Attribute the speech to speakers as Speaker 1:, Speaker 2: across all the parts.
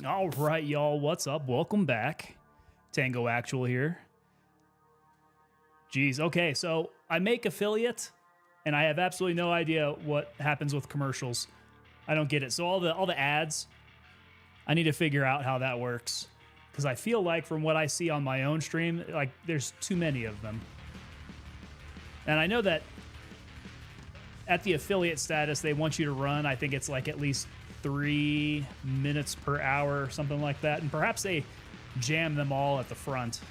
Speaker 1: All right, y'all, what's up? Welcome back. Tango Actual here. Jeez, okay, so I make affiliate, and I have absolutely no idea what happens with commercials. I don't get it. So all the ads, I need to figure out how that works. Because I feel like from what I see on my own stream, like there's too many of them. And I know that at the affiliate status, they want you to run, I think it's like at least 3 minutes per hour or something like that. And perhaps they jam them all at the front.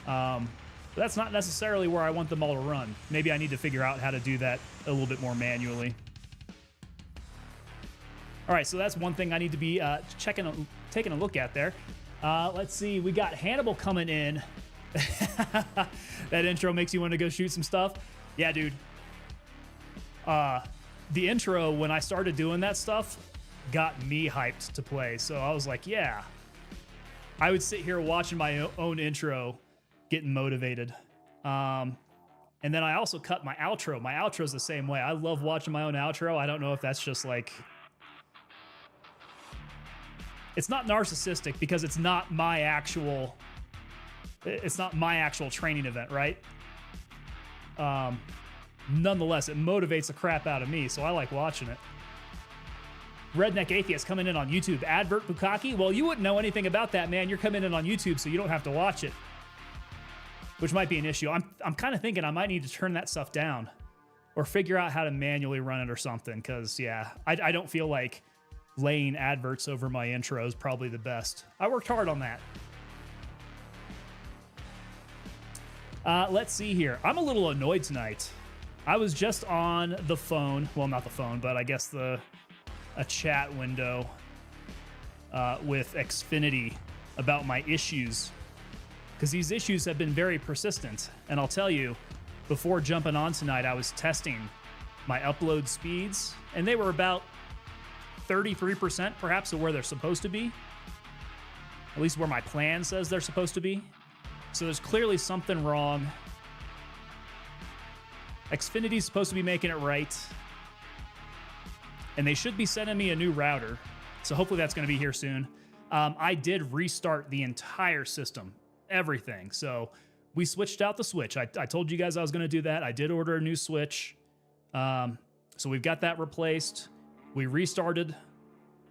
Speaker 1: But that's not necessarily where I want them all to run. Maybe I need to figure out how to do that a little bit more manually. All right, so that's one thing I need to be taking a look at there. Let's see, we got Hannibal coming in. That intro makes you want to go shoot some stuff. Yeah, dude. The intro, when I started doing that stuff, got me hyped to play. So I was like, yeah. I would sit here watching my own intro, getting motivated. And then I also cut my outro. My outro's the same way. I love watching my own outro. I don't know if that's just like... It's not narcissistic because it's not my actual... It's not my actual training event, right? Nonetheless, it motivates the crap out of me, so I like watching it. Redneck Atheist coming in on YouTube. Advert Bukaki? Well, you wouldn't know anything about that, man. You're coming in on YouTube, so you don't have to watch it. Which might be an issue. I'm kind of thinking I might need to turn that stuff down. Or figure out how to manually run it or something, because, yeah, I don't feel like laying adverts over my intro is probably the best. I worked hard on that. Let's see here. I'm a little annoyed tonight. I was just on the phone. Well, not the phone, but I guess a chat window with Xfinity about my issues. Because these issues have been very persistent. And I'll tell you, before jumping on tonight, I was testing my upload speeds. And they were about 33% perhaps of where they're supposed to be. At least where my plan says they're supposed to be. So there's clearly something wrong. Xfinity's supposed to be making it right. And they should be sending me a new router. So hopefully that's going to be here soon. I did restart the entire system. Everything. So we switched out the switch. I told you guys I was going to do that. I did order a new switch. So we've got that replaced. We restarted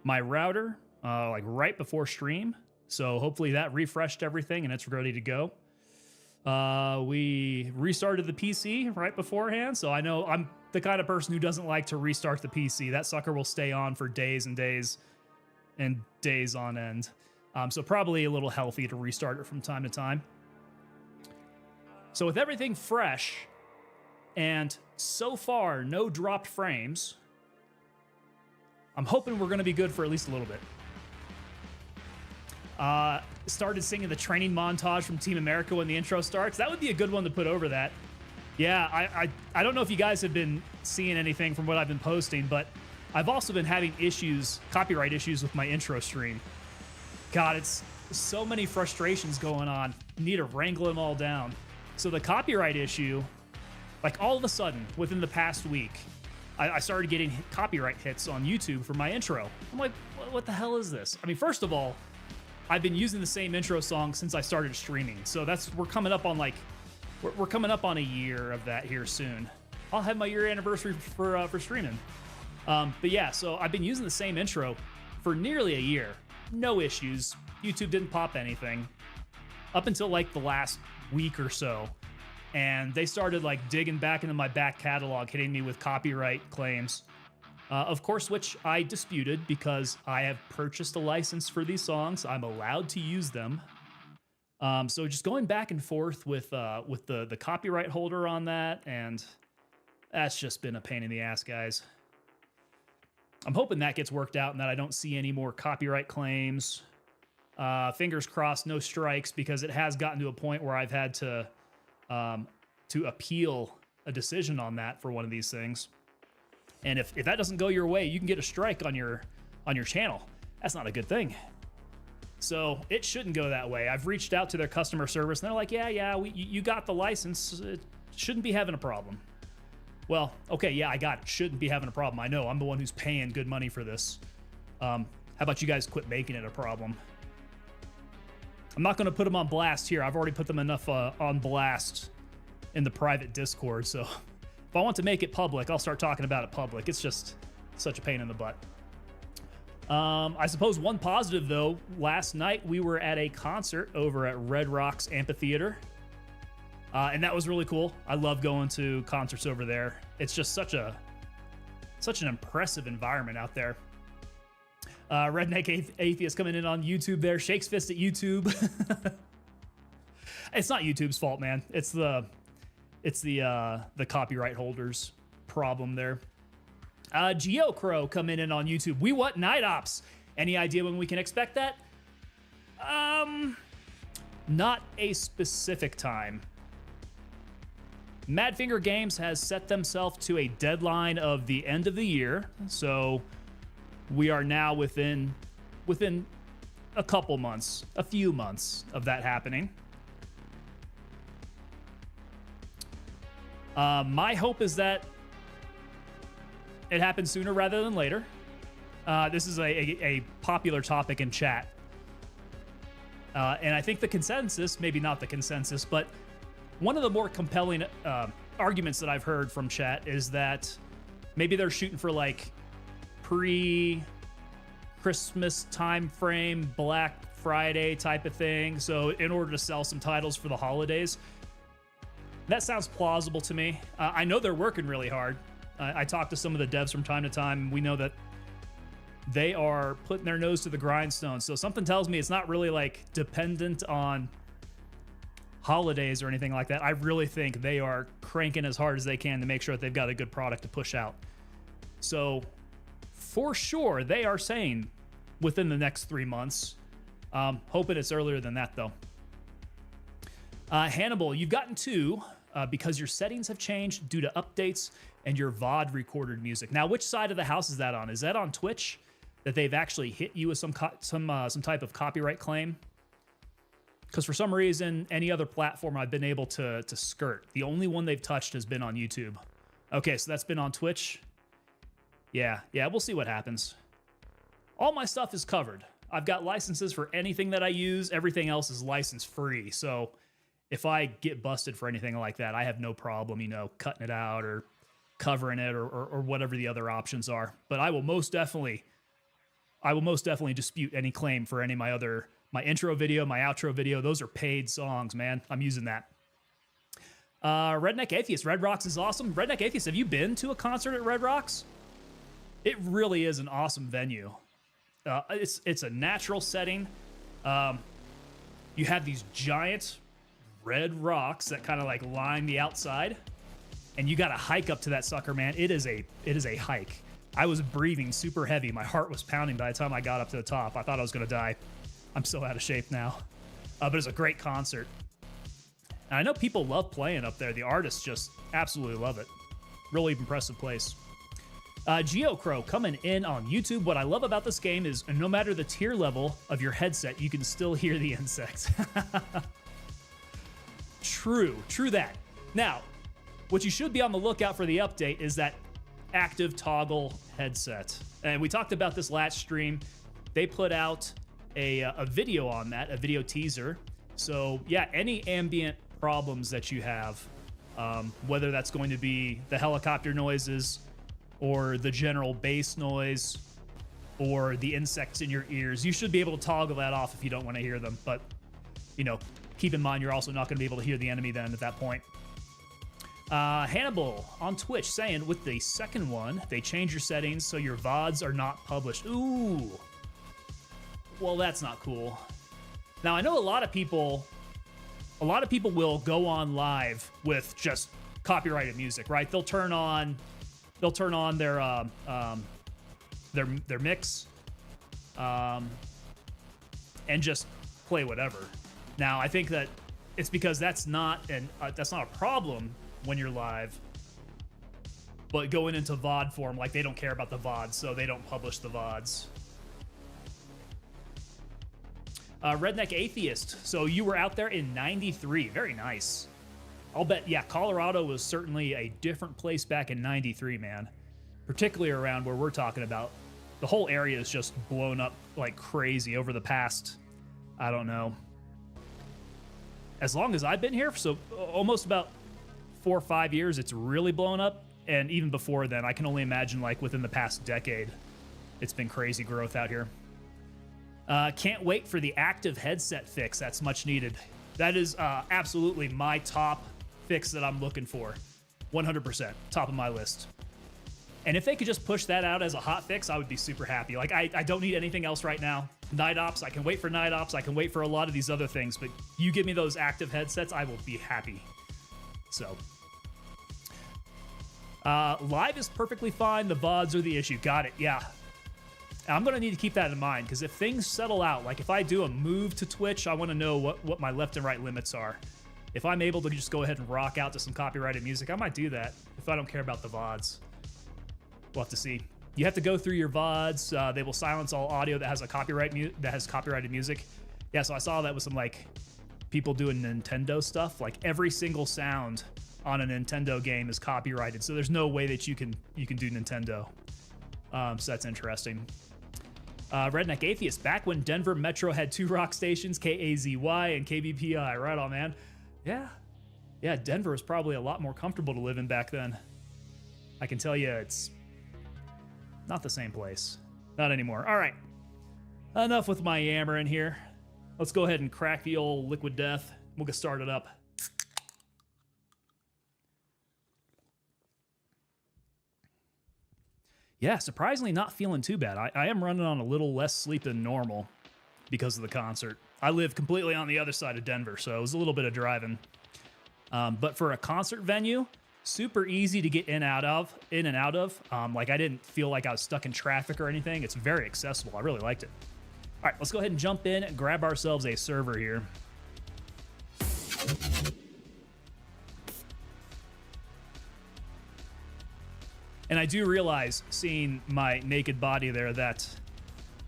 Speaker 1: my router like right before stream. So hopefully that refreshed everything and it's ready to go. We restarted the PC right beforehand. So I know I'm the kind of person who doesn't like to restart the PC. That sucker will stay on for days and days and days on end. So probably a little healthy to restart it from time to time. So with everything fresh and so far no dropped frames, I'm hoping we're going to be good for at least a little bit. Started singing the training montage from Team America when the intro starts. That would be a good one to put over that. Yeah, I don't know if you guys have been seeing anything from what I've been posting, but I've also been having issues, copyright issues with my intro stream. God, it's so many frustrations going on. Need to wrangle them all down. So the copyright issue, like all of a sudden, within the past week, I started getting copyright hits on YouTube for my intro. I'm like, what the hell is this? I mean, first of all, I've been using the same intro song since I started streaming. So we're coming up on like, we're coming up on a year of that here soon. I'll have my year anniversary for streaming. But yeah, so I've been using the same intro for nearly a year. No issues. YouTube didn't pop anything up until like the last week or so. And they started like digging back into my back catalog, hitting me with copyright claims. Of course, which I disputed because I have purchased a license for these songs. I'm allowed to use them. So just going back and forth with the copyright holder on that, and that's just been a pain in the ass, guys. I'm hoping that gets worked out and that I don't see any more copyright claims. Fingers crossed, no strikes, because it has gotten to a point where I've had to appeal a decision on that for one of these things. And if that doesn't go your way, you can get a strike on your channel. That's not a good thing. So it shouldn't go that way. I've reached out to their customer service, and they're like, yeah, you got the license. It shouldn't be having a problem. Well, okay, yeah, I got it. Shouldn't be having a problem. I know. I'm the one who's paying good money for this. How about you guys quit making it a problem? I'm not going to put them on blast here. I've already put them enough on blast in the private Discord. So if I want to make it public, I'll start talking about it public. It's just such a pain in the butt. I suppose one positive, though, last night we were at a concert over at Red Rocks Amphitheater. And that was really cool. I love going to concerts over there. It's just such an impressive environment out there. Redneck Atheist coming in on YouTube there. Shakes fist at YouTube. It's not YouTube's fault, man. It's the copyright holders problem there. GeoCrow coming in on YouTube. We want Night Ops. Any idea when we can expect that? Not a specific time. Madfinger Games has set themselves to a deadline of the end of the year, so we are now within a couple months, a few months of that happening. My hope is that it happens sooner rather than later. This is a popular topic in chat. And I think the consensus, maybe not the consensus, but one of the more compelling arguments that I've heard from chat is that maybe they're shooting for like pre-Christmas time frame, Black Friday type of thing. So in order to sell some titles for the holidays, that sounds plausible to me. I know they're working really hard. I talk to some of the devs from time to time. We know that they are putting their nose to the grindstone. So something tells me it's not really like dependent on holidays or anything like that. I really think they are cranking as hard as they can to make sure that they've got a good product to push out. So for sure, they are saying within the next 3 months. Hoping it's earlier than that, though. Hannibal, you've gotten 2 because your settings have changed due to updates and your VOD recorded music. Now, which side of the house is that on? Is that on Twitch that they've actually hit you with some type of copyright claim? Because for some reason, any other platform I've been able to skirt. The only one they've touched has been on YouTube. Okay, so that's been on Twitch. Yeah, we'll see what happens. All my stuff is covered. I've got licenses for anything that I use. Everything else is license free. So if I get busted for anything like that, I have no problem, cutting it out or covering it or whatever the other options are. But I will most definitely dispute any claim for any of my intro video, my outro video. Those are paid songs, man. I'm using that. Redneck Atheist. Red Rocks is awesome. Redneck Atheist, have you been to a concert at Red Rocks? It really is an awesome venue. It's a natural setting. You have these giant red rocks that kind of like line the outside, and you got to hike up to that sucker, man. It is a hike. I was breathing super heavy. My heart was pounding by the time I got up to the top. I thought I was going to die. I'm so out of shape now. But it's a great concert. And I know people love playing up there. The artists just absolutely love it. Really impressive place. GeoCrow coming in on YouTube. What I love about this game is no matter the tier level of your headset, you can still hear the insects. True that. Now, what you should be on the lookout for the update is that active toggle headset. And we talked about this last stream. They put out a video on that, a video teaser. So yeah, any ambient problems that you have, whether that's going to be the helicopter noises or the general bass noise or the insects in your ears, you should be able to toggle that off if you don't want to hear them. But, keep in mind you're also not going to be able to hear the enemy then at that point. Hannibal on Twitch saying with the second one, they change your settings so your VODs are not published. Ooh. Well, that's not cool. Now, I know a lot of people will go on live with just copyrighted music, right? They'll turn on their mix and just play whatever. Now, I think that it's because that's not a problem when you're live, but going into VOD form, like they don't care about the VODs, so they don't publish the VODs. Redneck Atheist. So you were out there in 93. Very nice. I'll bet, yeah, Colorado was certainly a different place back in 93, man. Particularly around where we're talking about. The whole area is just blown up like crazy over the past, I don't know, as long as I've been here, so almost about 4 or 5 years, it's really blown up. And even before then, I can only imagine like within the past decade, it's been crazy growth out here. Can't wait for the active headset fix. That's much needed. That is absolutely my top fix that I'm looking for. 100%, top of my list. And if they could just push that out as a hot fix, I would be super happy. Like, I don't need anything else right now. Night Ops, I can wait for Night Ops. I can wait for a lot of these other things, but you give me those active headsets, I will be happy. So, live is perfectly fine. The VODs are the issue. Got it, yeah. I'm going to need to keep that in mind, because if things settle out, like if I do a move to Twitch, I want to know what my left and right limits are. If I'm able to just go ahead and rock out to some copyrighted music, I might do that if I don't care about the VODs. We'll have to see. You have to go through your VODs. They will silence all audio that has a copyrighted music. Yeah, so I saw that with some like people doing Nintendo stuff. Like every single sound on a Nintendo game is copyrighted, so there's no way that you can do Nintendo. So that's interesting. Redneck Atheist, back when Denver Metro had 2 rock stations, KAZY and KBPI. Right on, man. Yeah, Denver was probably a lot more comfortable to live in back then. I can tell you it's not the same place. Not anymore. All right. Enough with my yammering here. Let's go ahead and crack the old Liquid Death. We'll get started up. Yeah, surprisingly not feeling too bad. I am running on a little less sleep than normal because of the concert. I live completely on the other side of Denver, so it was a little bit of driving. But for a concert venue, super easy to get in and out of. Like I didn't feel like I was stuck in traffic or anything. It's very accessible. I really liked it. All right, let's go ahead and jump in and grab ourselves a server here. And I do realize, seeing my naked body there, that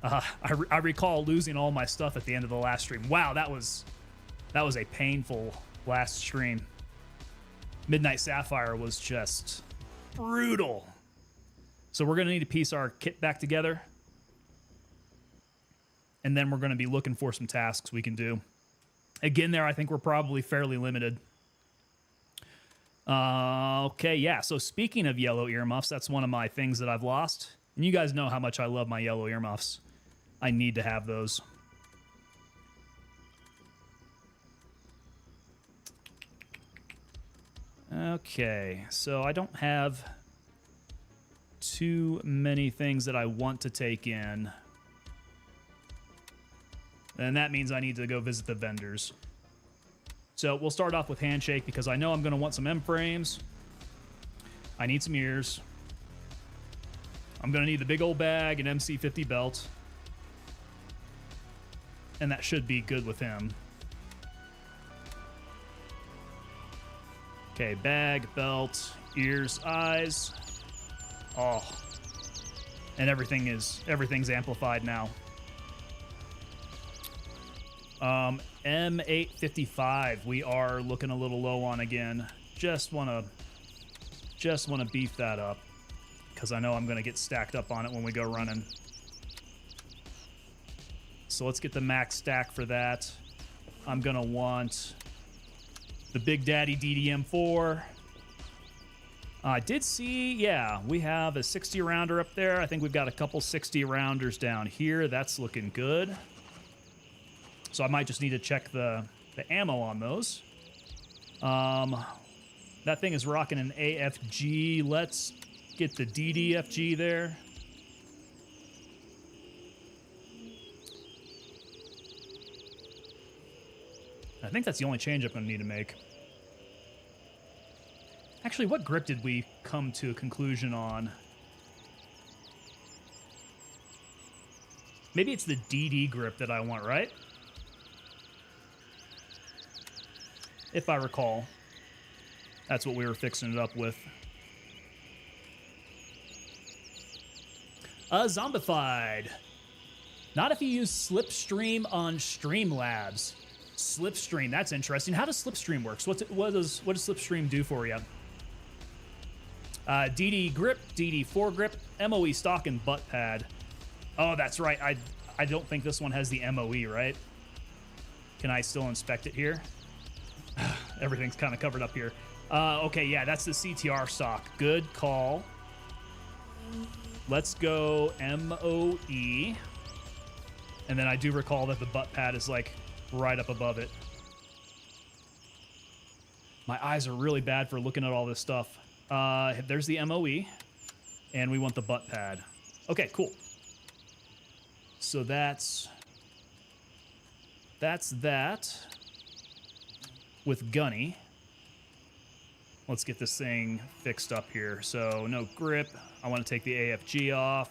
Speaker 1: I recall losing all my stuff at the end of the last stream. Wow, that was a painful last stream. Midnight Sapphire was just brutal. So we're going to need to piece our kit back together. And then we're going to be looking for some tasks we can do. Again, there, I think we're probably fairly limited. Okay, yeah, so speaking of yellow earmuffs, that's one of my things that I've lost. And you guys know how much I love my yellow earmuffs. I need to have those. Okay, so I don't have too many things that I want to take in. And that means I need to go visit the vendors. So we'll start off with Handshake because I know I'm going to want some M-frames. I need some ears. I'm going to need the big old bag, an MC50 belt. And that should be good with him. Okay, bag, belt, ears, eyes. Oh. And everything's amplified now. M855, we are looking a little low on again. Just wanna beef that up because I know I'm gonna get stacked up on it when we go running. So let's get the max stack for that. I'm gonna want the Big Daddy DDM4. I did see, yeah, we have a 60 rounder up there. I think we've got a couple 60 rounders down here. That's looking good. So I might just need to check the ammo on those. That thing is rocking an AFG. Let's get the DDFG there. I think that's the only change I'm going to need to make. Actually, what grip did we come to a conclusion on? Maybe it's the DD grip that I want, right? If I recall. That's what we were fixing it up with. Zombified. Not if you use Slipstream on Streamlabs. Slipstream, that's interesting. How does Slipstream work? So what does Slipstream do for you? DD grip, DD4 grip, MOE stock, and butt pad. Oh, that's right. I don't think this one has the MOE, right? Can I still inspect it here? Everything's kind of covered up here. Okay, yeah, that's the CTR stock. Good call. Let's go MOE. And then I do recall that the butt pad is like right up above it. My eyes are really bad for looking at all this stuff. There's the MOE. And we want the butt pad. Okay, cool. So that's that. With Gunny. Let's get this thing fixed up here. So no grip. I want to take the AFG off.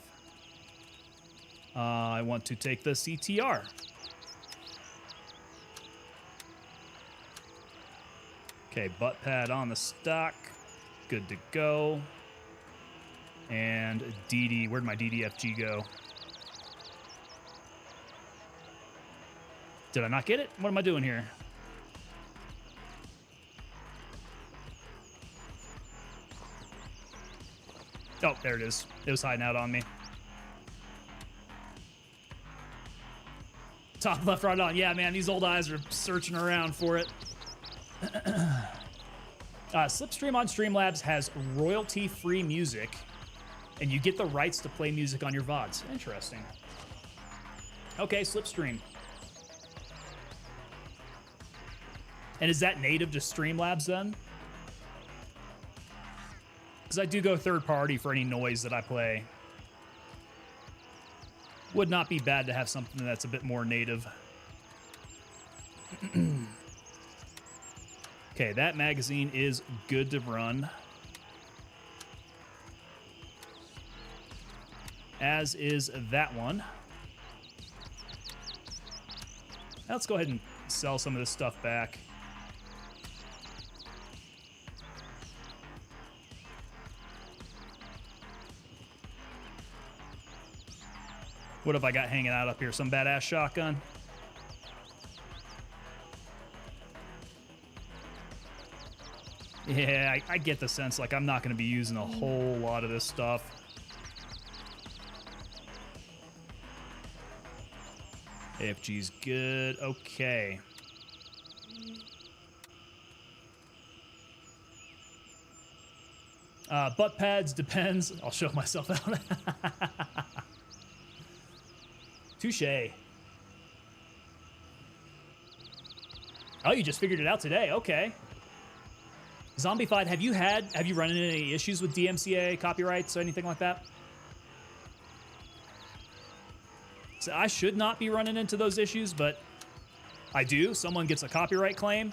Speaker 1: I want to take the CTR. Okay, butt pad on the stock. Good to go. And DD, where'd my DDFG go? Did I not get it? What am I doing here? Oh, there it is. It was hiding out on me. Top left, right on. Yeah, man, these old eyes are searching around for it. Slipstream on Streamlabs has royalty-free music, and you get the rights to play music on your VODs. Interesting. Okay, Slipstream. And is that native to Streamlabs then? Because I do go third party for any noise that I play. Would not be bad to have something that's a bit more native. Okay, that magazine is good to run. As is that one. Now let's go ahead and sell some of this stuff back. What have I got hanging out up here? Some badass shotgun? Yeah, I get the sense like I'm not going to be using a whole lot of this stuff. AFG's good. Okay. Butt pads depends. I'll show myself out. Touche. Oh, you just figured it out today. Okay. Zombified, have you run into any issues with DMCA copyrights or anything like that? So I should not be running into those issues, but I do. Someone gets a copyright claim.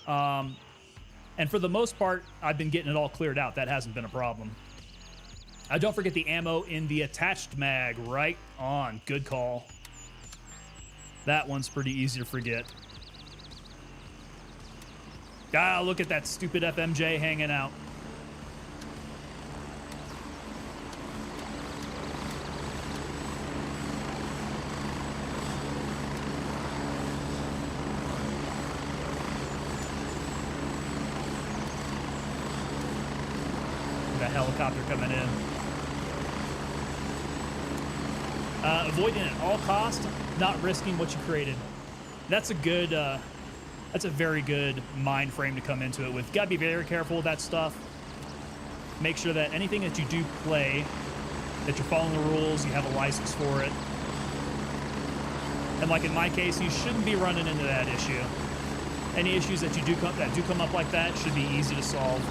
Speaker 1: And for the most part, I've been getting it all cleared out. That hasn't been a problem. Don't forget the ammo in the attached mag. Right on. Good call. That one's pretty easy to forget. Ah, look at that stupid FMJ hanging out. That helicopter coming in. Avoiding at all costs, not risking what you created. That's a good, that's a very good mind frame to come into it with. Gotta be very careful with that stuff. Make sure that anything that you do play, that you're following the rules, you have a license for it. And like in my case, you shouldn't be running into that issue. Any issues that do come up like that should be easy to solve.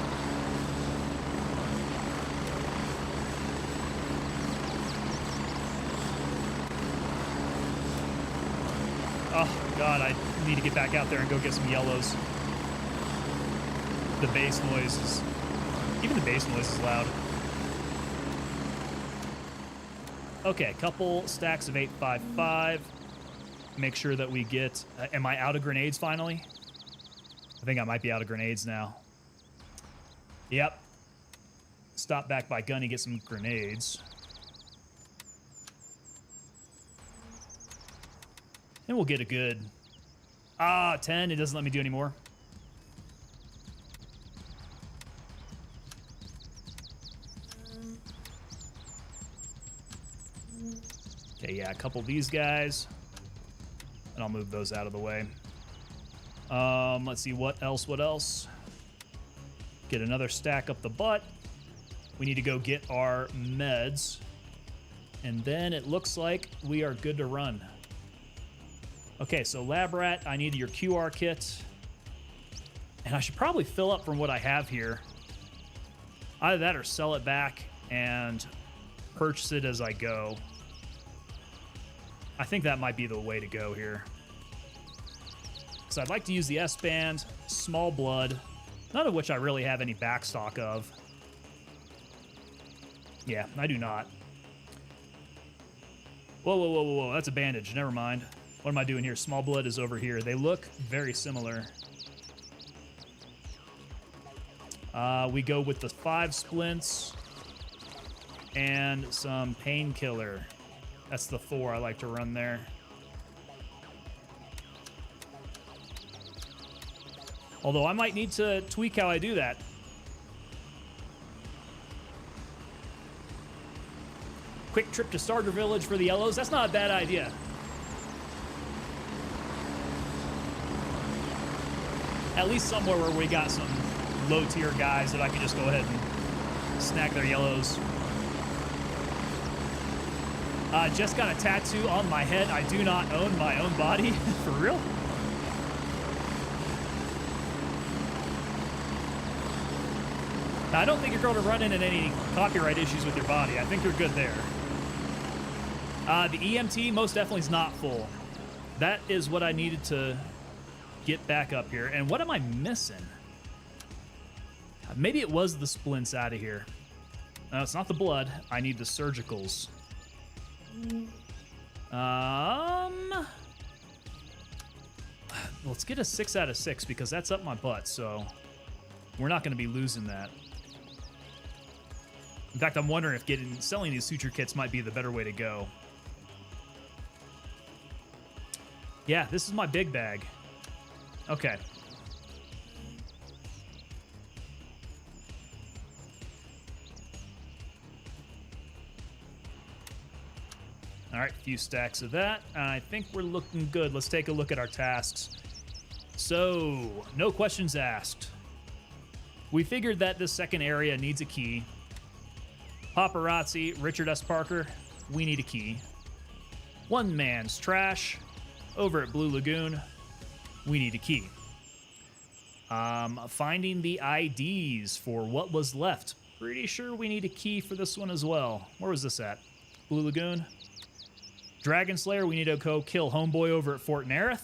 Speaker 1: Oh, God, I need to get back out there and go get some yellows. The bass noise is... Even the bass noise is loud. Okay, couple stacks of 8.55. Make sure that we get... am I out of grenades finally? I think I might be out of grenades now. Yep. Stop back by Gunny, get some grenades. And we'll get a good... 10. It doesn't let me do any more. Okay, yeah, a couple of these guys. And I'll move those out of the way. Let's see, what else? Get another stack up the butt. We need to go get our meds. And then it looks like we are good to run. Okay, so Lab Rat, I need your QR kit. And I should probably fill up from what I have here. Either that or sell it back and purchase it as I go. I think that might be the way to go here. So I'd like to use the S-Band, Small Blood, none of which I really have any backstock of. Yeah, I do not. Whoa, whoa, whoa, whoa, whoa, that's a bandage. Never mind. What am I doing here? Small Blood is over here. They look very similar. We go with the 5 splints and some painkiller. That's the 4 I like to run there. Although I might need to tweak how I do that. Quick trip to Starter Village for the yellows. That's not a bad idea. At least somewhere where we got some low-tier guys that I can just go ahead and snag their yellows. Just got a tattoo on my head. I do not own my own body. For real? I don't think you're going to run into any copyright issues with your body. I think you're good there. The EMT most definitely is not full. That is what I needed to get back up here. And what am I missing? Maybe it was the splints out of here. No, it's not the blood. I need the surgicals. Let's get a 6 out of 6 because that's up my butt, so we're not going to be losing that. In fact, I'm wondering if selling these suture kits might be the better way to go. Yeah, this is my big bag. Okay. All right, a few stacks of that. I think we're looking good. Let's take a look at our tasks. So, no questions asked. We figured that this second area needs a key. Paparazzi, Richard S. Parker, we need a key. One Man's Trash, over at Blue Lagoon, we need a key. Finding the IDs for what was left. Pretty sure we need a key for this one as well. Where was this at? Blue Lagoon? Dragon Slayer, we need to go kill Homeboy over at Fort Nerith.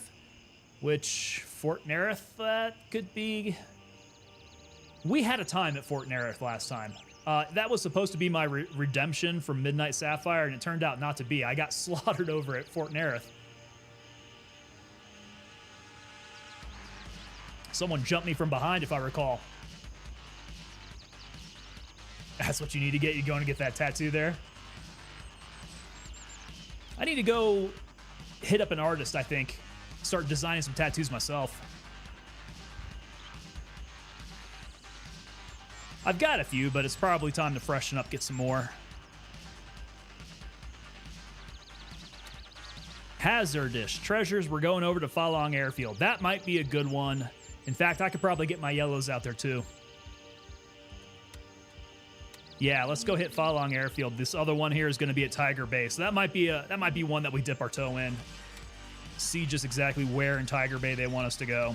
Speaker 1: Which, Fort Nerith, that could be... We had a time at Fort Nerith last time. That was supposed to be my redemption from Midnight Sapphire, and it turned out not to be. I got slaughtered over at Fort Nerith. Someone jumped me from behind, if I recall. That's what you need to get. You're going to get that tattoo there. I need to go hit up an artist, I think. Start designing some tattoos myself. I've got a few, but it's probably time to freshen up, get some more. Hazardous treasures. We're going over to Falong Airfield. That might be a good one. In fact, I could probably get my yellows out there too. Yeah, let's go hit Falong Airfield. This other one here is going to be at Tiger Bay, so that might be one that we dip our toe in. See just exactly where in Tiger Bay they want us to go.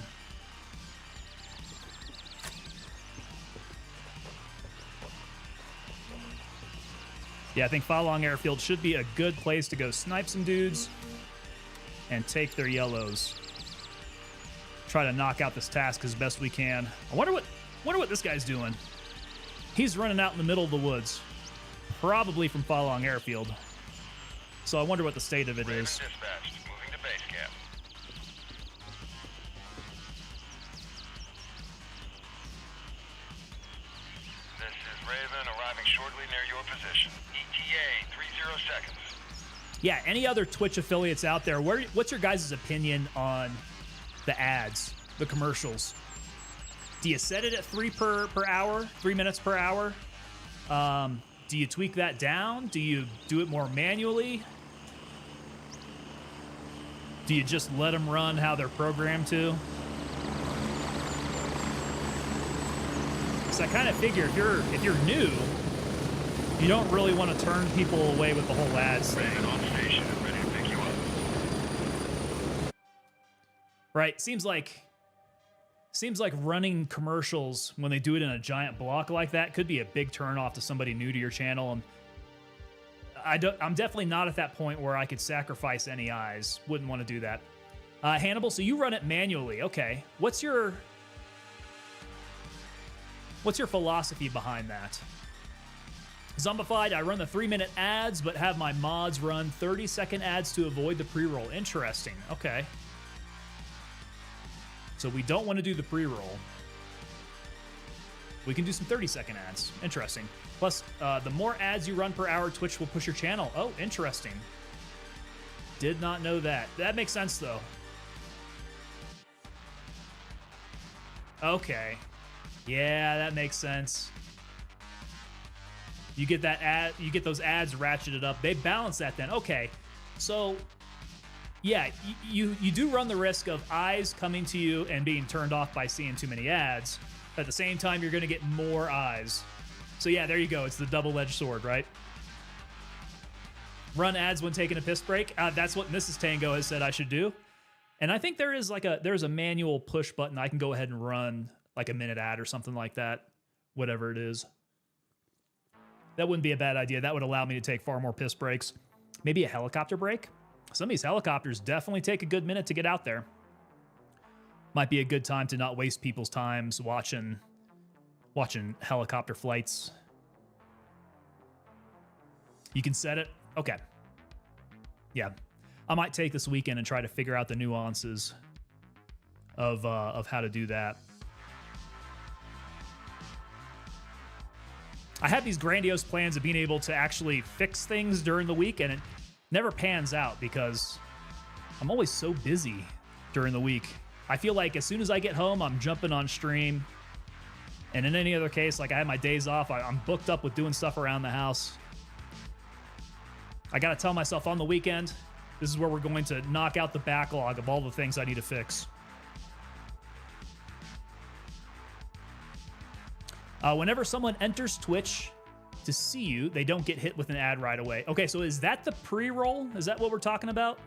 Speaker 1: Yeah, I think Falong Airfield should be a good place to go snipe some dudes and take their yellows. Try to knock out this task as best we can. I wonder what this guy's doing. He's running out in the middle of the woods, probably from Falong Airfield. So I wonder what the state of it is.
Speaker 2: Dispatched, moving to base camp. This is Raven, arriving shortly near your position. ETA 30 seconds.
Speaker 1: Yeah, any other Twitch affiliates out there, what's your guys' opinion on the ads, the commercials? Do you set it at 3 per hour, 3 minutes per hour? Do you tweak that down? Do you do it more manually? Do you just let them run how they're programmed to? So I kind of figure if you're new, you don't really want to turn people away with the whole ads thing.
Speaker 2: Raven on station and ready to pick you up.
Speaker 1: Right? Seems like running commercials when they do it in a giant block like that could be a big turnoff to somebody new to your channel. And I'm definitely not at that point where I could sacrifice any eyes. Wouldn't want to do that. Hannibal, so you run it manually. Okay. What's your philosophy behind that? Zombified, I run the 3-minute ads, but have my mods run 30-second ads to avoid the pre-roll. Interesting. Okay. So we don't want to do the pre-roll. We can do some 30-second ads. Interesting. Plus, the more ads you run per hour, Twitch will push your channel. Oh, interesting. Did not know that. That makes sense, though. Okay. Yeah, that makes sense. You get that ad, you get those ads ratcheted up. They balance that then. Okay. So, yeah, you do run the risk of eyes coming to you and being turned off by seeing too many ads. At the same time, you're going to get more eyes. So yeah, there you go. It's the double-edged sword, right? Run ads when taking a piss break. That's what Mrs. Tango has said I should do. And I think there's a manual push button. I can go ahead and run like a minute ad or something like that, whatever it is. That wouldn't be a bad idea. That would allow me to take far more piss breaks. Maybe a helicopter break. Some of these helicopters definitely take a good minute to get out there. Might be a good time to not waste people's times watching helicopter flights. You can set it. Okay. Yeah. I might take this weekend and try to figure out the nuances of how to do that. I have these grandiose plans of being able to actually fix things during the week, and it never pans out because I'm always so busy during the week. I feel like as soon as I get home, I'm jumping on stream. And in any other case, like I have my days off, I'm booked up with doing stuff around the house. I got to tell myself on the weekend, this is where we're going to knock out the backlog of all the things I need to fix. Whenever someone enters Twitch to see you, they don't get hit with an ad right away. Okay, so is that the pre-roll? Is that what we're talking about?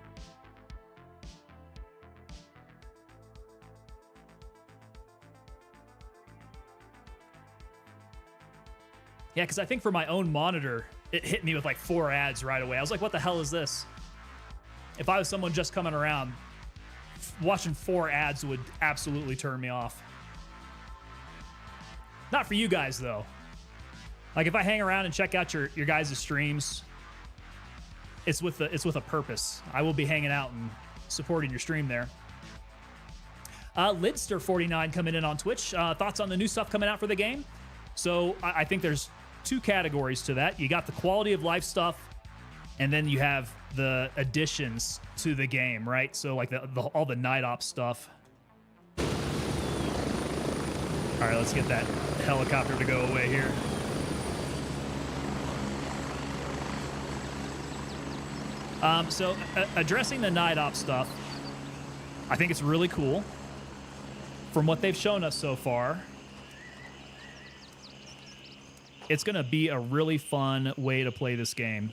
Speaker 1: Yeah, because I think for my own monitor, it hit me with like 4 ads right away. I was like, what the hell is this? If I was someone just coming around, watching 4 ads would absolutely turn me off. Not for you guys, though. Like, if I hang around and check out your guys' streams, it's with a purpose. I will be hanging out and supporting your stream there. Lidster49 coming in on Twitch. Thoughts on the new stuff coming out for the game? So I think there's 2 categories to that. You got the quality of life stuff, and then you have the additions to the game, right? So like all the night ops stuff. All right, let's get that helicopter to go away here. So addressing the night ops stuff, I think it's really cool. From what they've shown us so far, it's going to be a really fun way to play this game.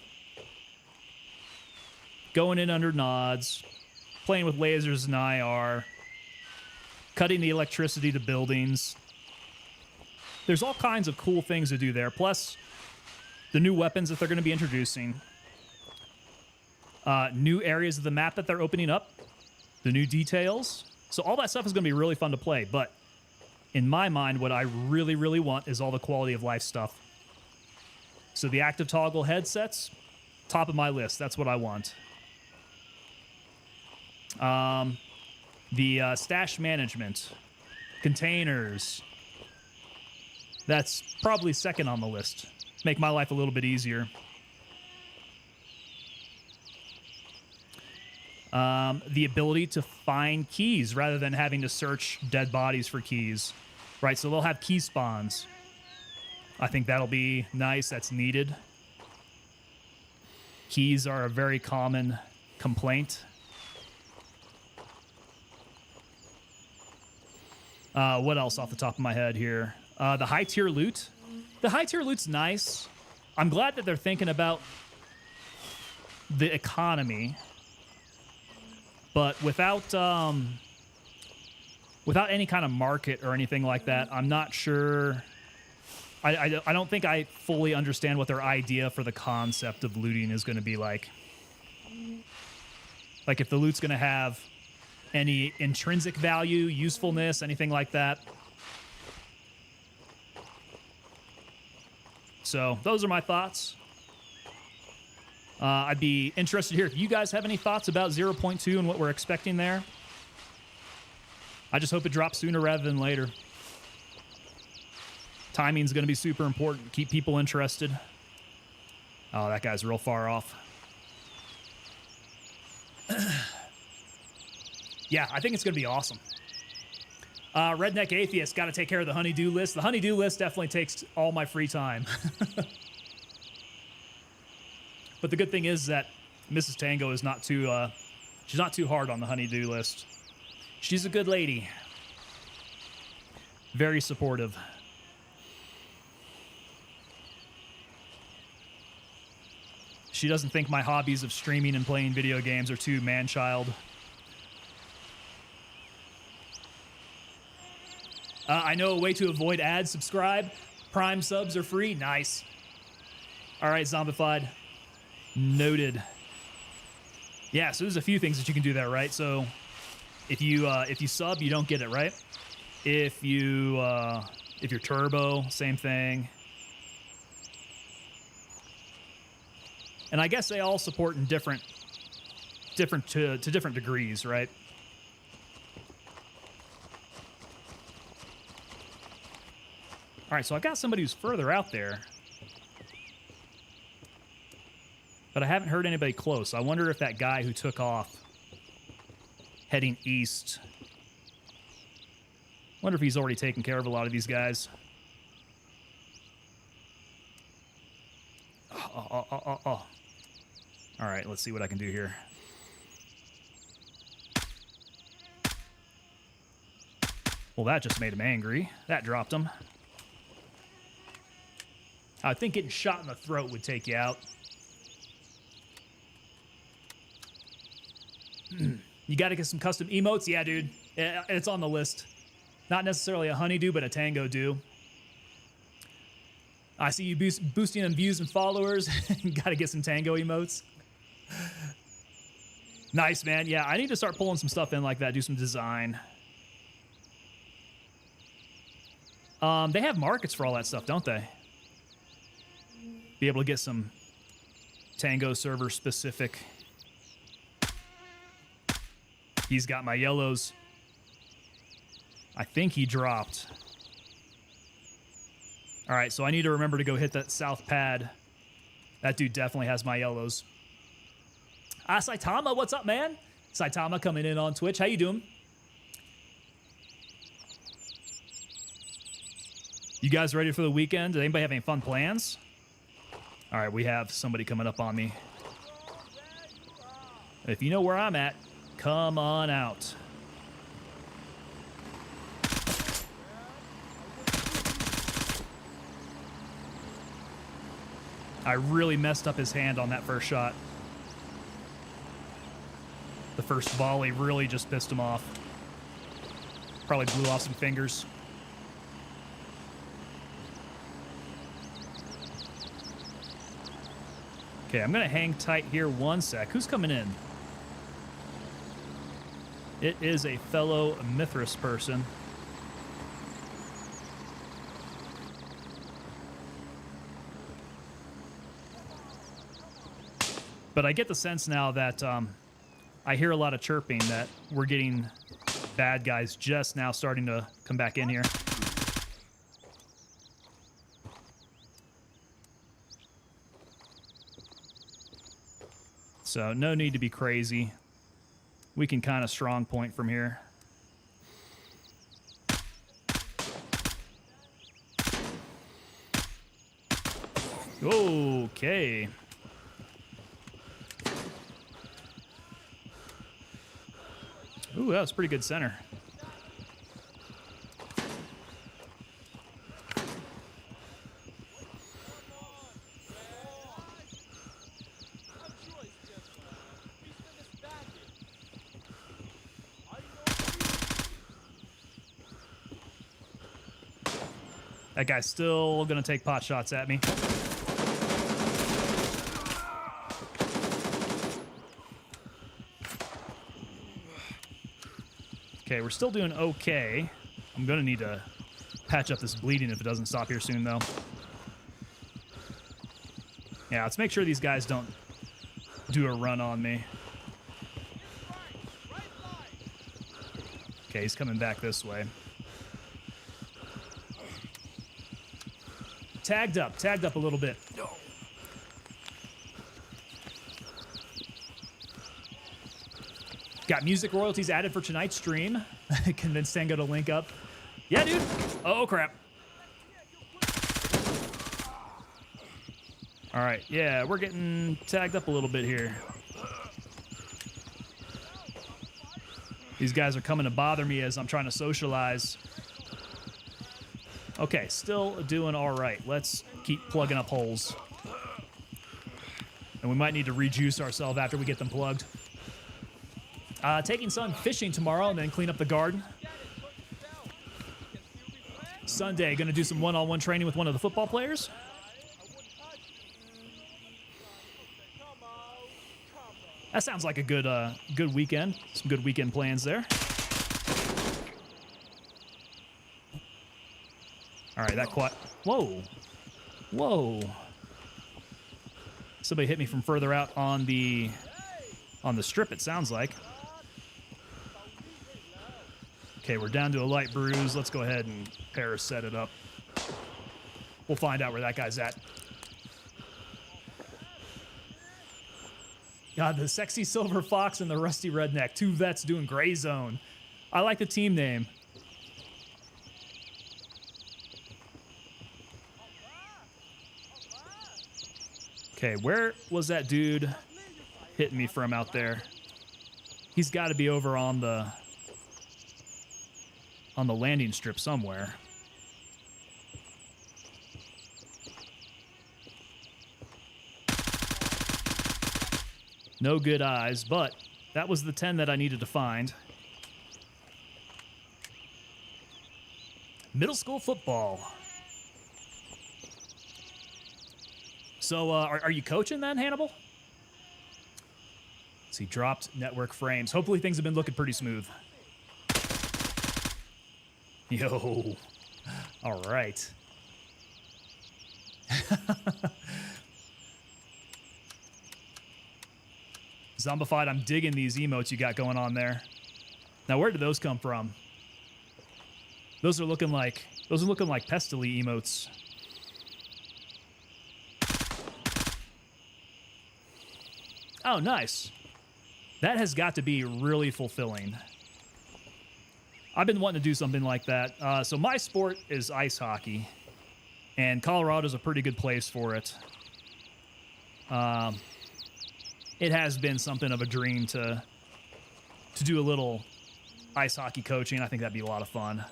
Speaker 1: Going in under nods, playing with lasers and IR, cutting the electricity to buildings. There's all kinds of cool things to do there. Plus, the new weapons that they're going to be introducing. New areas of the map that they're opening up. The new details. So all that stuff is going to be really fun to play. But in my mind, what I really, really want is all the quality of life stuff. So the active toggle headsets, top of my list. That's what I want. The stash management, containers. That's probably second on the list. Make my life a little bit easier. The ability to find keys rather than having to search dead bodies for keys. Right, so they'll have key spawns. I think that'll be nice. That's needed. Keys are a very common complaint. What else off the top of my head here? The high tier loot. The high tier loot's nice. I'm glad that they're thinking about the economy, but without any kind of market or anything like that, I'm not sure. I don't think I fully understand what their idea for the concept of looting is going to be like. Like if the loot's going to have any intrinsic value, usefulness, anything like that. So those are my thoughts. I'd be interested here if you guys have any thoughts about 0.2 and what we're expecting there. I just hope it drops sooner rather than later. Timing's going to be super important. Keep people interested. Oh, that guy's real far off. Yeah, I think it's going to be awesome. Redneck Atheist, got to take care of the honeydew list. The honeydew list definitely takes all my free time. But the good thing is that Mrs. Tango is not too, she's not too hard on the honeydew list. She's a good lady. Very supportive. She doesn't think my hobbies of streaming and playing video games are too man-child. I know a way to avoid ads. Subscribe. Prime subs are free. Nice. All right, Zombified. Noted. Yeah, so there's a few things that you can do there, right? So if you sub, you don't get it, right? If you're turbo, same thing. And I guess they all support in different to different degrees, right? All right, so I've got somebody who's further out there, but I haven't heard anybody close. I wonder if that guy who took off heading east, I wonder if he's already taken care of a lot of these guys. Oh. All right, let's see what I can do here. Well, that just made him angry. That dropped him. I think getting shot in the throat would take you out. You got to get some custom emotes? Yeah, dude. It's on the list. Not necessarily a honeydew, but a tango do. I see you boosting on views and followers. Got to get some tango emotes. Nice, man. Yeah, I need to start pulling some stuff in like that, do some design. They have markets for all that stuff, don't they? Be able to get some Tango server specific. He's got my yellows. I think he dropped. All right, so I need to remember to go hit that south pad. That dude definitely has my yellows. Saitama, what's up, man? Saitama coming in on Twitch. How you doing? You guys ready for the weekend? Does anybody have any fun plans? All right, we have somebody coming up on me. If you know where I'm at, come on out. I really messed up his hand on that first shot. The first volley really just pissed him off. Probably blew off some fingers. Okay, I'm going to hang tight here one sec. Who's coming in? It is a fellow Mithras person. But I get the sense now that I hear a lot of chirping that we're getting bad guys just now starting to come back in here. So no need to be crazy. We can kind of strong point from here. Okay. Ooh, that was pretty good center. That guy's still gonna take pot shots at me. Okay, we're still doing okay. I'm gonna need to patch up this bleeding if it doesn't stop here soon, though. Yeah, let's make sure these guys don't do a run on me. Okay, he's coming back this way. Tagged up a little bit. Got music royalties added for tonight's stream. Convinced Tango to link up. Yeah, dude. Oh, crap. All right, yeah, we're getting tagged up a little bit here. These guys are coming to bother me as I'm trying to socialize. Okay, still doing all right. Let's keep plugging up holes. And we might need to rejuice ourselves after we get them plugged. Taking son fishing tomorrow and then clean up the garden. Sunday, gonna do some one-on-one training with one of the football players. That sounds like a good weekend. Some good weekend plans there. All right, that quad. Whoa, whoa! Somebody hit me from further out on the strip. It sounds like. Okay, we're down to a light bruise. Let's go ahead and Paris set it up. We'll find out where that guy's at. God, the sexy silver fox and the rusty redneck. Two vets doing gray zone. I like the team name. Okay, where was that dude hitting me from out there? He's got to be over on the landing strip somewhere. No good eyes, but that was the 10 that I needed to find. Middle school football. So, are you coaching then, Hannibal? So he dropped network frames. Hopefully things have been looking pretty smooth. Yo. All right. Zombified, I'm digging these emotes you got going on there. Now, where did those come from? Those are looking like Pestily emotes. Oh, nice. That has got to be really fulfilling. I've been wanting to do something like that. So my sport is ice hockey, and Colorado's a pretty good place for it. It has been something of a dream to do a little ice hockey coaching. I think that'd be a lot of fun.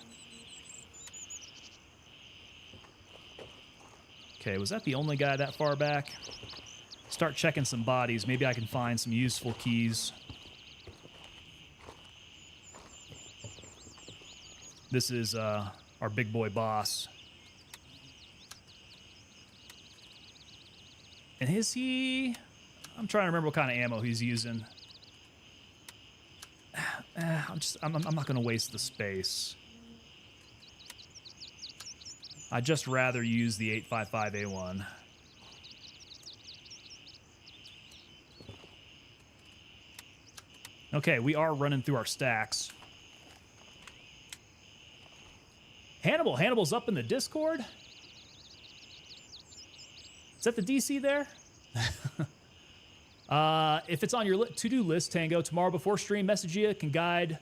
Speaker 1: Okay, was that the only guy that far back? Start checking some bodies. Maybe I can find some useful keys. This is our big boy boss. And is he... I'm trying to remember what kind of ammo he's using. I'm not going to waste the space. I'd just rather use the 855A1. Okay, we are running through our stacks. Hannibal's up in the Discord? Is that the DC there? If it's on your to-do list, Tango, tomorrow before stream, message you, can guide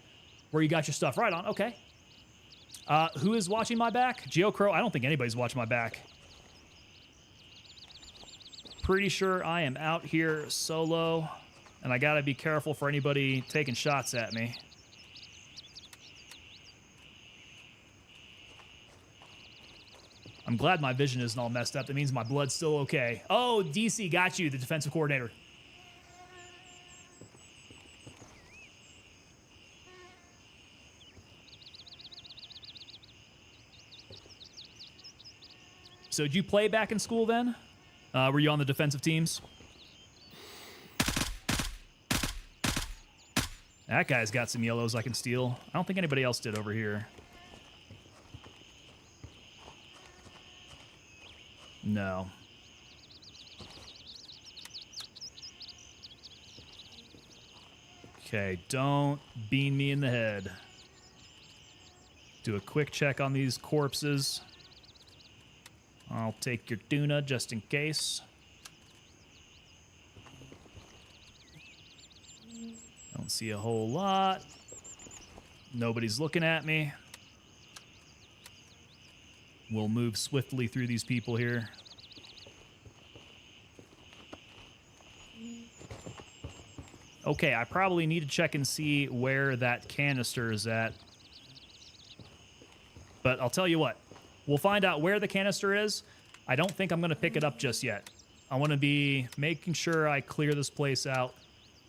Speaker 1: where you got your stuff. Right on, okay. Who is watching my back? GeoCrow? I don't think anybody's watching my back. Pretty sure I am out here solo, and I gotta be careful for anybody taking shots at me. I'm glad my vision isn't all messed up. That means my blood's still okay. Oh, DC, got you, the defensive coordinator. So did you play back in school then? Were you on the defensive teams? That guy's got some yellows I can steal. I don't think anybody else did over here. No. Okay, don't bean me in the head. Do a quick check on these corpses. I'll take your tuna just in case. Don't see a whole lot. Nobody's looking at me. We'll move swiftly through these people here. Okay, I probably need to check and see where that canister is at. But I'll tell you what. We'll find out where the canister is. I don't think I'm going to pick it up just yet. I want to be making sure I clear this place out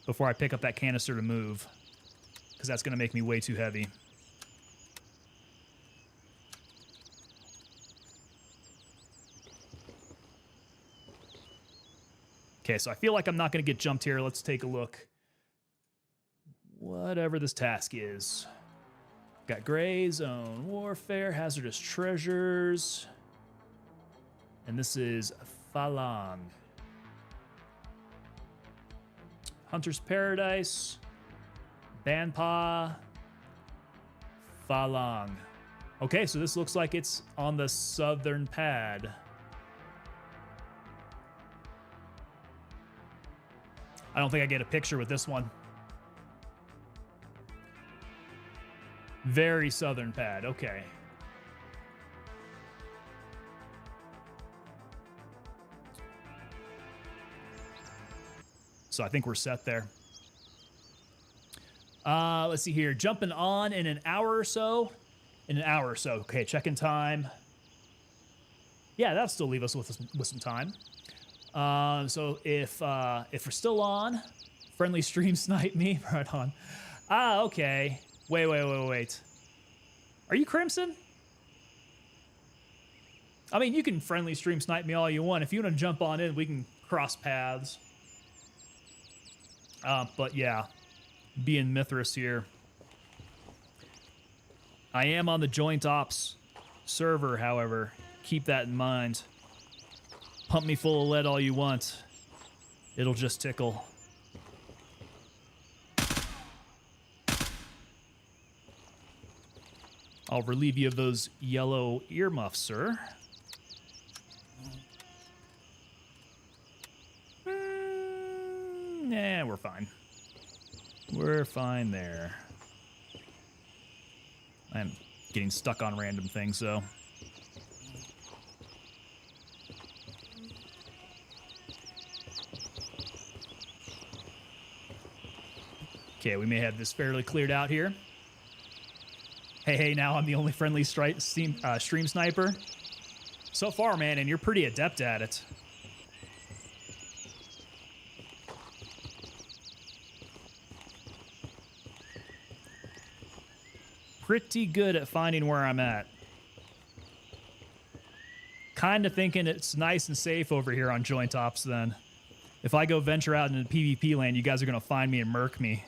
Speaker 1: before I pick up that canister to move, because that's going to make me way too heavy. Okay, so I feel like I'm not going to get jumped here. Let's take a look. Whatever this task is. Got gray zone warfare, hazardous treasures. And this is Falang. Hunter's Paradise. Banpa. Falang. Okay, so this looks like it's on the southern pad. I don't think I get a picture with this one. Very southern pad, okay. So I think we're set there. Let's see here. Jumping on in an hour or so. In an hour or so. Okay, check-in time. Yeah, that'll still leave us with some time. So if we're still on, friendly stream snipe me. Right on. Ah, okay. Wait. Are you Crimson? I mean, you can friendly stream snipe me all you want. If you want to jump on in, we can cross paths. But yeah, being Mithras here. I am on the Joint Ops server, however. Keep that in mind. Pump me full of lead all you want. It'll just tickle. I'll relieve you of those yellow earmuffs, sir. Nah, we're fine. We're fine there. I'm getting stuck on random things, so... Okay, we may have this fairly cleared out here. Hey, now I'm the only friendly stream sniper. So far, man, and you're pretty adept at it. Pretty good at finding where I'm at. Kind of thinking it's nice and safe over here on Joint Ops then. If I go venture out into PvP land, you guys are going to find me and murk me.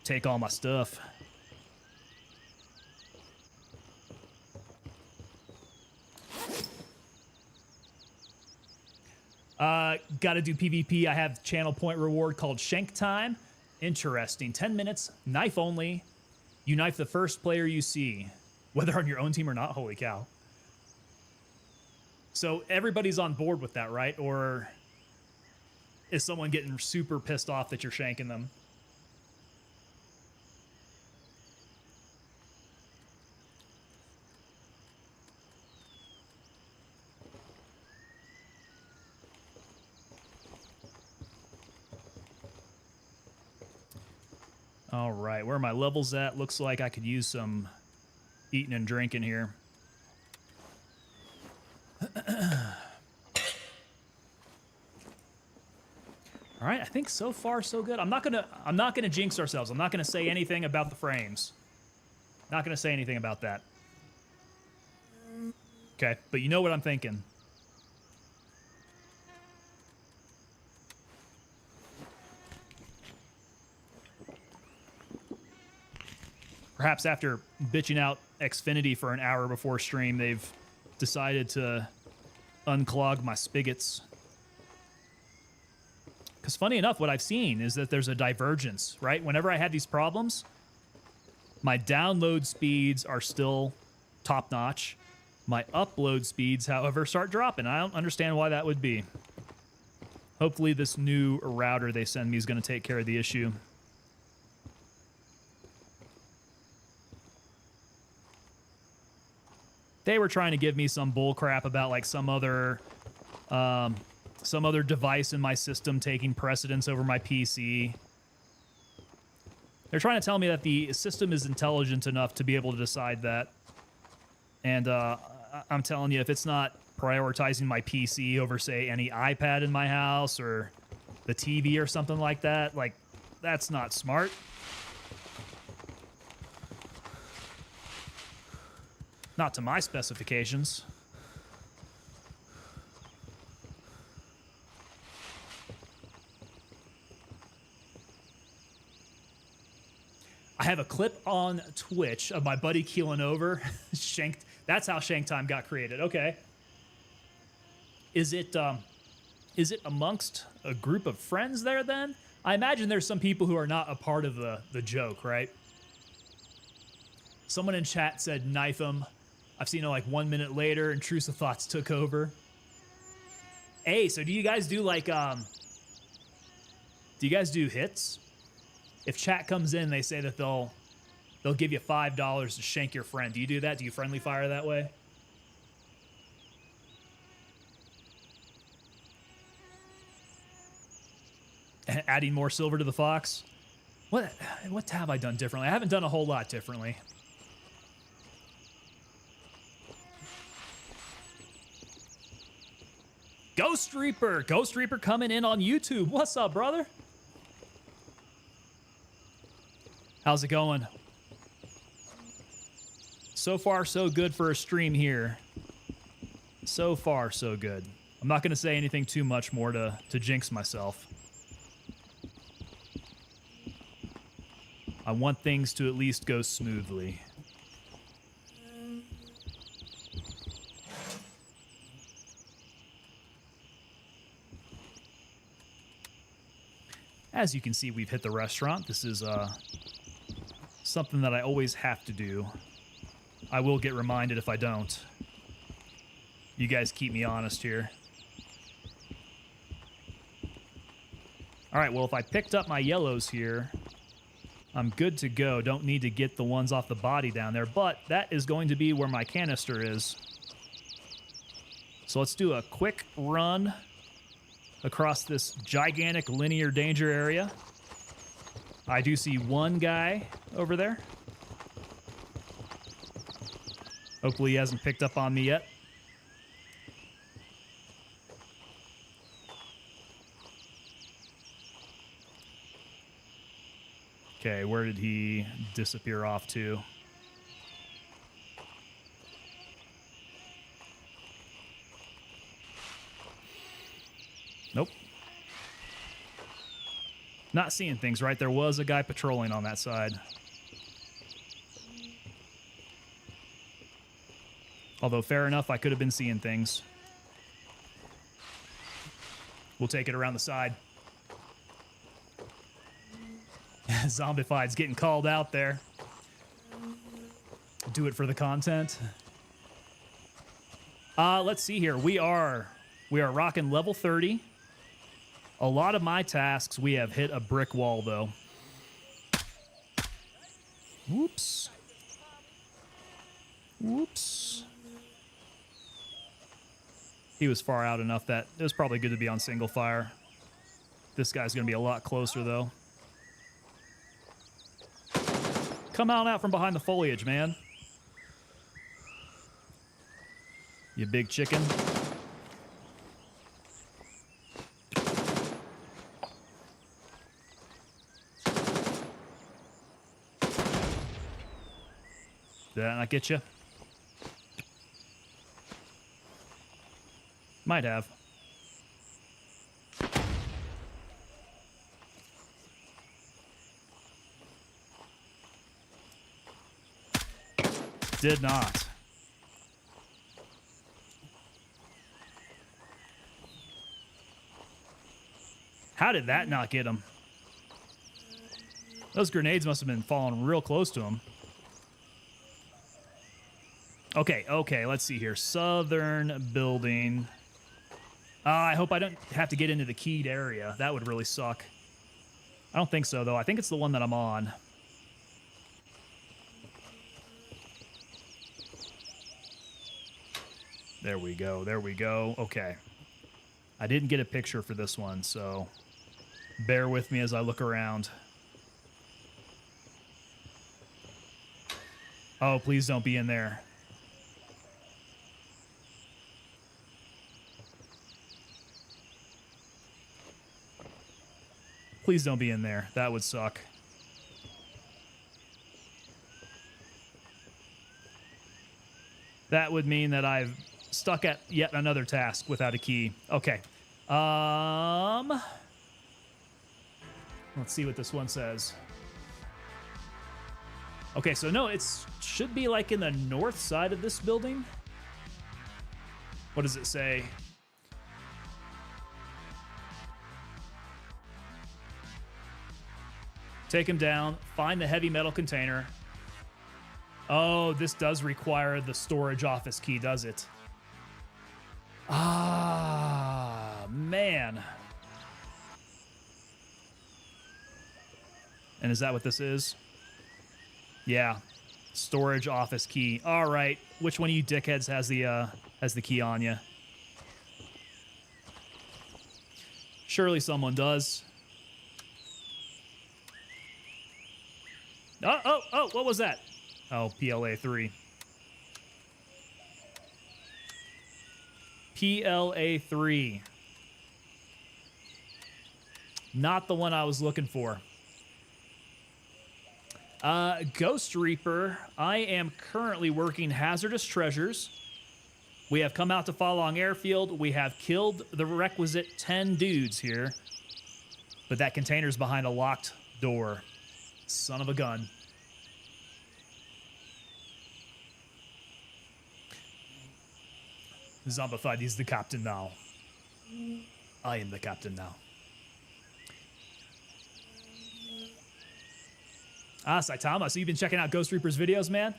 Speaker 1: Take all my stuff. Gotta do PvP. I have channel point reward called Shank Time. Interesting. 10 minutes, knife only. You knife the first player you see, whether on your own team or not. Holy cow. So everybody's on board with that, right? Or is someone getting super pissed off that you're shanking them? All right, where are my levels at? Looks like I could use some eating and drinking here. All right, I think so far so good. I'm not gonna jinx ourselves. I'm not gonna say anything about the frames. Not gonna say anything about that. Okay, but you know what I'm thinking. Perhaps after bitching out Xfinity for an hour before stream, they've decided to unclog my spigots. Because funny enough, what I've seen is that there's a divergence, right? Whenever I have these problems, my download speeds are still top-notch. My upload speeds, however, start dropping. I don't understand why that would be. Hopefully this new router they send me is going to take care of the issue. They were trying to give me some bull crap about like some other device in my system taking precedence over my PC. They're trying to tell me that the system is intelligent enough to be able to decide that. And I'm telling you, if it's not prioritizing my PC over, say, any iPad in my house or the TV or something like that, like, that's not smart. Not to my specifications. I have a clip on Twitch of my buddy keeling over. Shanked. That's how Shank Time got created. Okay. Is it amongst a group of friends there then? I imagine there's some people who are not a part of the joke, right? Someone in chat said knife him. I've seen it like 1 minute later, intrusive thoughts took over. Hey, so do you guys do like, do you guys do hits? If chat comes in, they say that they'll give you $5 to shank your friend. Do you do that? Do you friendly fire that way? Adding more silver to the fox? What have I done differently? I haven't done a whole lot differently. Ghost Reaper coming in on YouTube. What's up, brother? How's it going? So far, so good for a stream here. So far, so good. I'm not going to say anything too much more to jinx myself. I want things to at least go smoothly. As you can see, we've hit the restaurant. This is something that I always have to do. I will get reminded if I don't. You guys keep me honest here. All right, well, if I picked up my yellows here, I'm good to go. Don't need to get the ones off the body down there, but that is going to be where my canister is. So let's do a quick run across this gigantic linear danger area. I do see one guy over there. Hopefully he hasn't picked up on me yet. Okay, where did he disappear off to? Nope. Not seeing things, right? There was a guy patrolling on that side. Although, fair enough, I could have been seeing things. We'll take it around the side. Zombified's getting called out there. Do it for the content. Let's see here. We are rocking level 30. A lot of my tasks, we have hit a brick wall, though. Whoops. Whoops. He was far out enough that it was probably good to be on single fire. This guy's going to be a lot closer, though. Come on out from behind the foliage, man. You big chicken. Did that not get you? Might have. Did not. How did that not get him? Those grenades must have been falling real close to him. Okay, okay, let's see here. Southern building. I hope I don't have to get into the keyed area. That would really suck. I don't think so, though. I think it's the one that I'm on. There we go. There we go. Okay. I didn't get a picture for this one, so bear with me as I look around. Oh, please don't be in there. Please don't be in there. That would suck. That would mean that I've stuck at yet another task without a key. Okay. Let's see what this one says. Okay, so no, it should be like in the north side of this building. What does it say? Take him down, find the heavy metal container. Oh, this does require the storage office key, does it? Ah, man. And is that what this is? Yeah. Storage office key. All right. Which one of you dickheads has the key on you? Surely someone does. Oh, what was that? Oh, PLA 3. PLA 3. Not the one I was looking for. Ghost Reaper, I am currently working hazardous treasures. We have come out to Falong Airfield. We have killed the requisite 10 dudes here. But that container's behind a locked door. Son of a gun. Zombified, he's the captain now. I am the captain now. Ah, Saitama, so you've been checking out Ghost Reaper's videos, man?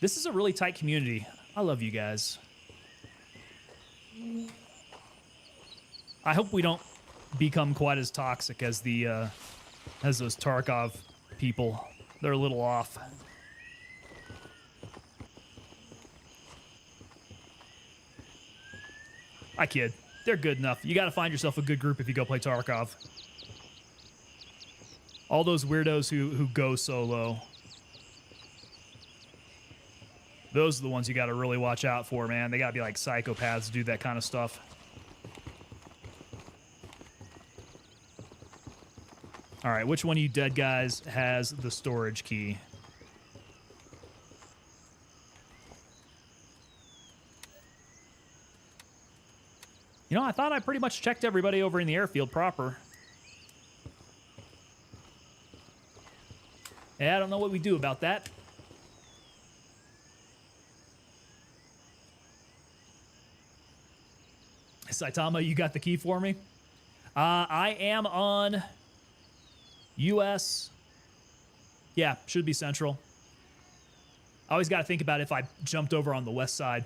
Speaker 1: This is a really tight community. I love you guys. I hope we don't become quite as toxic as as those Tarkov people. They're a little off. I kid. They're good enough. You got to find yourself a good group if you go play Tarkov. All those weirdos who go solo. Those are the ones you got to really watch out for, man. They got to be like psychopaths to do that kind of stuff. All right, which one of you dead guys has the storage key? You know, I thought I pretty much checked everybody over in the airfield proper. Yeah, I don't know what we do about that. Saitama, you got the key for me? I am on US. Yeah, should be Central. I always got to think about if I jumped over on the west side.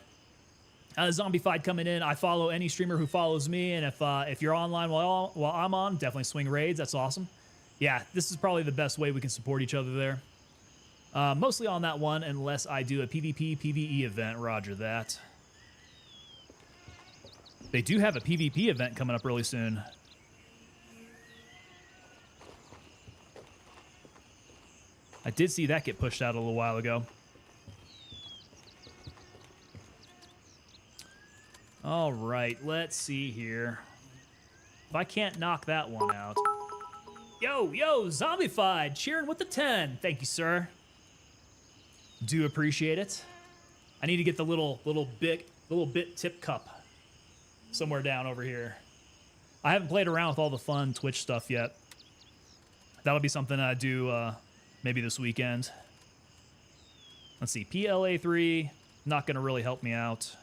Speaker 1: Zombified coming in. I follow any streamer who follows me, and if you're online while I'm on, definitely swing raids. That's awesome. Yeah, this is probably the best way we can support each other there. Mostly on that one, unless I do a PvP, PvE event. Roger that. They do have a PvP event coming up really soon. I did see that get pushed out a little while ago. All right, let's see here. If I can't knock that one out. Yo, Zombified, cheering with the 10. Thank you, sir. Do appreciate it. I need to get the little bit tip cup. somewhere down over here. I haven't played around with all the fun Twitch stuff yet. That'll be something I do maybe this weekend. Let's see, PLA3, not going to really help me out.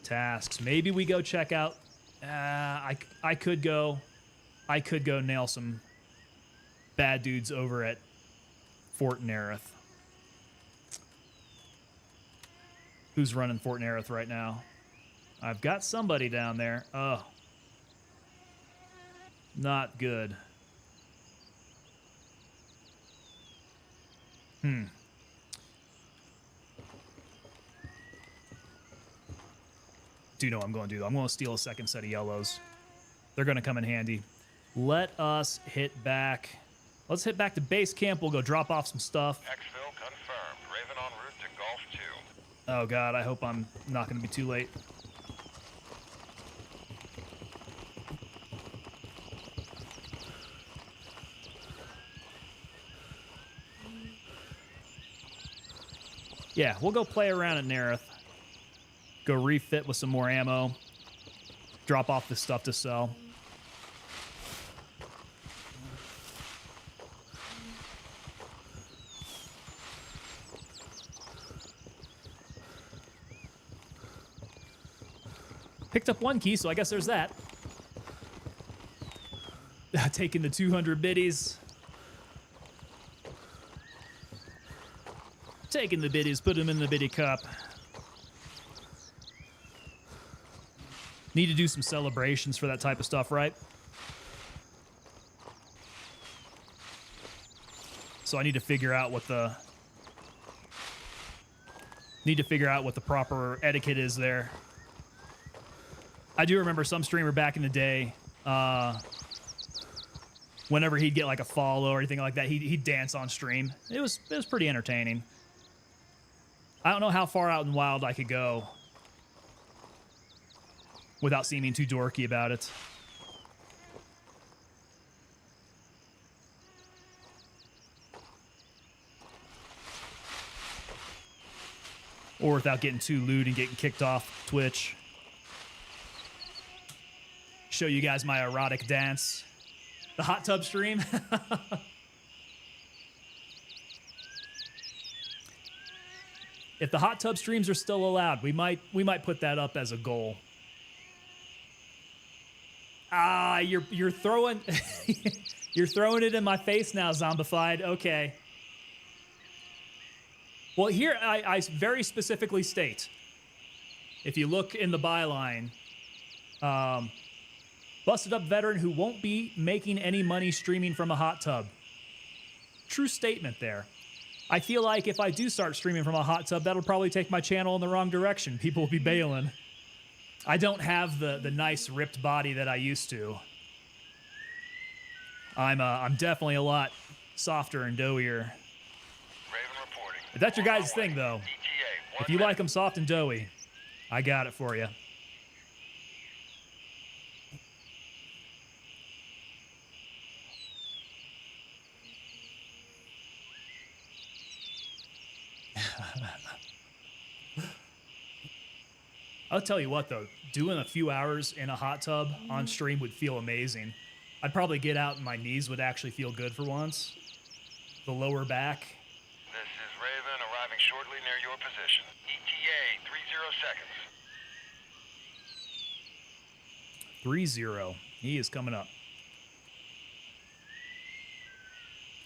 Speaker 1: Tasks. Maybe we go check out. I could go nail some bad dudes over at Fort Nerith. Who's running Fort Nerith right now? I've got somebody down there. Oh. Not good. Do you know what I'm going to do? I'm going to steal a second set of yellows. They're going to come in handy. Let us hit back. Let's hit back to base camp. We'll go drop off some stuff.
Speaker 2: Exfil confirmed. Raven en route to Golf 2.
Speaker 1: Oh, God. I hope I'm not going to be too late. Yeah, we'll go play around at Nerith. Go refit with some more ammo. Drop off the stuff to sell. Picked up one key, so I guess there's that. Taking the 200 biddies. Taking the biddies, put them in the biddy cup. Need to do some celebrations for that type of stuff, right? So I need to figure out what the proper etiquette is there. I do remember some streamer back in the day, whenever he'd get like a follow or anything like that, he'd dance on stream. It was pretty entertaining. I don't know how far out in wild I could go without seeming too dorky about it. Or without getting too lewd and getting kicked off Twitch. Show you guys my erotic dance. The hot tub stream. If the hot tub streams are still allowed, we might put that up as a goal. Ah, you're throwing you're throwing it in my face now, Zombified. Okay. Well, here I very specifically state, if you look in the byline, busted up veteran who won't be making any money streaming from a hot tub. True statement there. I feel like if I do start streaming from a hot tub, that'll probably take my channel in the wrong direction. People will be bailing. I don't have the nice ripped body that I used to. I'm definitely a lot softer and doughier.
Speaker 2: Raven reporting.
Speaker 1: If that's your guys' thing, though,
Speaker 2: ETA,
Speaker 1: if you like them soft and doughy, I got it for you. I'll tell you what, though, doing a few hours in a hot tub on stream would feel amazing. I'd probably get out and my knees would actually feel good for once. The lower back.
Speaker 2: This is Raven arriving shortly near your position. ETA 30 seconds.
Speaker 1: 3-0. He is coming up.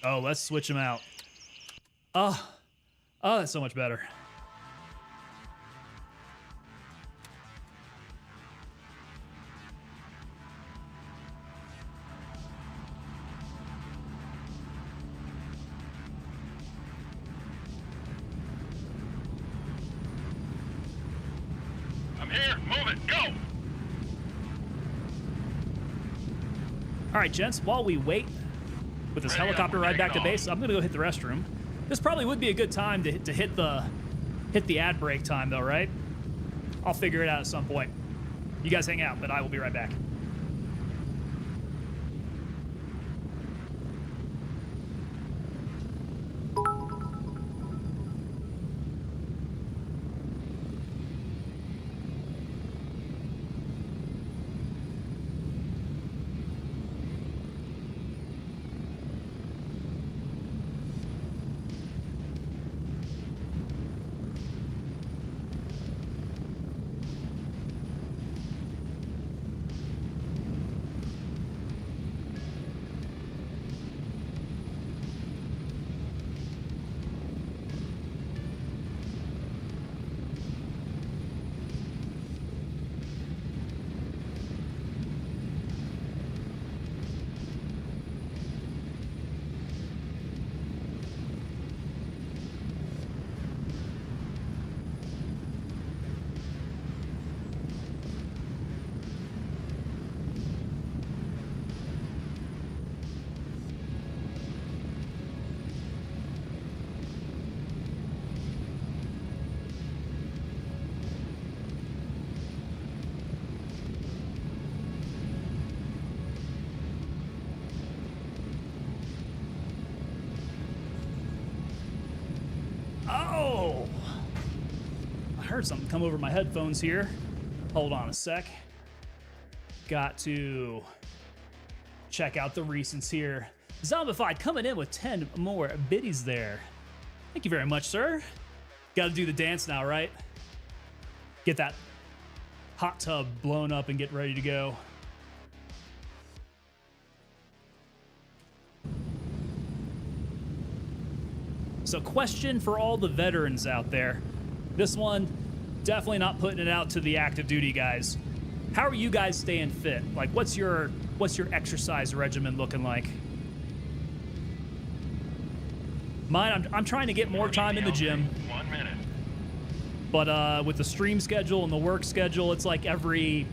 Speaker 1: Oh, let's switch him out. Oh, that's so much better.
Speaker 2: I'm here. Move it. Go.
Speaker 1: All right, gents, while we wait with this helicopter ride back to base, I'm going to go hit the restroom. This probably would be a good time to hit the ad break time, though, right? I'll figure it out at some point. You guys hang out, but I will be right back. heard something come over my headphones here. Hold on a sec. Got to check out the recents here. Zombified coming in with 10 more biddies there. Thank you very much, sir. Got to do the dance now, right? Get that hot tub blown up and get ready to go. So question for all the veterans out there. This one, definitely not putting it out to the active duty guys. How are you guys staying fit? Like, what's your exercise regimen looking like? Mine, I'm trying to get more time in the gym.
Speaker 2: 1 minute.
Speaker 1: But with the stream schedule and the work schedule, it's like every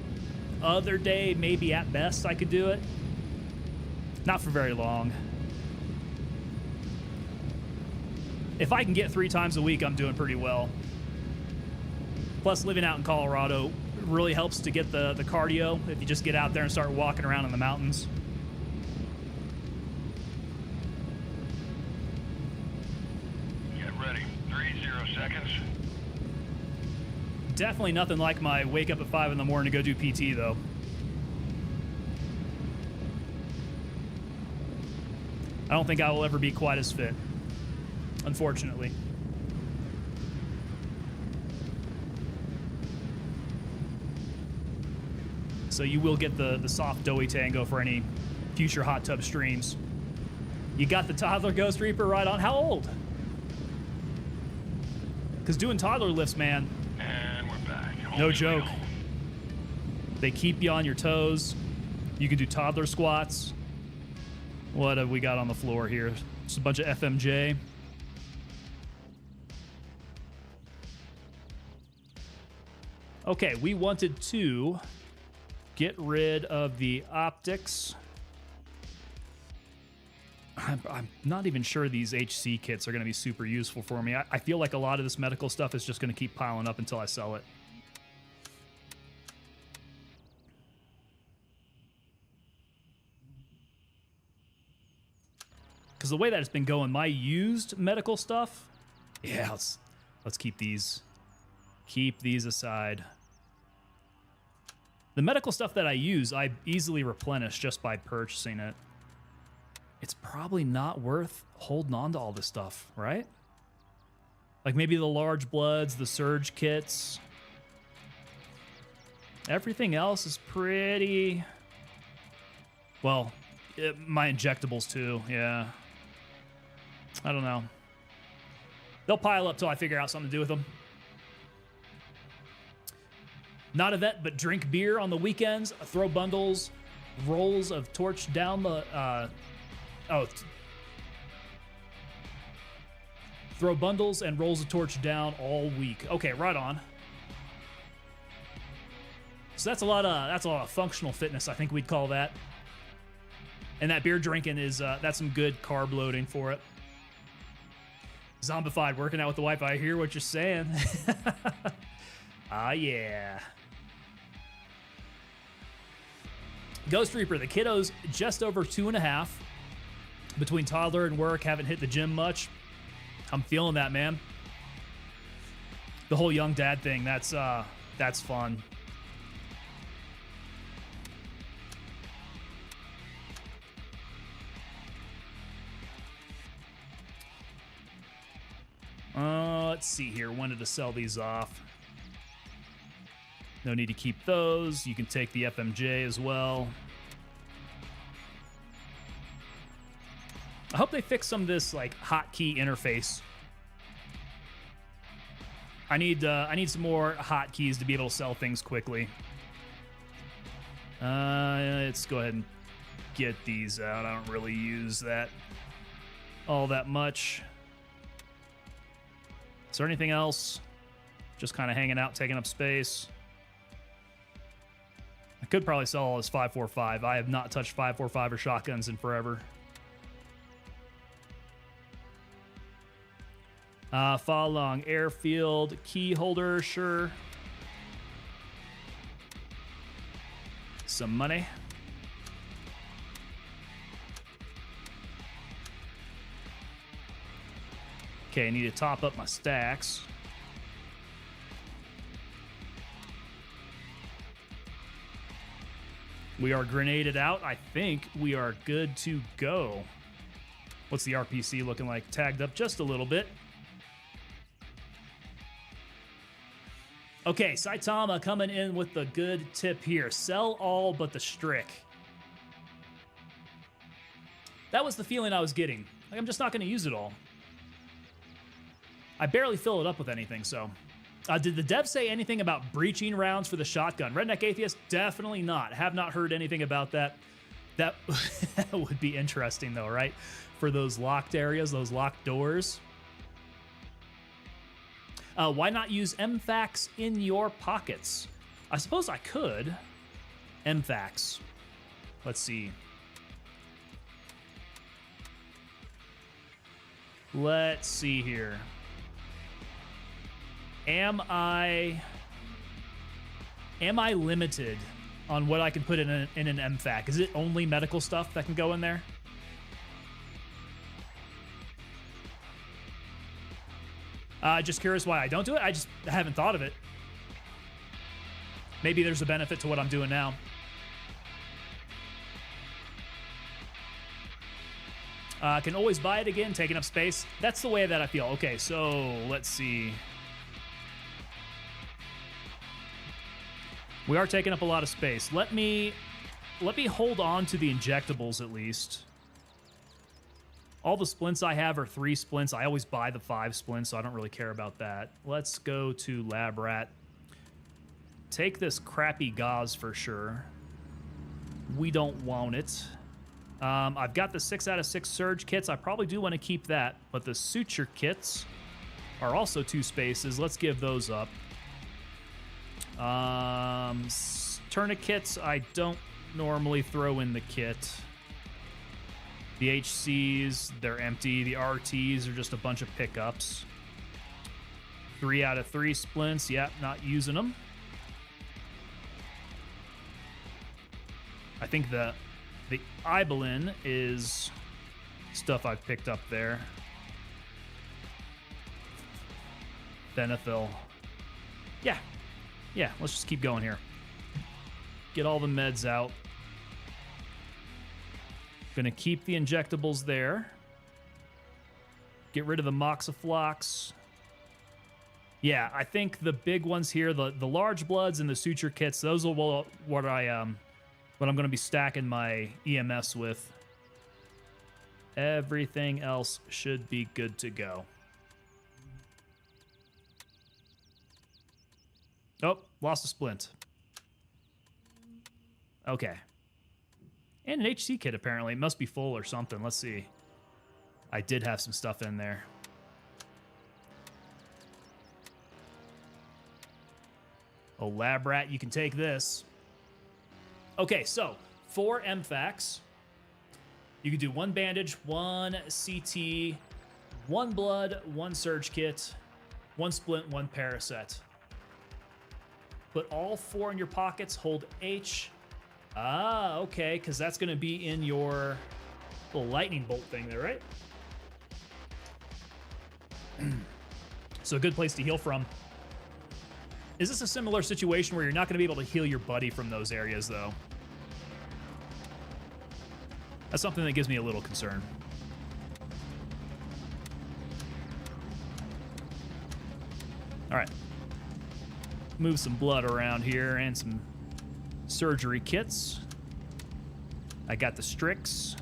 Speaker 1: other day, maybe at best, I could do it. Not for very long. If I can get 3 times a week, I'm doing pretty well. Plus, living out in Colorado really helps to get the cardio if you just get out there and start walking around in the mountains.
Speaker 2: Get ready. 30 seconds.
Speaker 1: Definitely nothing like my wake up at 5 in the morning to go do PT, though. I don't think I will ever be quite as fit, unfortunately. So you will get the soft doughy tango for any future hot tub streams. You got the toddler Ghost Reaper right on. How old? Because doing toddler lifts, man,
Speaker 2: And we're back.
Speaker 1: no joke. They keep you on your toes. You can do toddler squats. What have we got on the floor here? Just a bunch of FMJ. Okay, we wanted to get rid of the optics. I'm not even sure these HC kits are going to be super useful for me. I feel like a lot of this medical stuff is just going to keep piling up until I sell it. Because the way that it's been going, my used medical stuff, yeah, let's keep these aside. The medical stuff that I use, I easily replenish just by purchasing it. It's probably not worth holding on to all this stuff, right? Like maybe the large bloods, the surge kits. Everything else is pretty... Well, my injectables too, yeah. I don't know. They'll pile up till I figure out something to do with them. Not a vet, but drink beer on the weekends, throw bundles, rolls of torch down the... Throw bundles and rolls of torch down all week. Okay, right on. So that's a lot of functional fitness, I think we'd call that. And that beer drinking is that's some good carb loading for it. Zombified, working out with the wife. I hear what you're saying. Ah, yeah. Ghost Reaper, the kiddo's just over 2.5. Between toddler and work, haven't hit the gym much. I'm feeling that, man. The whole young dad thing, that's fun. Let's see here. When to sell these off. No need to keep those. You can take the FMJ as well. I hope they fix some of this like hotkey interface. I need some more hotkeys to be able to sell things quickly. Let's go ahead and get these out. I don't really use that all that much. Is there anything else? Just kind of hanging out, taking up space. I could probably sell all this 5.45. I have not touched 5.45 or shotguns in forever. Follow along. Airfield key holder, sure. Some money. Okay, I need to top up my stacks. We are grenaded out. I think we are good to go. What's the RPC looking like? Tagged up just a little bit. Okay, Saitama coming in with the good tip here. Sell all but the Strick. That was the feeling I was getting. Like, I'm just not going to use it all. I barely fill it up with anything, so... did the dev say anything about breaching rounds for the shotgun? Redneck Atheist? Definitely not. Have not heard anything about that. That would be interesting, though, right? For those locked areas, those locked doors. Why not use MFAX in your pockets? I suppose I could. MFAX. Let's see. Let's see here. Am I limited on what I can put in an MFAC? Is it only medical stuff that can go in there? Just curious why I don't do it. I just haven't thought of it. Maybe there's a benefit to what I'm doing now. Can always buy it again, taking up space. That's the way that I feel. Okay, so let's see. We are taking up a lot of space. Let me hold on to the injectables at least. All the splints I have are 3 splints. I always buy the 5 splints, so I don't really care about that. Let's go to Lab Rat. Take this crappy gauze for sure. We don't want it. I've got the 6 out of 6 surge kits. I probably do want to keep that, but the suture kits are also 2 spaces. Let's give those up. Tourniquets, I don't normally throw in the kit. The HCs, they're empty. The RTs are just a bunch of pickups. 3 out of 3 splints. Yep, not using them. I think the Ibelin is stuff I've picked up there. Benethil. Yeah, let's just keep going here. Get all the meds out. Gonna keep the injectables there. Get rid of the Moxiflox. Yeah, I think the big ones here, the large bloods and the suture kits, those are what I'm gonna be stacking my EMS with. Everything else should be good to go. Oh, lost a splint. Okay. And an HC kit, apparently. It must be full or something. Let's see. I did have some stuff in there. Oh, Lab Rat, you can take this. Okay, so 4 MFACs. You can do 1 bandage, 1 CT, 1 blood, 1 surge kit, 1 splint, 1 paraset. Put all 4 in your pockets, hold H. Ah, okay, because that's going to be in your little lightning bolt thing there, right? So a good place to heal from. Is this a similar situation where you're not going to be able to heal your buddy from those areas, though? That's something that gives me a little concern. All right. Move some blood around here and some surgery kits. I got the Strix.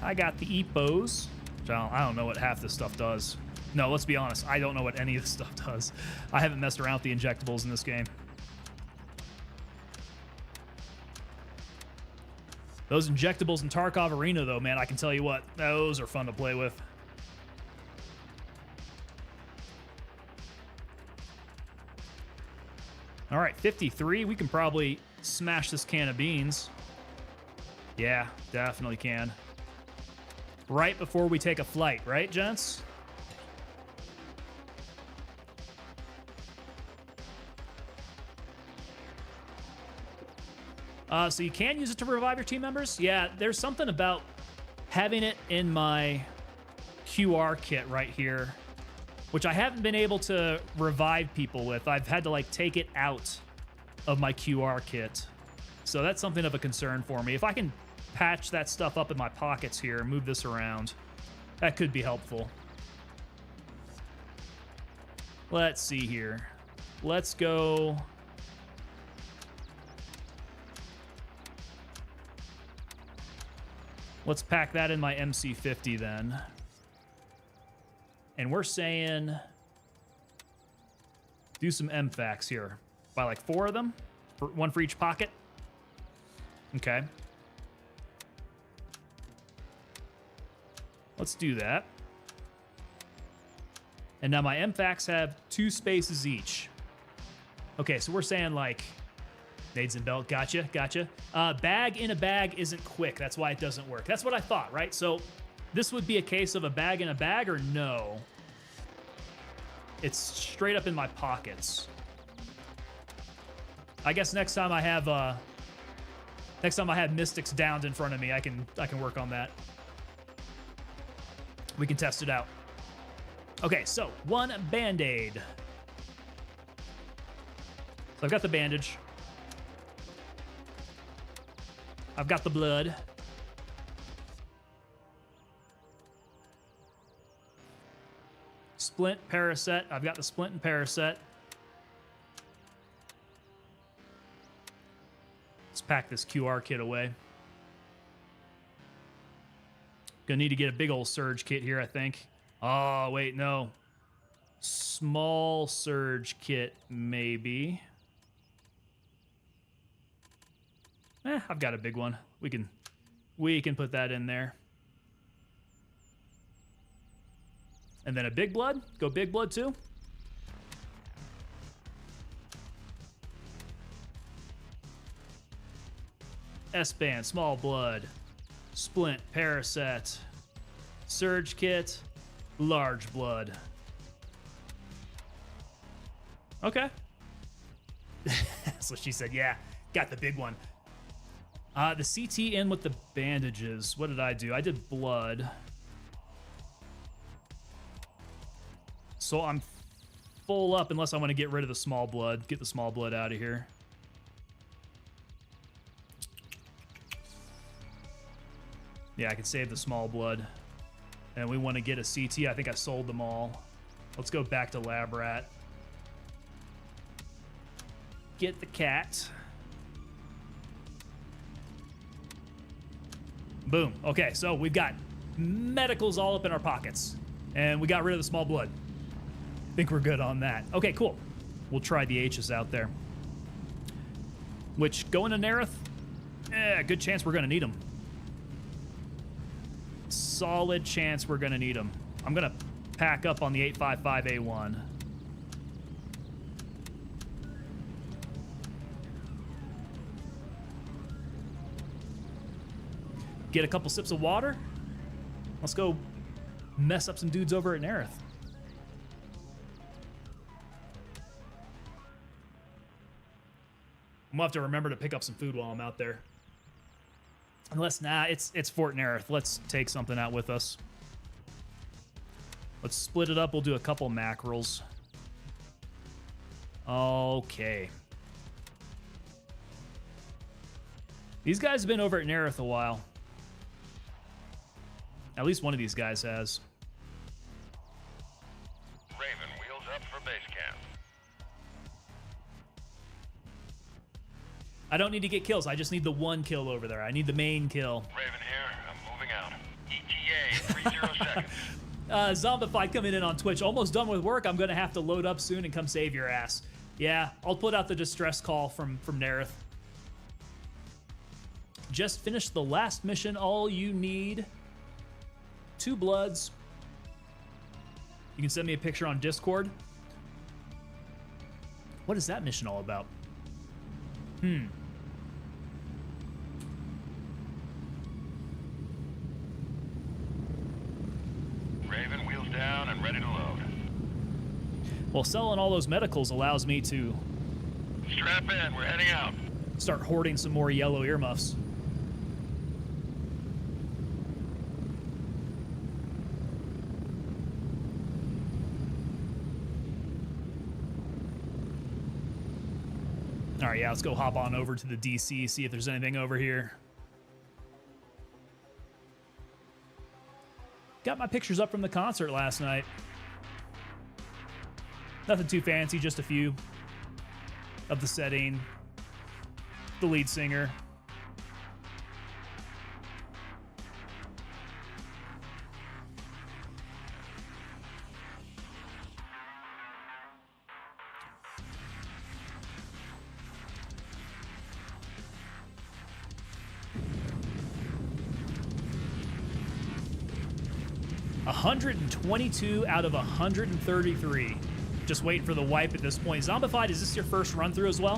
Speaker 1: I got the EPOs. I don't know what half this stuff does. No, let's be honest. I don't know what any of this stuff does. I haven't messed around with the injectables in this game. Those injectables in Tarkov Arena, though, man, I can tell you what, those are fun to play with. All right, 53. We can probably smash this can of beans. Yeah, definitely can. Right before we take a flight, right, gents? So you can use it to revive your team members? Yeah, there's something about having it in my QR kit right here, which I haven't been able to revive people with. I've had to, like, take it out of my QR kit So that's something of a concern for me. If I can patch that stuff up in my pockets here and move this around, that could be helpful. Let's see here. Let's go. Let's pack that in my MC50 then. And we're saying do some MFACs here. Buy like 4 of them, one for each pocket. Okay. Let's do that. And now my MFACs have 2 spaces each. Okay, so we're saying like nades and belt. Gotcha. Bag in a bag isn't quick. That's why it doesn't work. That's what I thought, right? So this would be a case of a bag in a bag, or no? It's straight up in my pockets. I guess next time I have Mystics downed in front of me, I can work on that. We can test it out. Okay, so 1 Band-Aid. So I've got the bandage. I've got the blood. Splint, Paracet. I've got the splint and Paracet. Let's pack this QR kit away. Gonna need to get a big old surge kit here, I think. Oh, wait, no. Small surge kit, maybe. I've got a big one. We can put that in there. And then a big blood. Go big blood too. S-band, small blood, splint, Paracet, surge kit, large blood. Okay. That's what she said. Yeah, got the big one. The CT in with the bandages. What did I do? I did blood. So I'm full up unless I want to get rid of the small blood. Get the small blood out of here. Yeah, I can save the small blood. And we want to get a CT. I think I sold them all. Let's go back to Lab Rat. Get the cat. Boom. Okay, so we've got medicals all up in our pockets. And we got rid of the small blood. Think we're good on that. Okay, cool. We'll try the H's out there. Which, going to Nerith, good chance we're going to need them. Solid chance we're going to need them. I'm going to pack up on the 855A1. Get a couple sips of water. Let's go mess up some dudes over at Nerith. I'm gonna have to remember to pick up some food while I'm out there. Unless, nah, it's Fort Nerith. Let's take something out with us. Let's split it up. We'll do a couple mackerels. Okay. These guys have been over at Nerith a while. At least one of these guys has.
Speaker 2: Raven, wheels up for base camp.
Speaker 1: I don't need to get kills. I just need the one kill over there. I need the main kill.
Speaker 2: Raven here, I'm moving out. ETA, 30 seconds.
Speaker 1: Zombified coming in on Twitch. Almost done with work. I'm going to have to load up soon and come save your ass. Yeah, I'll put out the distress call from Nerith. Just finished the last mission. All you need, 2 bloods. You can send me a picture on Discord. What is that mission all about?
Speaker 2: Raven, wheels down and ready to load.
Speaker 1: Well, selling all those medicals allows me to
Speaker 2: Strap in, we're heading out.
Speaker 1: start hoarding some more yellow earmuffs. All right, yeah, let's go hop on over to the DC, see if there's anything over here. Got my pictures up from the concert last night. Nothing too fancy, just a few of the setting, the lead singer. $122 out of 133. Just waiting for the wipe at this point. Zombified, is this your first run through as well?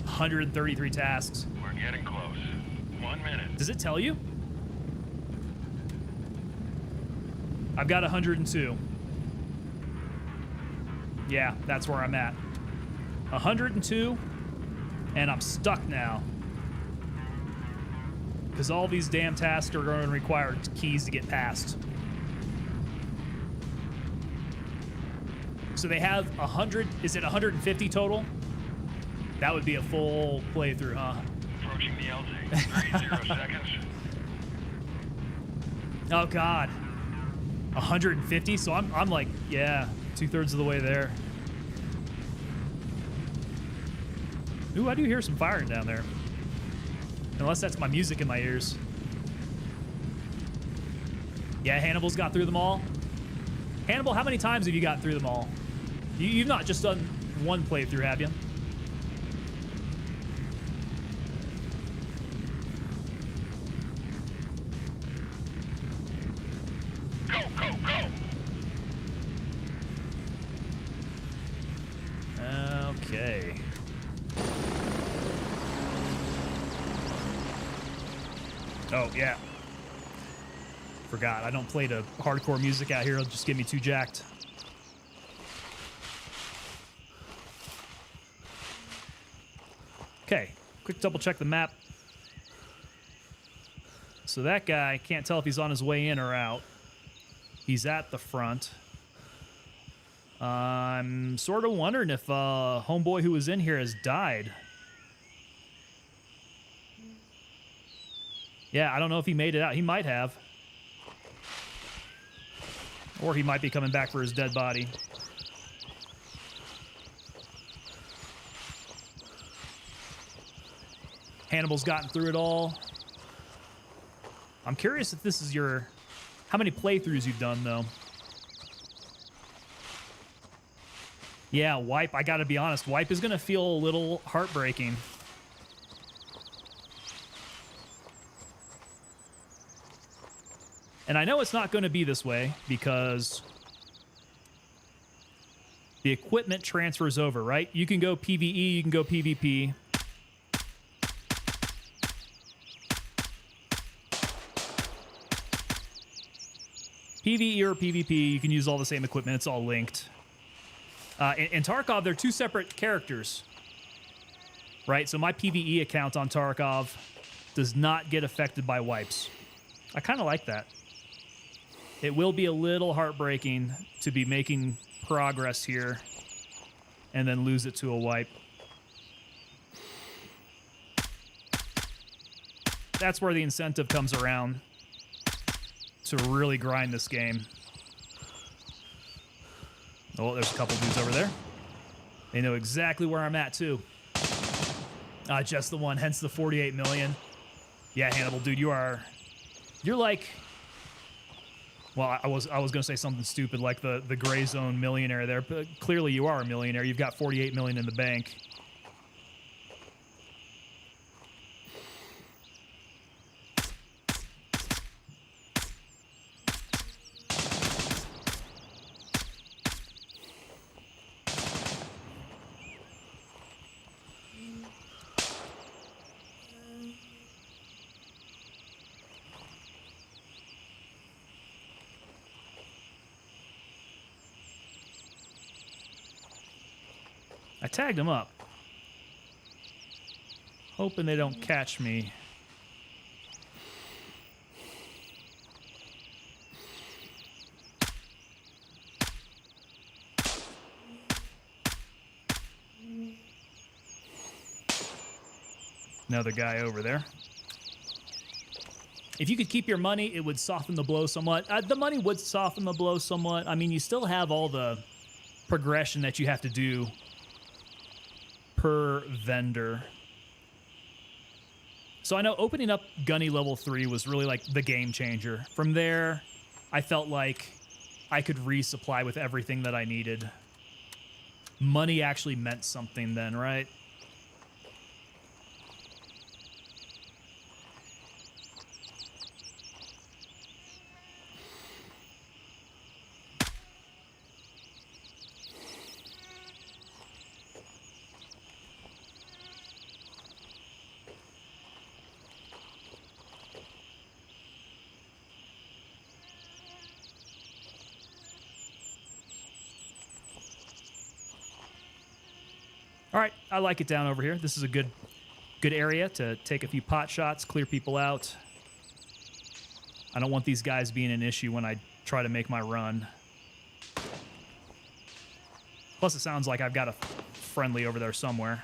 Speaker 1: 133 tasks.
Speaker 2: We're getting close. 1 minute.
Speaker 1: Does it tell you? I've got 102. Yeah, that's where I'm at. 102, and I'm stuck now. Because all these damn tasks are going to require keys to get past. So they have 100, is it 150 total? That would be a full playthrough, huh?
Speaker 2: Approaching the LZ. 30 seconds.
Speaker 1: Oh God. 150? So I'm like, yeah, 2/3 of the way there. Ooh, I do hear some firing down there. Unless that's my music in my ears. Yeah, Hannibal's got through them all. Hannibal, how many times have you gotten through them all? You've not just done one playthrough, have you?
Speaker 2: Go, go, go!
Speaker 1: Okay. Oh, yeah. Forgot. I don't play the hardcore music out here. It'll just get me too jacked. Okay. Quick double check the map. So that guy, can't tell if he's on his way in or out. He's at the front. I'm sort of wondering if homeboy who was in here has died. Yeah, I don't know if he made it out. He might have. Or he might be coming back for his dead body. Hannibal's gotten through it all. I'm curious if this is your... How many playthroughs you've done, though. Yeah, wipe. I gotta be honest. Wipe is gonna feel a little heartbreaking. And I know it's not going to be this way because the equipment transfers over, right? You can go PvE, you can go PvP. PvE or PvP, you can use all the same equipment. It's all linked. In Tarkov, they're two separate characters, right? So my PvE account on Tarkov does not get affected by wipes. I kind of like that. It will be a little heartbreaking to be making progress here and then lose it to a wipe. That's where the incentive comes around to really grind this game. Oh, there's a couple dudes over there. They know exactly where I'm at, too. Just the one, hence the 48 million. Yeah, Hannibal, dude, you're like... Well, I was going to say something stupid like the gray zone millionaire there, but clearly you are a millionaire. You've got 48 million in the bank. I tagged them up, hoping they don't catch me. Another guy over there. If you could keep your money, it would soften the blow somewhat. The money would soften the blow somewhat. I mean, you still have all the progression that you have to do per vendor. So I know opening up Gunny level 3 was really like the game changer. From there, I felt like I could resupply with everything that I needed. Money actually meant something then, right? All right, I like it down over here. This is a good area to take a few pot shots, clear people out. I don't want these guys being an issue when I try to make my run. Plus, it sounds like I've got a friendly over there somewhere.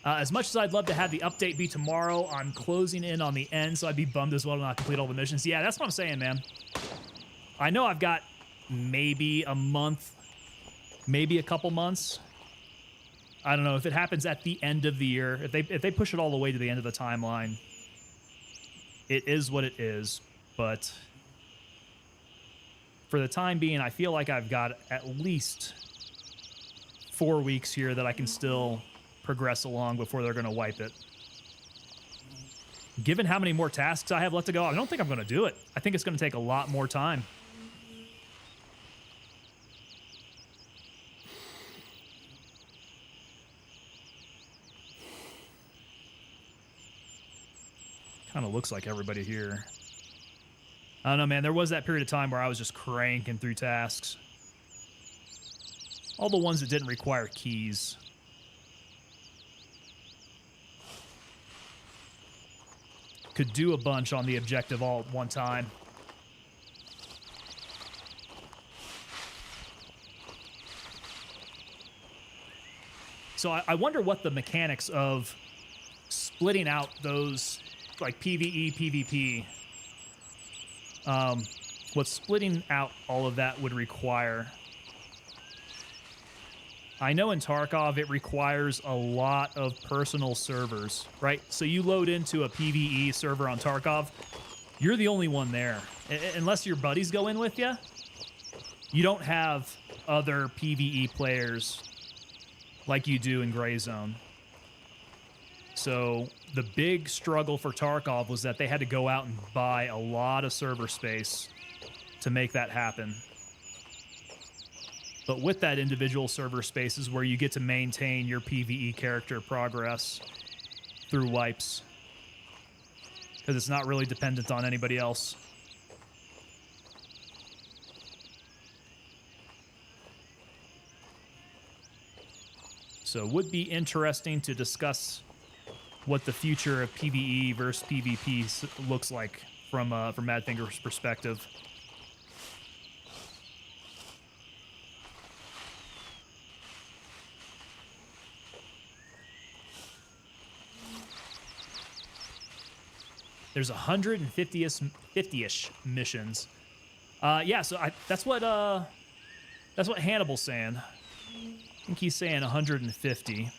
Speaker 1: As much as I'd love to have the update be tomorrow, I'm closing in on the end, so I'd be bummed as well to not complete all the missions. Yeah, that's what I'm saying, man. I know I've got maybe a month, maybe a couple months. I don't know if it happens at the end of the year. If they push it all the way to the end of the timeline, it is what it is. But for the time being, I feel like I've got at least 4 weeks here that I can still progress along before they're going to wipe it. Given how many more tasks I have left to go, I don't think I'm going to do it. I think it's going to take a lot more time. Kind of looks like everybody here. I don't know, man. There was that period of time where I was just cranking through tasks. All the ones that didn't require keys. Could do a bunch on the objective all at one time. So I wonder what the mechanics of splitting out those, like PvE, PvP, what splitting out all of that would require. I know in Tarkov it requires a lot of personal servers, right? So you load into a PvE server on Tarkov, you're the only one there. Unless your buddies go in with you, you don't have other PvE players like you do in Gray Zone. So the big struggle for Tarkov was that they had to go out and buy a lot of server space to make that happen. But with that individual server space is where you get to maintain your PvE character progress through wipes. Because it's not really dependent on anybody else. So it would be interesting to discuss what the future of PvE versus PvP looks like from Madfinger's perspective. There's 150-ish missions. Yeah, so that's what Hannibal's saying. I think he's saying 150.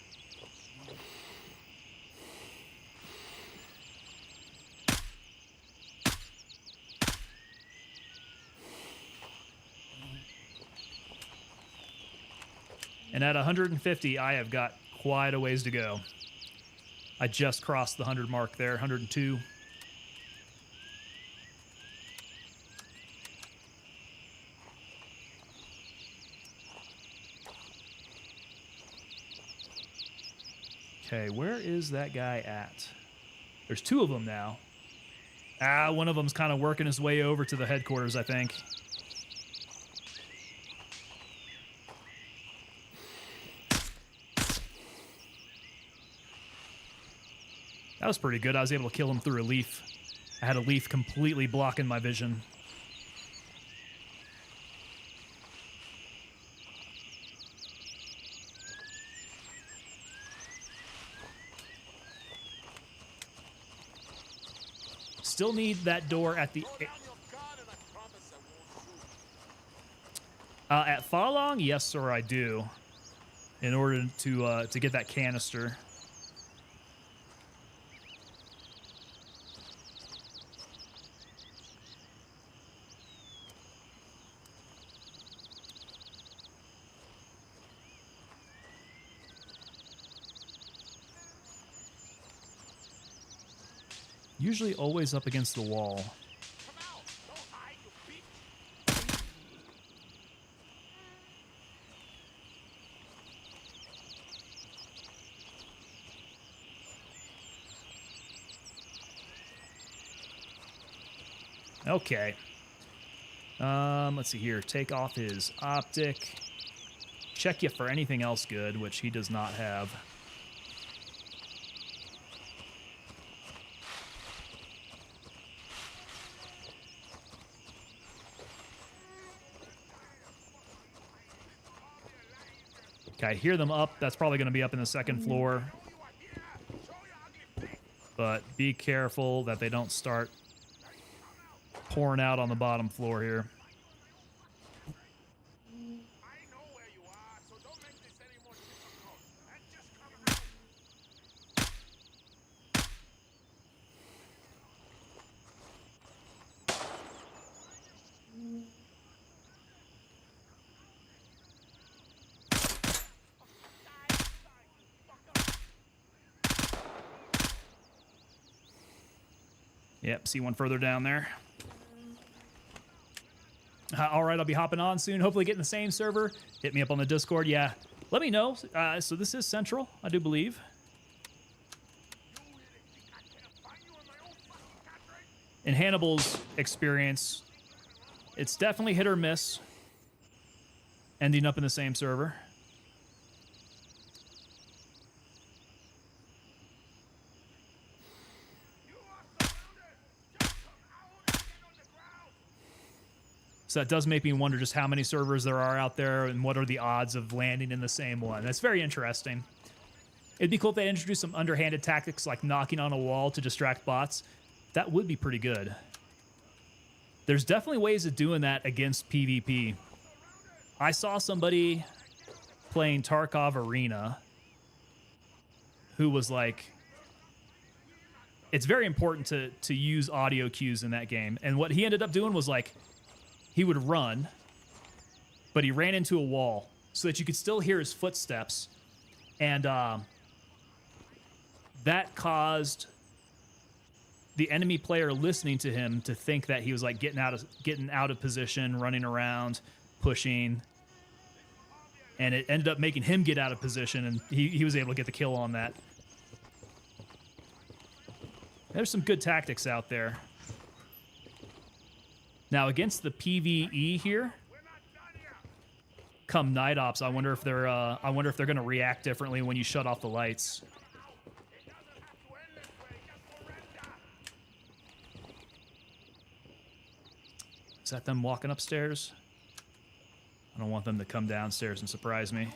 Speaker 1: And at 150, I have got quite a ways to go. I just crossed the 100 mark there, 102. Okay, where is that guy at? There's 2 of them now. One of them's kind of working his way over to the headquarters, I think. That was pretty good. I was able to kill him through a leaf. I had a leaf completely blocking my vision. still need that door at the... At Falong, yes, sir, I do. In order to get that canister. Usually always up against the wall. Okay. Let's see here. Take off his optic. Check you for anything else good, which he does not have. Okay, I hear them up. That's probably going to be up in the second floor. But be careful that they don't start pouring out on the bottom floor here. Yep, see one further down there. All right, I'll be hopping on soon. Hopefully getting the same server. Hit me up on the Discord. Yeah, let me know. So this is Central, I do believe. In Hannibal's experience, it's definitely hit or miss ending up in the same server. So that does make me wonder just how many servers there are out there and what are the odds of landing in the same one. That's very interesting. It'd be cool if they introduced some underhanded tactics like knocking on a wall to distract bots. That would be pretty good. There's definitely ways of doing that against PvP. I saw somebody playing Tarkov Arena who was like, it's very important to use audio cues in that game. And what he ended up doing was like, he would run, but he ran into a wall so that you could still hear his footsteps. And that caused the enemy player listening to him to think that he was like getting out of position, running around, pushing. And it ended up making him get out of position, and he was able to get the kill on that. There's some good tactics out there. Now against the PvE here, come night ops, I wonder if they're going to react differently when you shut off the lights. Is that them walking upstairs? I don't want them to come downstairs and surprise me.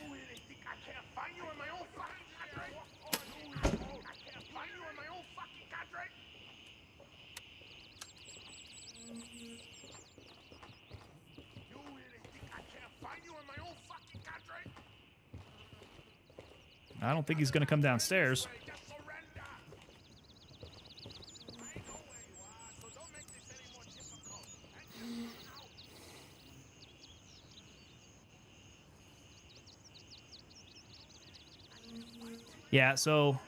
Speaker 1: I don't think he's going to come downstairs. Yeah, so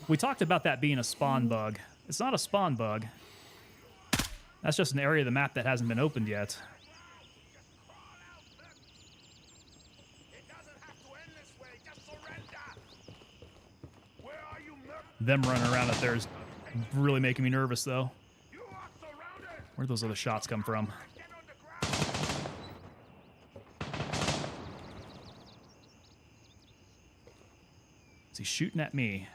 Speaker 1: we talked about that being a spawn bug. It's not a spawn bug. That's just an area of the map that hasn't been opened yet. Them running around up there is really making me nervous, though. Where'd those other shots come from? Is he shooting at me?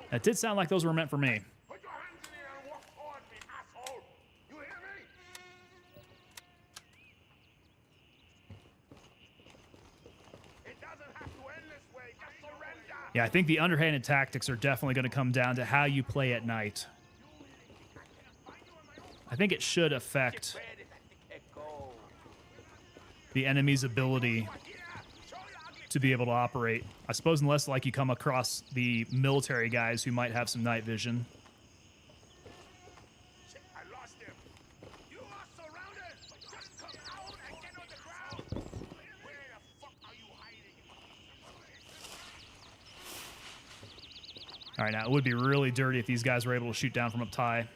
Speaker 1: That did sound like those were meant for me. Yeah, I think the underhanded tactics are definitely going to come down to how you play at night. I think it should affect the enemy's ability to be able to operate. I suppose unless like you come across the military guys who might have some night vision. All right, now it would be really dirty if these guys were able to shoot down from up high.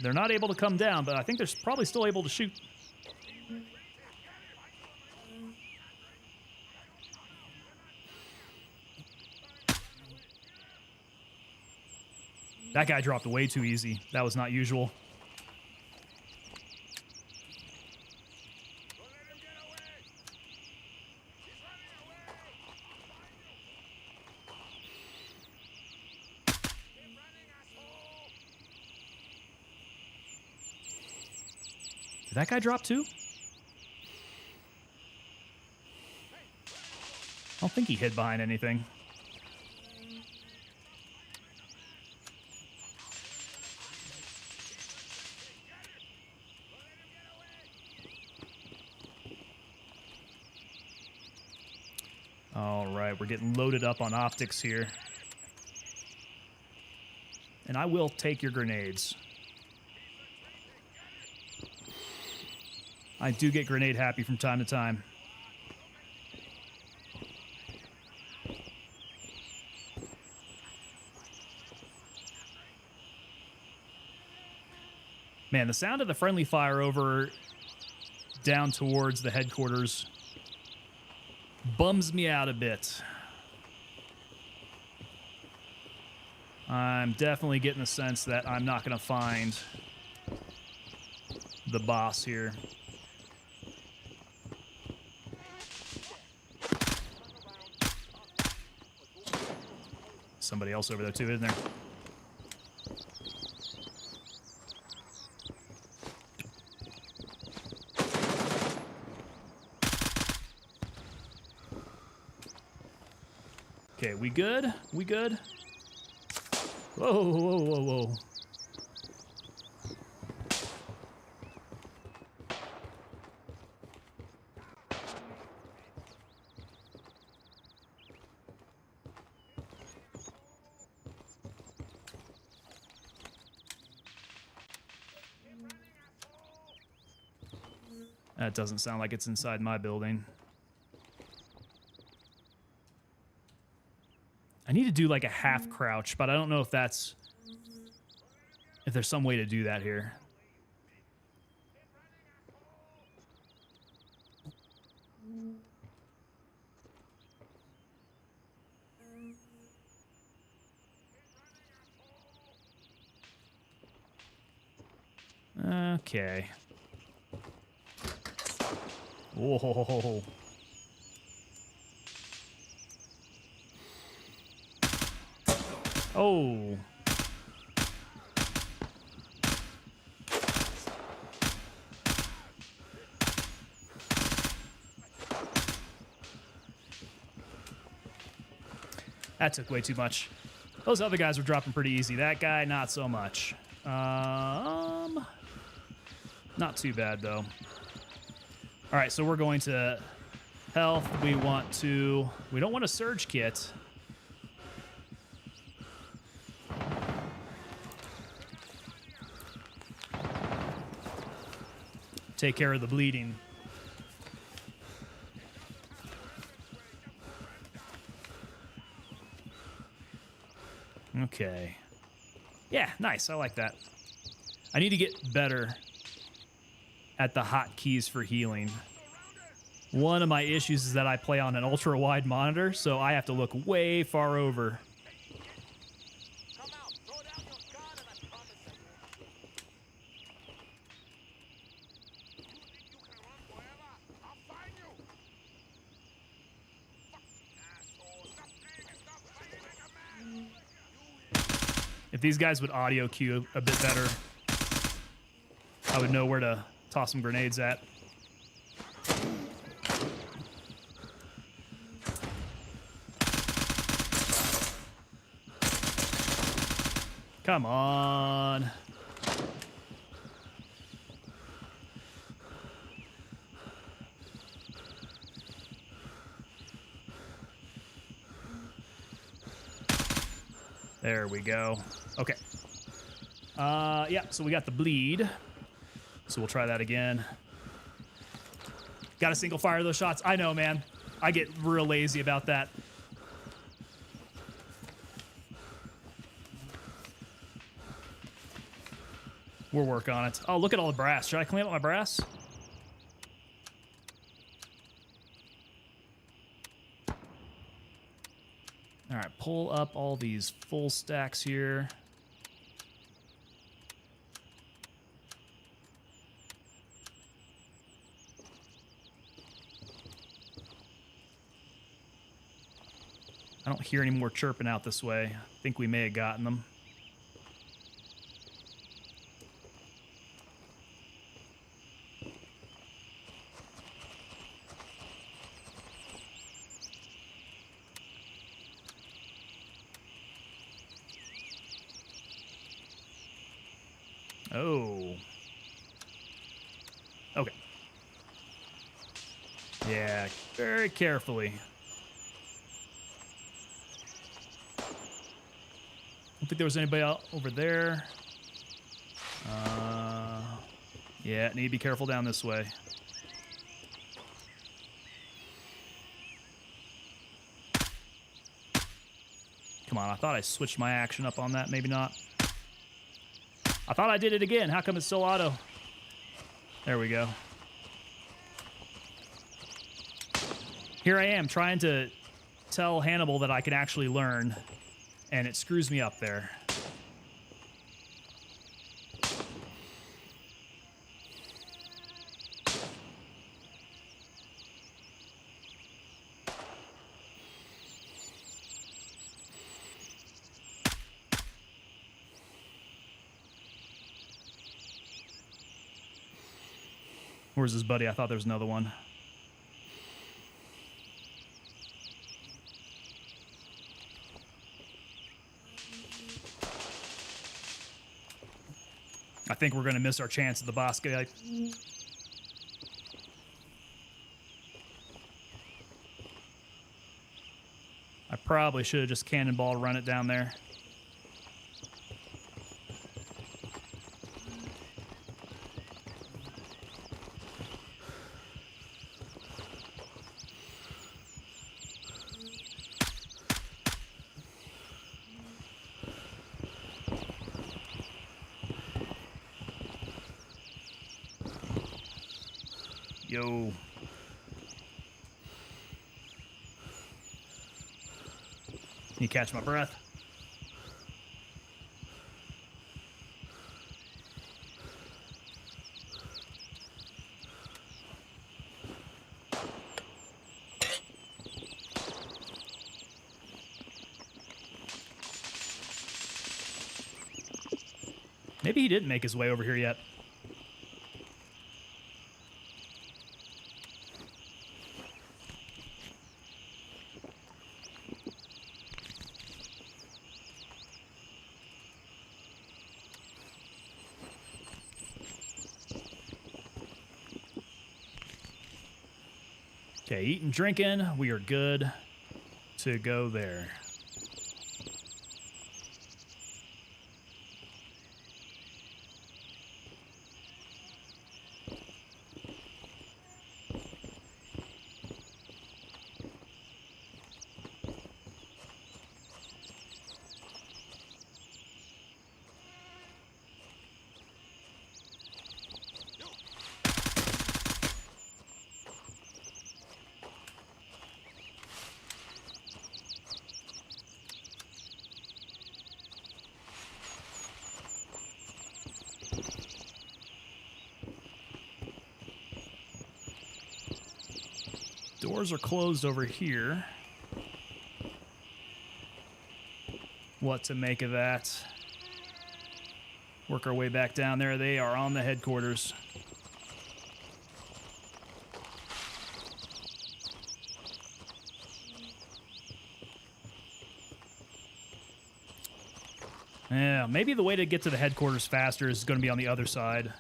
Speaker 1: They're not able to come down, but I think they're probably still able to shoot. That guy dropped way too easy. That was not usual. Did that guy drop too? I don't think he hid behind anything. All right, we're getting loaded up on optics here. And I will take your grenades. I do get grenade happy from time to time. Man, the sound of the friendly fire over down towards the headquarters bums me out a bit. I'm definitely getting the sense that I'm not going to find the boss here. Somebody else over there too, isn't there? Okay, we good? We good? Whoa, whoa, whoa, whoa. That doesn't sound like it's inside my building. I need to do like a half crouch, but I don't know if that's... if there's some way to do that here. Okay. Whoa. Oh. That took way too much. Those other guys were dropping pretty easy. That guy, not so much. Not too bad, though. All right, so we're going to health. We don't want a surge kit. Take care of the bleeding. Okay. Yeah, nice. I like that. I need to get better at the hotkeys for healing. One of my issues is that I play on an ultra-wide monitor, so I have to look way far over. If these guys would audio cue a bit better, I would know where to toss some grenades at. Come on. There we go. Okay. Yeah, so we got the bleed. So we'll try that again. Got to single fire those shots. I know, man. I get real lazy about that. We'll work on it. Oh, look at all the brass. Should I clean up my brass? All right, pull up all these full stacks here. I don't hear any more chirping out this way. I think we may have gotten them. Oh. Okay. Yeah, very carefully. Don't think there was anybody out over there. Yeah, need to be careful down this way. Come on, I thought I switched my action up on that. Maybe not. I thought I did it again. How come it's still auto? There we go. Here I am trying to tell Hannibal that I can actually learn, and it screws me up there. Where's his buddy? I thought there was another one. I think we're going to miss our chance at the boss guy. I probably should have just cannonball run it down there. Yo. Can you catch my breath? Maybe he didn't make his way over here yet. Okay, eating, drinking, we are good to go there. Doors are closed over here. What to make of that? Work our way back down there. They are on the headquarters. Yeah, maybe the way to get to the headquarters faster is going to be on the other side.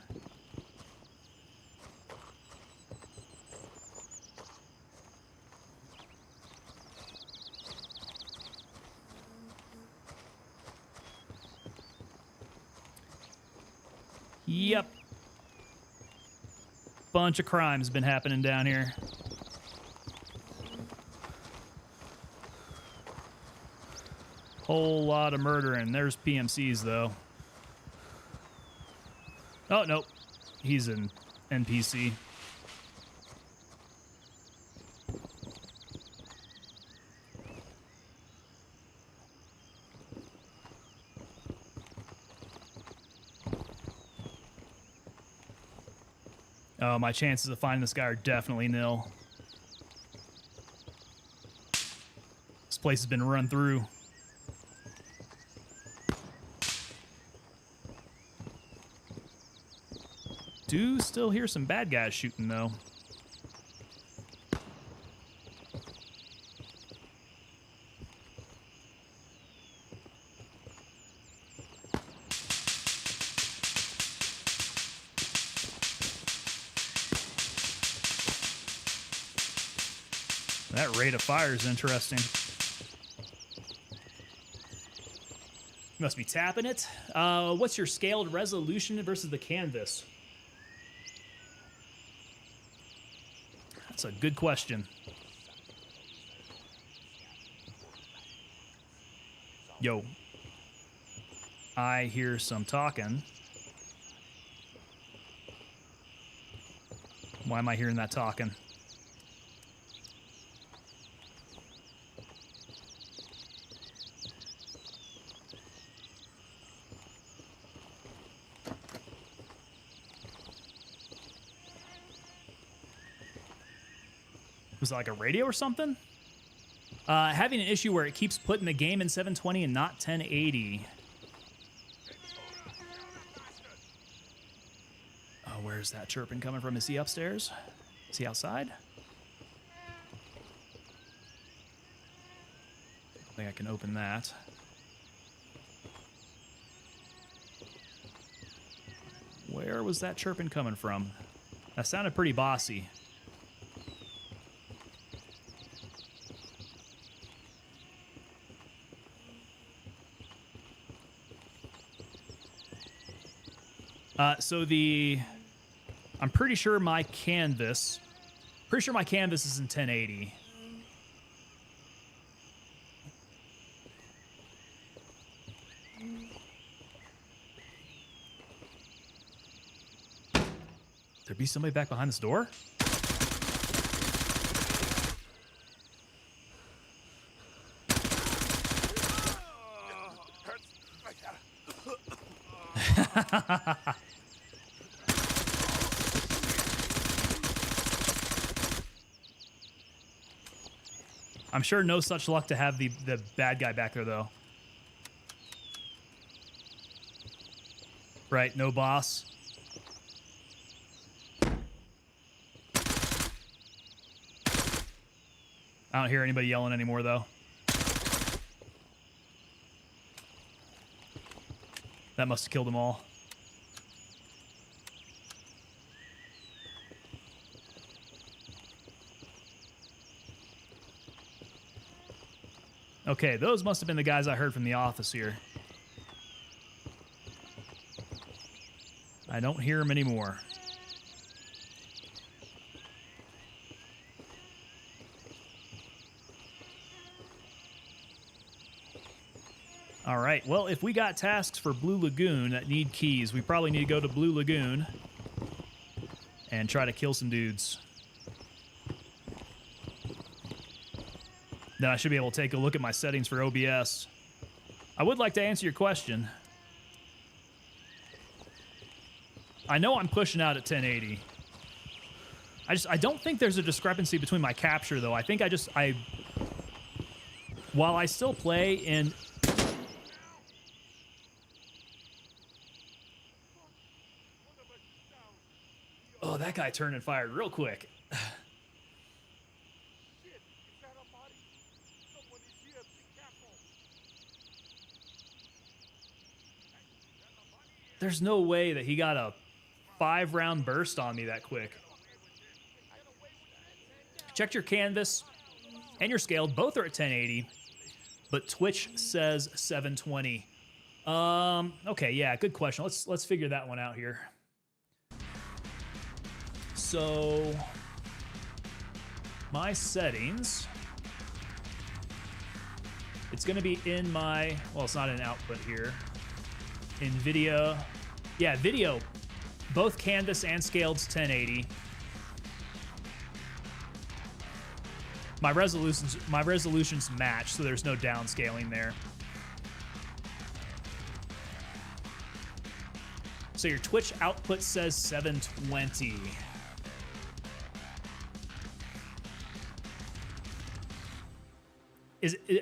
Speaker 1: Yep. Bunch of crimes been happening down here. Whole lot of murdering. There's PMCs, though. Oh, nope. He's an NPC. Oh, my chances of finding this guy are definitely nil. This place has been run through. Do still hear some bad guys shooting, though. That rate of fire is interesting. You must be tapping it. What's your scaled resolution versus the canvas? That's a good question. Yo. I hear some talking. Why am I hearing that talking? Was it like a radio or something? Having an issue where it keeps putting the game in 720 and not 1080. Oh, where's that chirping coming from? Is he upstairs? Is he outside? I think I can open that. Where was that chirping coming from? That sounded pretty bossy. I'm pretty sure my canvas is in 1080. There be somebody back behind this door? I'm sure no such luck to have the bad guy back there, though. Right, no boss. I don't hear anybody yelling anymore, though. That must have killed them all. Okay, those must have been the guys I heard from the office here. I don't hear them anymore. All right, well, if we got tasks for Blue Lagoon that need keys, we probably need to go to Blue Lagoon and try to kill some dudes. Then I should be able to take a look at my settings for OBS. I would like to answer your question. I know I'm pushing out at 1080. I don't think there's a discrepancy between my capture, though. I think while I still play in... Oh, that guy turned and fired real quick. There's no way that he got a 5-round burst on me that quick. Checked your canvas and your scaled. Both are at 1080, but Twitch says 720. Okay, yeah, good question. Let's figure that one out here. So my settings, it's going to be in my, well, it's not an output here. In video, yeah, video, both canvas and scaled's 1080. My resolutions match, so there's no downscaling there. So your Twitch output says 720.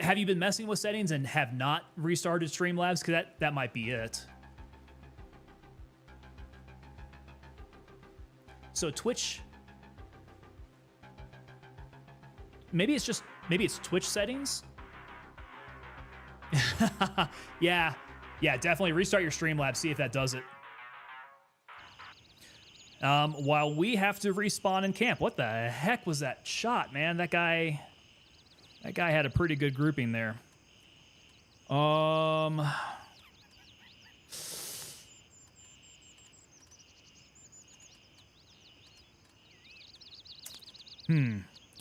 Speaker 1: Have you been messing with settings and have not restarted Streamlabs? Because that might be it. So Twitch, maybe it's Twitch settings. yeah, definitely restart your Streamlabs. See if that does it. While we have to respawn in camp. What the heck was that shot, man? That guy had a pretty good grouping there.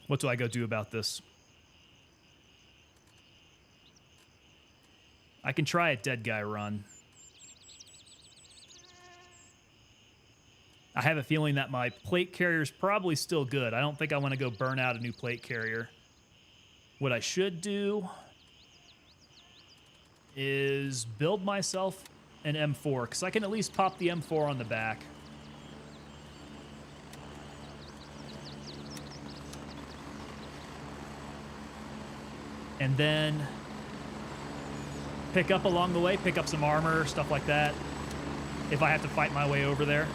Speaker 1: What do I go do about this? I can try a dead guy run. I have a feeling that my plate carrier is probably still good. I don't think I want to go burn out a new plate carrier. What I should do is build myself an M4, because I can at least pop the M4 on the back. And then pick up along the way, pick up some armor, stuff like that, if I have to fight my way over there.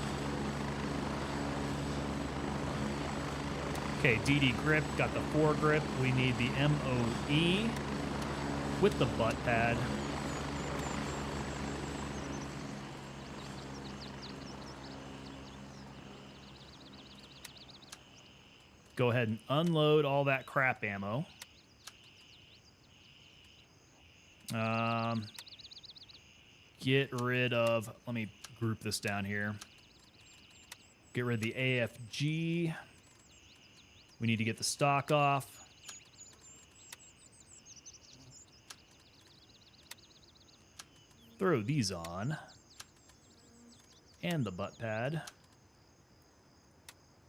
Speaker 1: Okay, DD grip, got the foregrip. We need the MOE with the butt pad. Go ahead and unload all that crap ammo. Get rid of, let me group this down here. Get rid of the AFG. We need to get the stock off. Throw these on. And the butt pad.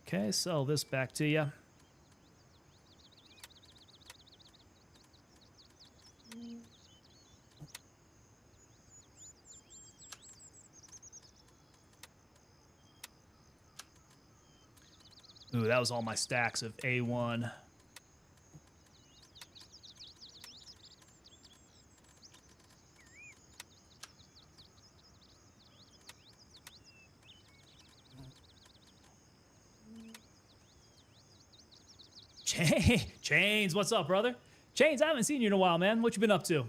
Speaker 1: Okay, sell this back to you. Ooh, that was all my stacks of A1. Chains, what's up, brother? Chains, I haven't seen you in a while, man. What you been up to?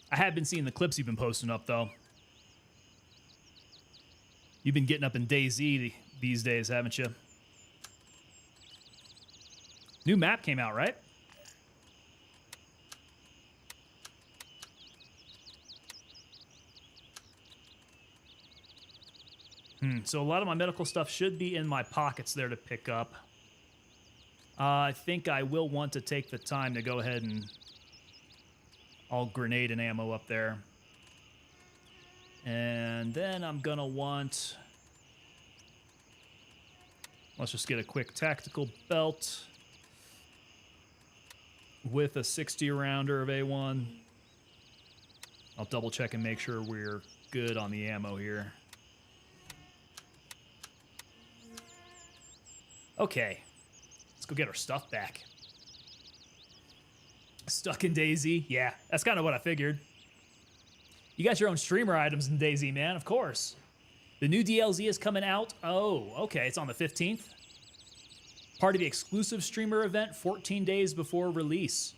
Speaker 1: I have been seeing the clips you've been posting up, though. You've been getting up in DayZ these days, haven't you? New map came out, right? So a lot of my medical stuff should be in my pockets there to pick up. I think I will want to take the time to go ahead and all grenade and ammo up there. And then I'm gonna want, let's just get a quick tactical belt with a 60 rounder of A1. I'll double check and make sure we're good on the ammo here. Okay, let's go get our stuff back. Stuck in DayZ? Yeah, that's kind of what I figured. You got your own streamer items in DayZ, man, of course. The new DLZ is coming out. Oh, okay, it's on the 15th. Part of the exclusive streamer event 14 days before release.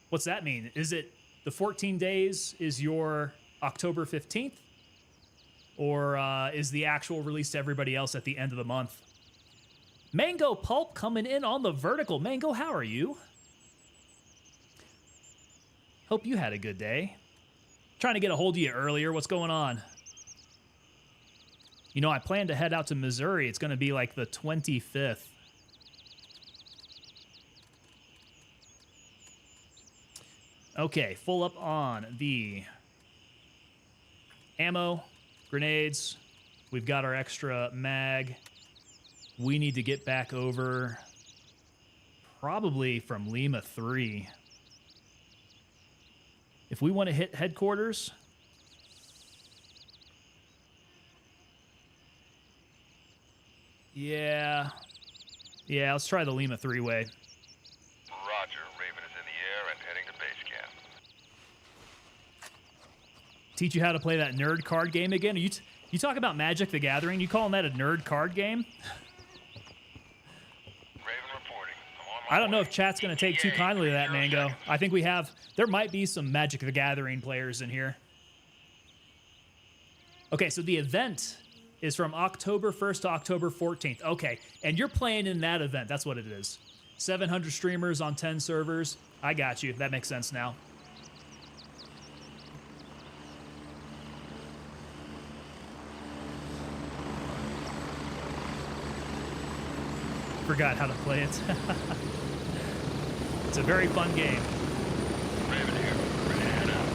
Speaker 1: What's that mean? Is it the 14 days is your October 15th? Or is the actual release to everybody else at the end of the month? Mango Pulp coming in on the vertical. Mango, how are you? Hope you had a good day. Trying to get a hold of you earlier. What's going on? You know, I plan to head out to Missouri. It's going to be like the 25th. Okay, full up on the ammo, grenades. We've got our extra mag. We need to get back over probably from Lima 3. If we want to hit headquarters, yeah, let's try the Lima 3-way.
Speaker 2: Roger. Raven is in the air and heading to base camp.
Speaker 1: Teach you how to play that nerd card game again? You talk about Magic the Gathering, you calling that a nerd card game?
Speaker 2: Raven reporting. I'm on my
Speaker 1: I don't know
Speaker 2: way.
Speaker 1: if chat's going to take too kindly to that, Mango. I think there might be some Magic the Gathering players in here. Okay, so the event is from October 1st to October 14th. Okay, and you're playing in that event. That's what it is. 700 streamers on 10 servers. I got you. That makes sense now. Forgot how to play it. It's a very fun game.
Speaker 2: Raven here. Ready to head out.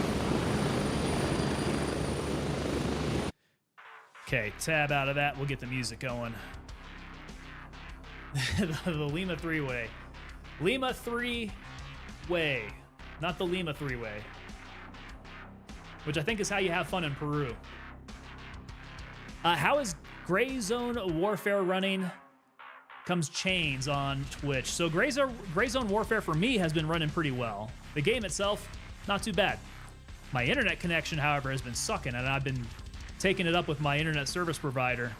Speaker 1: Okay, tab out of that. We'll get the music going. The Lima 3-way. Lima 3-way. Not the Lima 3-way. Which I think is how you have fun in Peru. How is Gray Zone Warfare running? Comes Chains on Twitch. So Gray Zone Warfare for me has been running pretty well. The game itself, not too bad. My internet connection, however, has been sucking, and I've been taking it up with my internet service provider.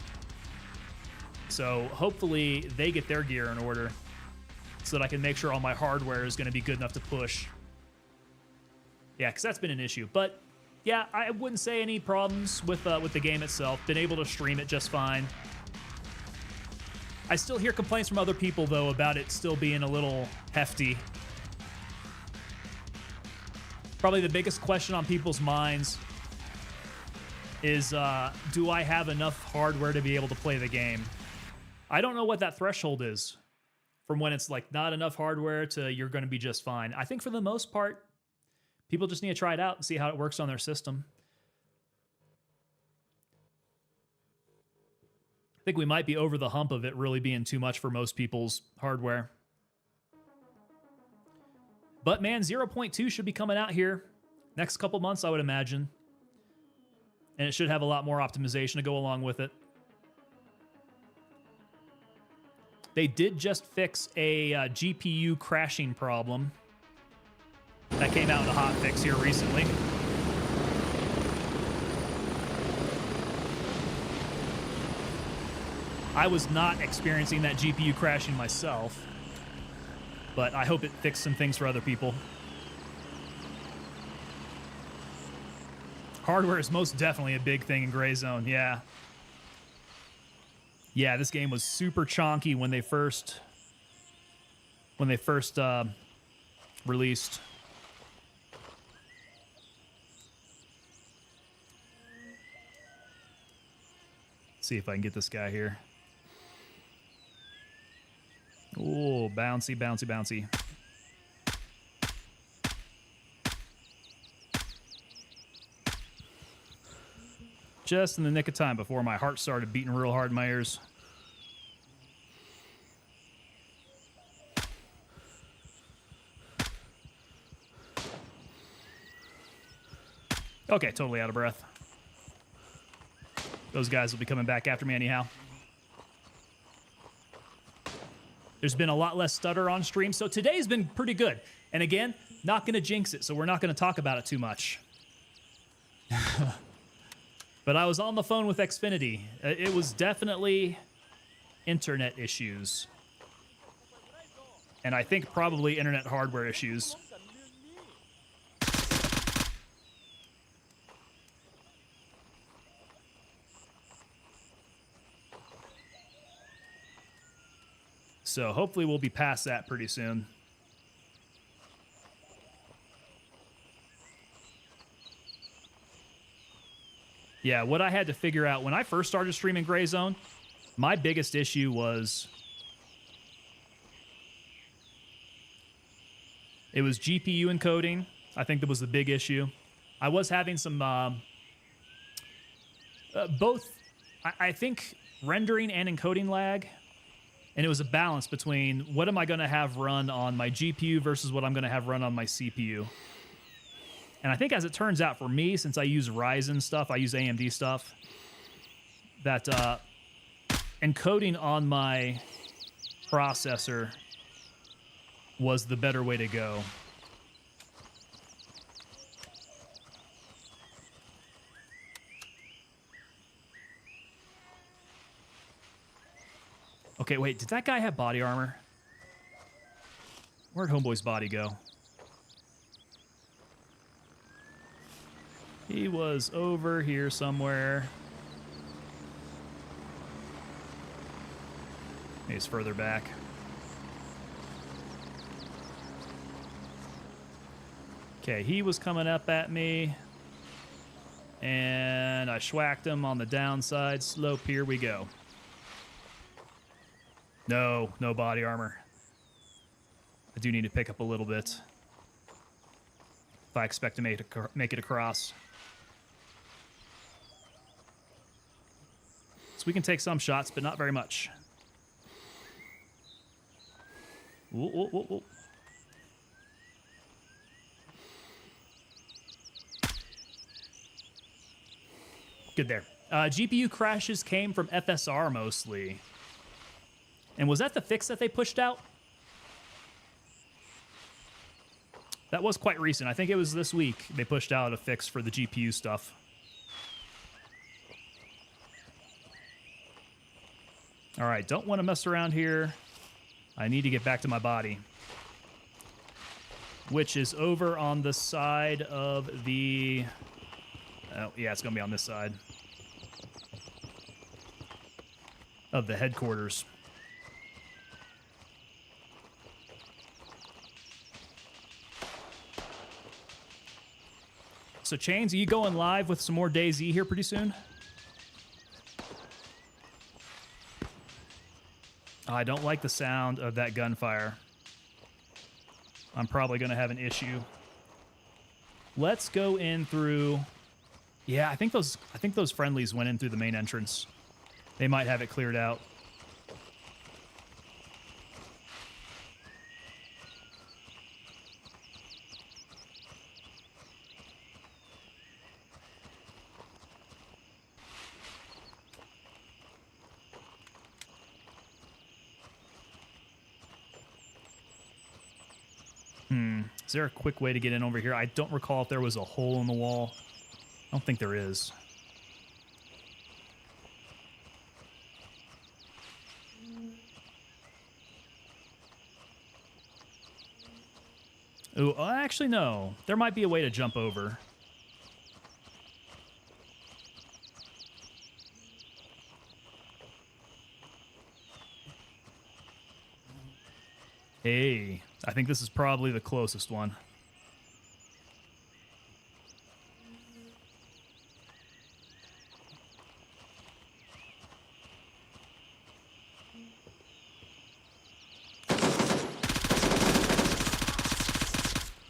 Speaker 1: So hopefully they get their gear in order so that I can make sure all my hardware is going to be good enough to push. Yeah, because that's been an issue. But yeah, I wouldn't say any problems with the game itself. Been able to stream it just fine. I still hear complaints from other people, though, about it still being a little hefty. Probably the biggest question on people's minds is, do I have enough hardware to be able to play the game? I don't know what that threshold is from when it's like not enough hardware to you're going to be just fine. I think for the most part, people just need to try it out and see how it works on their system. I think we might be over the hump of it really being too much for most people's hardware. But man, 0.2 should be coming out here next couple months, I would imagine. And it should have a lot more optimization to go along with it. They did just fix a GPU crashing problem that came out in a hotfix here recently. I was not experiencing that GPU crashing myself, but I hope it fixed some things for other people. Hardware is most definitely a big thing in Gray Zone, yeah. Yeah, this game was super chonky when they first released. Let's see if I can get this guy here. Oh, bouncy, bouncy, bouncy. Just in the nick of time before my heart started beating real hard in my ears. Okay, totally out of breath. Those guys will be coming back after me anyhow. There's been a lot less stutter on stream, so today's been pretty good. And again, not going to jinx it, so we're not going to talk about it too much. But I was on the phone with Xfinity. It was definitely internet issues. And I think probably internet hardware issues. So hopefully we'll be past that pretty soon. Yeah, what I had to figure out when I first started streaming Gray Zone, my biggest issue was it was GPU encoding. I think that was the big issue. I was having some both, I think, rendering and encoding lag. And it was a balance between what am I going to have run on my GPU versus what I'm going to have run on my CPU. And I think as it turns out for me, since I use Ryzen stuff, I use AMD stuff, that encoding on my processor was the better way to go. Okay, wait, did that guy have body armor? Where'd Homeboy's body go? He was over here somewhere. He's further back. Okay, he was coming up at me. And I schwacked him on the downside slope. Here we go. No, no body armor. I do need to pick up a little bit if I expect to make it across. So we can take some shots, but not very much. Whoa, whoa, whoa, whoa. Good there. GPU crashes came from FSR mostly. And was that the fix that they pushed out? That was quite recent. I think it was this week they pushed out a fix for the GPU stuff. All right, don't want to mess around here. I need to get back to my body, which is over on the side of the... Oh, yeah, it's going to be on this side of the headquarters. So, Chains, are you going live with some more DayZ here pretty soon? I don't like the sound of that gunfire. I'm probably going to have an issue. Let's go in through... Yeah, I think those friendlies went in through the main entrance. They might have it cleared out. Is there a quick way to get in over here? I don't recall if there was a hole in the wall. I don't think there is. Ooh, actually, no. There might be a way to jump over. Hey, I think this is probably the closest one.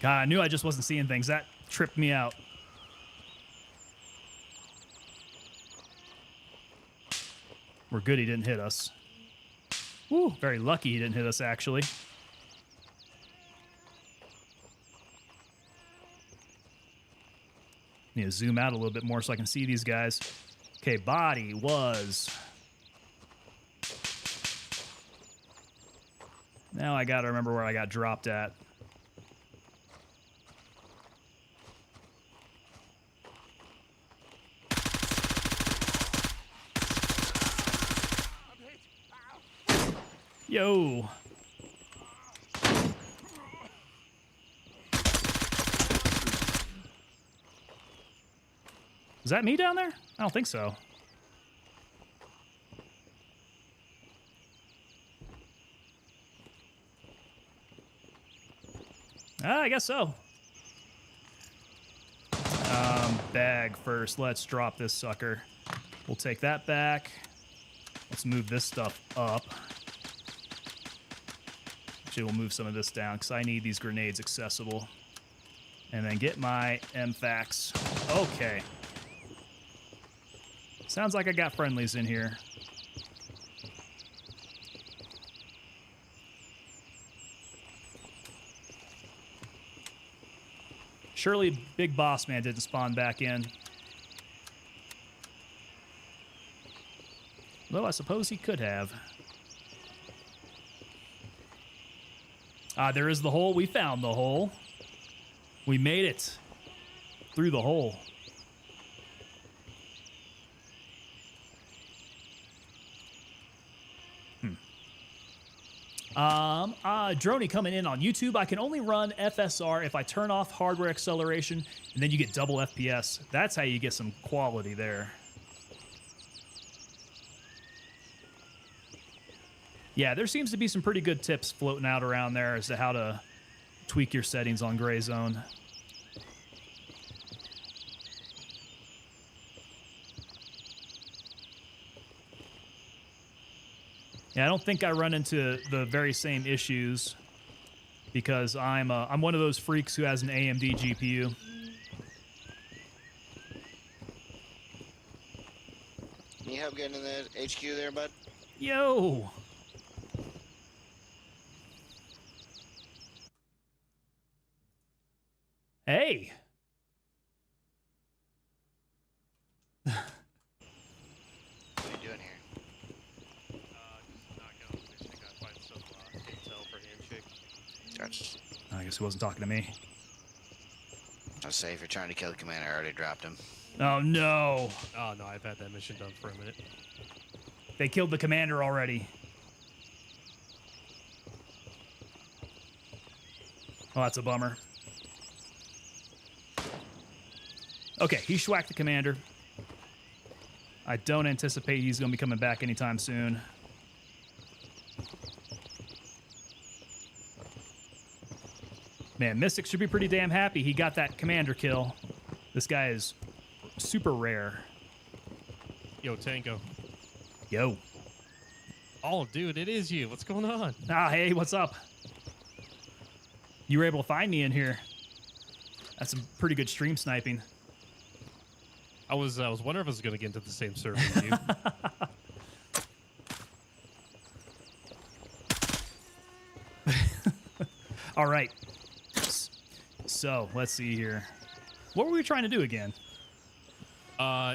Speaker 1: God, I knew I just wasn't seeing things. That tripped me out. We're good he didn't hit us. Woo, very lucky he didn't hit us, actually. Need to zoom out a little bit more so I can see these guys. Okay, body was... Now I gotta remember where I got dropped at. Yo. Is that me down there? I don't think so. I guess so. Bag first. Let's drop this sucker. We'll take that back. Let's move this stuff up. Actually, we'll move some of this down because I need these grenades accessible. And then get my MFAX. Okay. Sounds like I got friendlies in here. Surely Big Boss Man didn't spawn back in. Though I suppose he could have. There is the hole. We found the hole. We made it through the hole. Droney coming in on YouTube. I can only run FSR if I turn off hardware acceleration, and then you get double FPS. That's how you get some quality there. Yeah, there seems to be some pretty good tips floating out around there as to how to tweak your settings on Gray Zone. Yeah, I don't think I run into the very same issues because I'm one of those freaks who has an AMD GPU.
Speaker 3: Need help getting in the HQ there, bud?
Speaker 1: Yo! Hey!
Speaker 3: What are you doing here?
Speaker 4: Just not going to mission. Gotta find some intel for handshake.
Speaker 3: Gotcha.
Speaker 1: I guess he wasn't talking to me.
Speaker 3: I'll say if you're trying to kill the commander, I already dropped him.
Speaker 1: Oh no!
Speaker 4: Oh no, I've had that mission done for a minute.
Speaker 1: They killed the commander already. Oh, that's a bummer. Okay, he schwacked the commander. I don't anticipate he's going to be coming back anytime soon. Man, Mystic should be pretty damn happy he got that commander kill. This guy is super rare.
Speaker 4: Yo, Tango.
Speaker 1: Yo.
Speaker 4: Oh, dude, it is you. What's going on?
Speaker 1: Ah, hey, what's up? You were able to find me in here. That's some pretty good stream sniping.
Speaker 4: I was wondering if I was going to get into the same server with you.
Speaker 1: All right. So, let's see here. What were we trying to do again?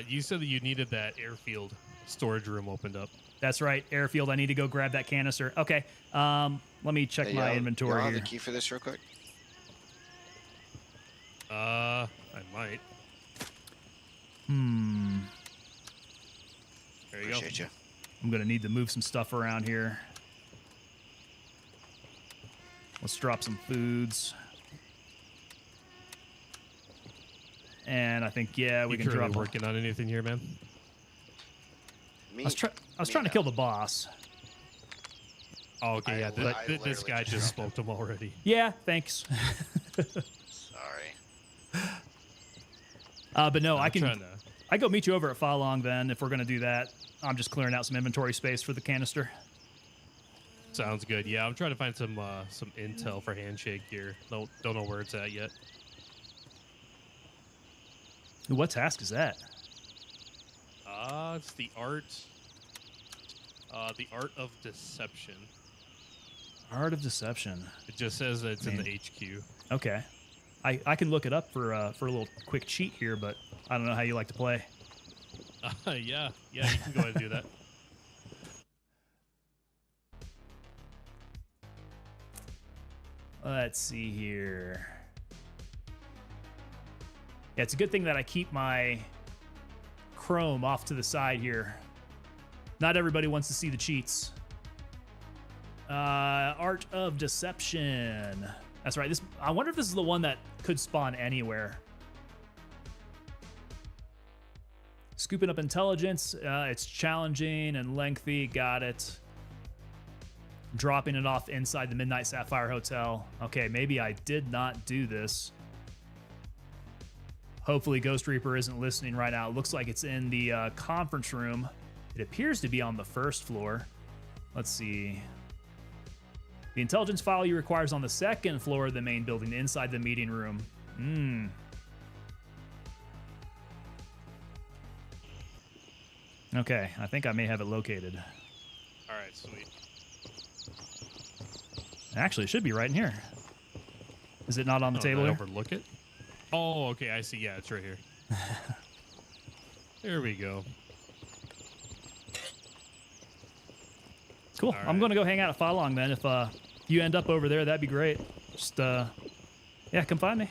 Speaker 4: You said that you needed that airfield storage room opened up.
Speaker 1: That's right, airfield. I need to go grab that canister. Okay. Let me check my inventory
Speaker 3: y'all have
Speaker 1: here.
Speaker 3: the key for this real quick?
Speaker 4: I might. There you
Speaker 3: Appreciate
Speaker 4: go.
Speaker 3: you.
Speaker 1: I'm going to need to move some stuff around here. Let's drop some foods. And I think, yeah, we
Speaker 4: You
Speaker 1: can
Speaker 4: currently
Speaker 1: drop...
Speaker 4: working on anything here, man?
Speaker 3: Me?
Speaker 1: I was trying to kill the boss.
Speaker 4: Oh, okay,
Speaker 3: I
Speaker 4: yeah.
Speaker 3: li- I
Speaker 4: This
Speaker 3: literally
Speaker 4: guy
Speaker 3: just
Speaker 4: just
Speaker 3: dropped
Speaker 4: smoked him already.
Speaker 1: Yeah, thanks.
Speaker 3: Sorry.
Speaker 1: But no,
Speaker 4: I'm trying to...
Speaker 1: I go meet you over at Falong then if we're going to do that. I'm just clearing out some inventory space for the canister.
Speaker 4: Sounds good. Yeah, I'm trying to find some intel for handshake here. Don't know where it's at yet.
Speaker 1: What task is that?
Speaker 4: It's the art of deception.
Speaker 1: Art of Deception.
Speaker 4: It just says that it's in the HQ.
Speaker 1: Okay. I can look it up for a little quick cheat here, but I don't know how you like to play.
Speaker 4: Yeah, you can go ahead and do that.
Speaker 1: Let's see here. Yeah, it's a good thing that I keep my Chrome off to the side here. Not everybody wants to see the cheats. Art of Deception. That's right. This. I wonder if this is the one that could spawn anywhere. Scooping up intelligence. It's challenging and lengthy. Got it. Dropping it off inside the Midnight Sapphire Hotel. Okay, maybe I did not do this. Hopefully Ghost Reaper isn't listening right now. It looks like it's in the conference room. It appears to be on the first floor. Let's see. The intelligence file you require is on the second floor of the main building inside the meeting room. Okay, I think I may have it located.
Speaker 4: All right, sweet.
Speaker 1: Actually, it should be right in here. Is it not on the table
Speaker 4: Did I
Speaker 1: here?
Speaker 4: overlook it? Oh, okay, I see. Yeah, it's right here. There we go.
Speaker 1: Cool.
Speaker 4: All
Speaker 1: I'm
Speaker 4: right.
Speaker 1: going to go hang out at Falong then. If you end up over there, that'd be great. Just, yeah, come find me.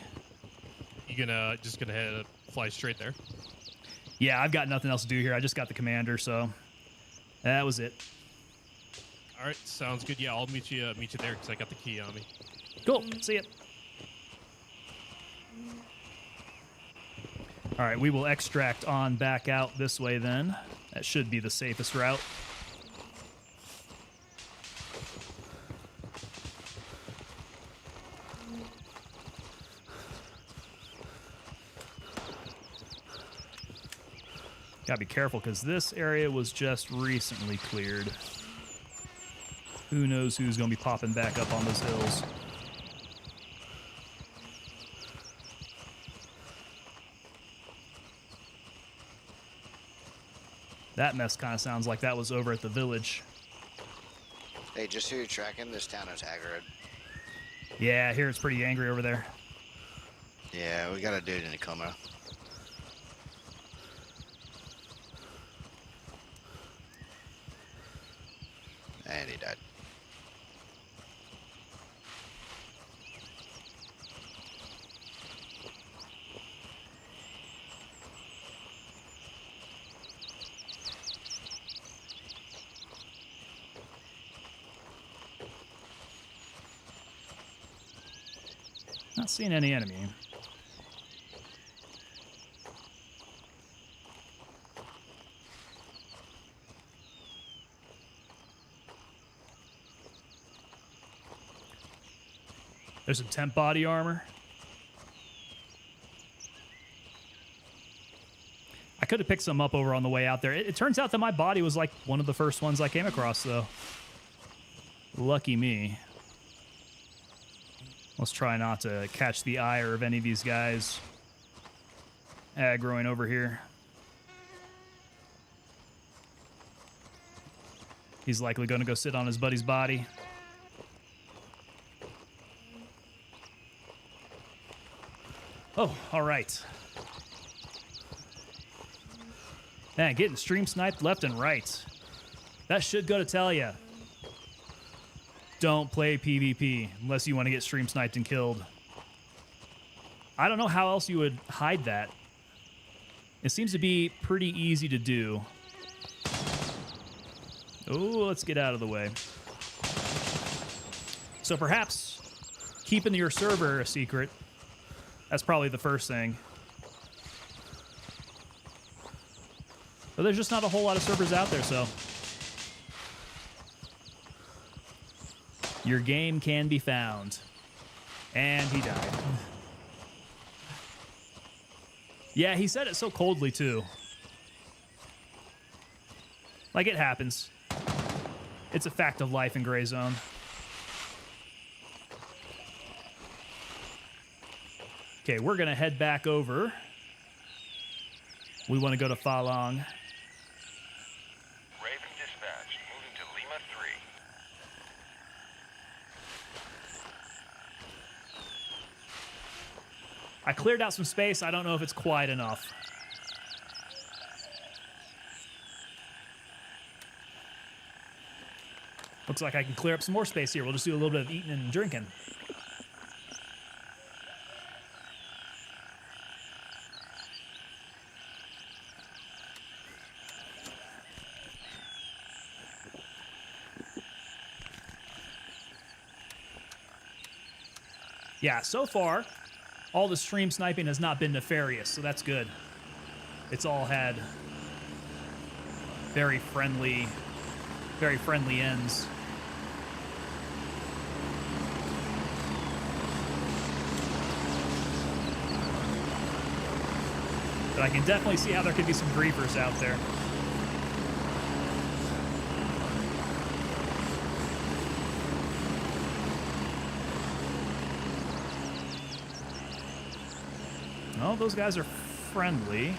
Speaker 4: You just gonna fly straight there?
Speaker 1: Yeah, I've got nothing else to do here. I just got the commander, so that was it.
Speaker 4: All right, sounds good. Yeah, I'll meet you there because I got the key on me.
Speaker 1: Cool. See ya. All right, we will extract on back out this way then. That should be the safest route. Gotta be careful because this area was just recently cleared. Who knows who's gonna be popping back up on those hills. That mess kind of sounds like that was over at the village.
Speaker 3: Hey, just who you're tracking? This town is Haggard.
Speaker 1: Yeah, I hear it's pretty angry over there.
Speaker 3: Yeah, we got a dude in a coma. And he died.
Speaker 1: Not seeing any enemy. There's some temp body armor. I could have picked some up over on the way out there. It turns out that my body was like one of the first ones I came across, though. Lucky me. Let's try not to catch the ire of any of these guys aggroing over here. He's likely going to go sit on his buddy's body. Oh, all right. Man, getting stream sniped left and right. That should go to tell you. Don't play PvP unless you want to get stream sniped and killed. I don't know how else you would hide that. It seems to be pretty easy to do. Oh, let's get out of the way. So perhaps keeping your server a secret. That's probably the first thing. But there's just not a whole lot of servers out there, so your game can be found. And he died. Yeah, he said it so coldly, too. Like, it happens. It's a fact of life in Gray Zone. Okay, we're going to head back over. We want to go to Falong.
Speaker 2: Raven dispatch, moving to Lima 3.
Speaker 1: I cleared out some space. I don't know if it's quite enough. Looks like I can clear up some more space here. We'll just do a little bit of eating and drinking. Yeah, so far, all the stream sniping has not been nefarious, so that's good. It's all had very friendly ends. But I can definitely see how there could be some griefers out there. Oh, those guys are friendly.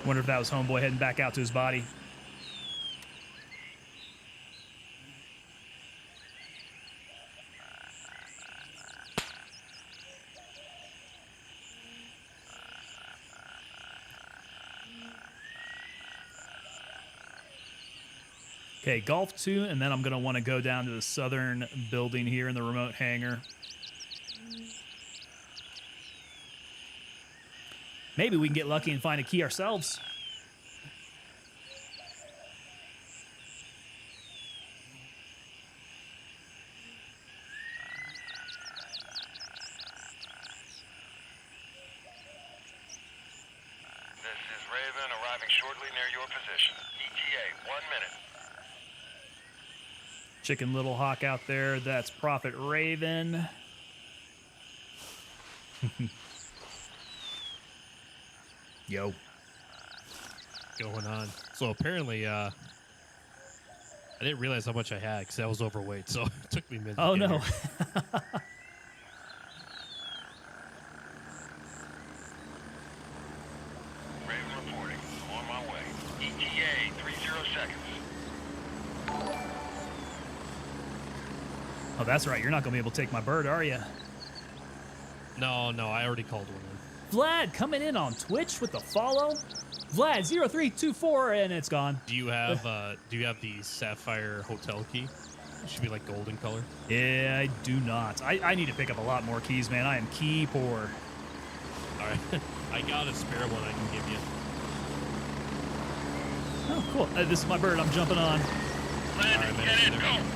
Speaker 1: Wonder if that was Homeboy heading back out to his body. Okay, Golf 2, and then I'm going to want to go down to the southern building here in the remote hangar. Maybe we can get lucky and find a key ourselves.
Speaker 2: This is Raven arriving shortly near your position. ETA, 1 minute.
Speaker 1: Chicken Little Hawk out there. That's Prophet Raven. Yo.
Speaker 4: Going on. So apparently, I didn't realize how much I had because I was overweight, so it took me a minute.
Speaker 1: Oh,
Speaker 4: to get
Speaker 1: no.
Speaker 4: here.
Speaker 2: Raven reporting. I'm on my way. ETA, 30 seconds.
Speaker 1: Oh, that's right. You're not going to be able to take my bird, are you?
Speaker 4: No, I already called one in.
Speaker 1: Vlad coming in on Twitch with the follow. Vlad0324, and it's gone.
Speaker 4: Do you have the Sapphire hotel key? It should be like golden color.
Speaker 1: Yeah, I do not. I need to pick up a lot more keys, man. I am key poor.
Speaker 4: All right, I got a spare one I can give you.
Speaker 1: Oh, cool. This is my bird. I'm jumping on.
Speaker 2: Landing,
Speaker 4: All right,
Speaker 2: get in,
Speaker 4: man.
Speaker 2: go!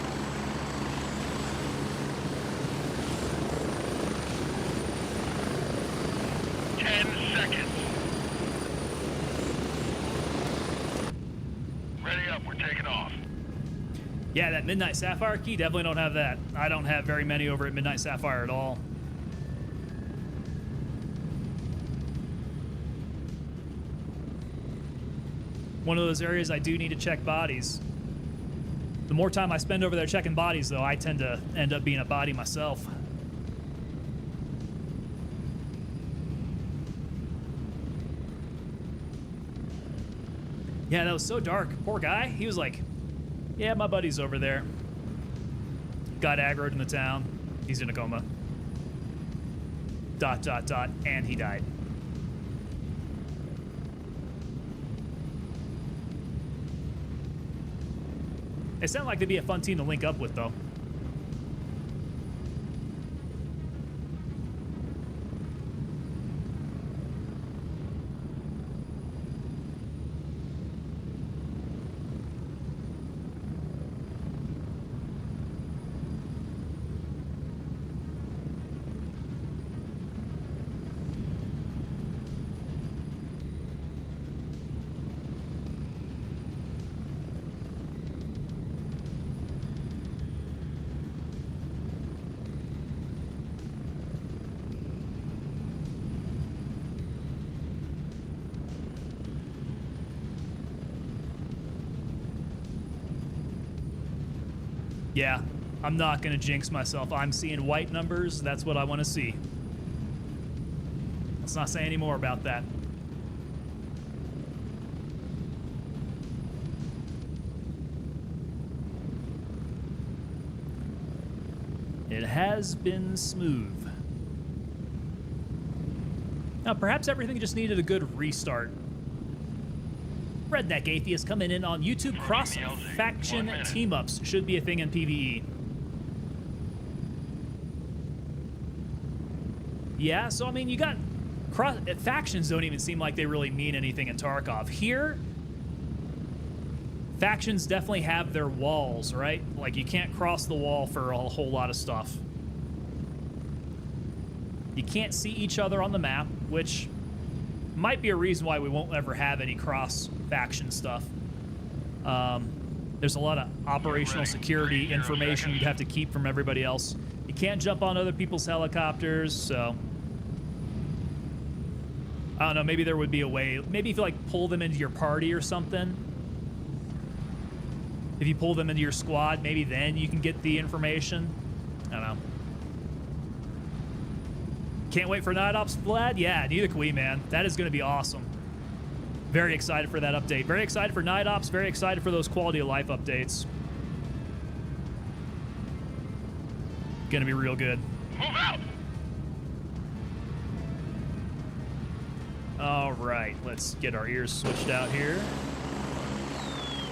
Speaker 1: Yeah, that Midnight Sapphire key, definitely don't have that. I don't have very many over at Midnight Sapphire at all. One of those areas I do need to check bodies. The more time I spend over there checking bodies, though, I tend to end up being a body myself. Yeah, that was so dark. Poor guy. He was like, yeah, my buddy's over there. Got aggroed in the town. He's in a coma. ... And he died. They sound like they'd be a fun team to link up with, though. Yeah, I'm not going to jinx myself. I'm seeing white numbers. That's what I want to see. Let's not say any more about that. It has been smooth. Now, perhaps everything just needed a good restart. Redneck Atheist coming in on YouTube. Cross-faction team-ups should be a thing in PvE. Yeah, so I mean, you got... factions don't even seem like they really mean anything in Tarkov. Here, Factions definitely have their walls, right? Like, you can't cross the wall for a whole lot of stuff. You can't see each other on the map, which might be a reason why we won't ever have any cross-faction stuff. There's a lot of operational security information you'd have to keep from everybody else. You can't jump on other people's helicopters, so... I don't know, maybe there would be a way. Maybe if you, like, pull them into your party or something. If you pull them into your squad, maybe then you can get the information. I don't know. Can't wait for Night Ops, Vlad? Yeah, neither can we, man. That is going to be awesome. Very excited for that update. Very excited for Night Ops. Very excited for those quality of life updates. Gonna be real good.
Speaker 2: Move out!
Speaker 1: All right, let's get our ears switched out here.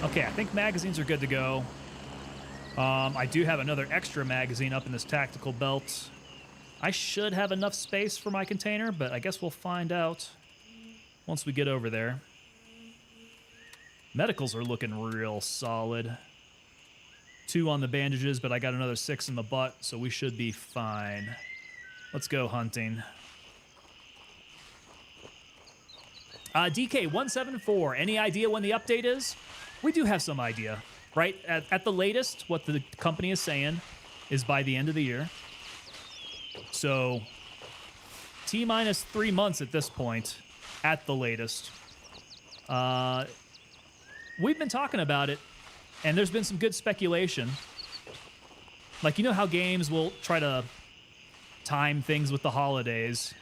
Speaker 1: Okay, I think magazines are good to go. I do have another extra magazine up in this tactical belt. I should have enough space for my container, but I guess we'll find out once we get over there. Medicals are looking real solid. 2 on the bandages, but I got another 6 in the butt, so we should be fine. Let's go hunting. DK174, any idea when the update is? We do have some idea, right? At the latest, what the company is saying is by the end of the year. So, T-minus 3 months at this point, at the latest. We've been talking about it, and there's been some good speculation. Like, you know how games will try to time things with the holidays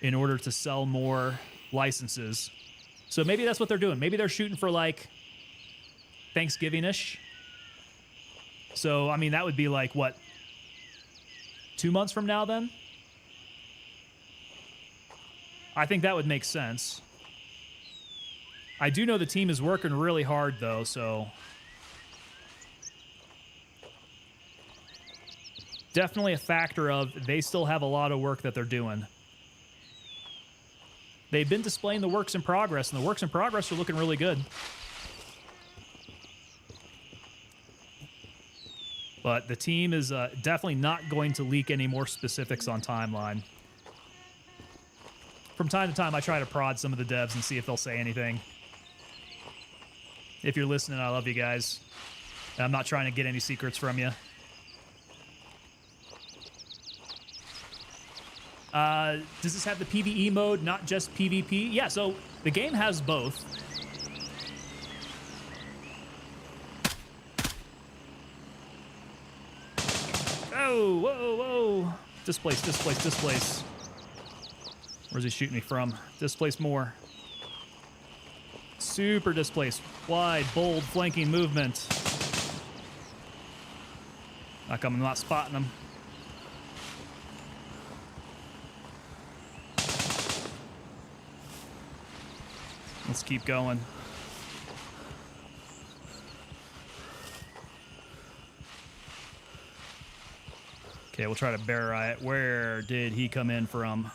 Speaker 1: in order to sell more licenses. So maybe that's what they're doing. Maybe they're shooting for, like, Thanksgiving-ish. So, I mean, that would be like, what, 2 months from now then? I think that would make sense. I do know the team is working really hard, though, so... Definitely a factor of they still have a lot of work that they're doing. They've been displaying the works in progress, and the works in progress are looking really good. But the team is definitely not going to leak any more specifics on timeline. From time to time, I try to prod some of the devs and see if they'll say anything. If you're listening, I love you guys. And I'm not trying to get any secrets from you. Does this have the PvE mode, not just PvP? Yeah, so the game has both. Oh, whoa, whoa. Displace, displace, displace. Where's he shooting me from? Displace more. Super displace. Wide, bold, flanking movement. How come I'm not spotting him? Let's keep going. Okay, we'll try to bear riot. Where did he come in from?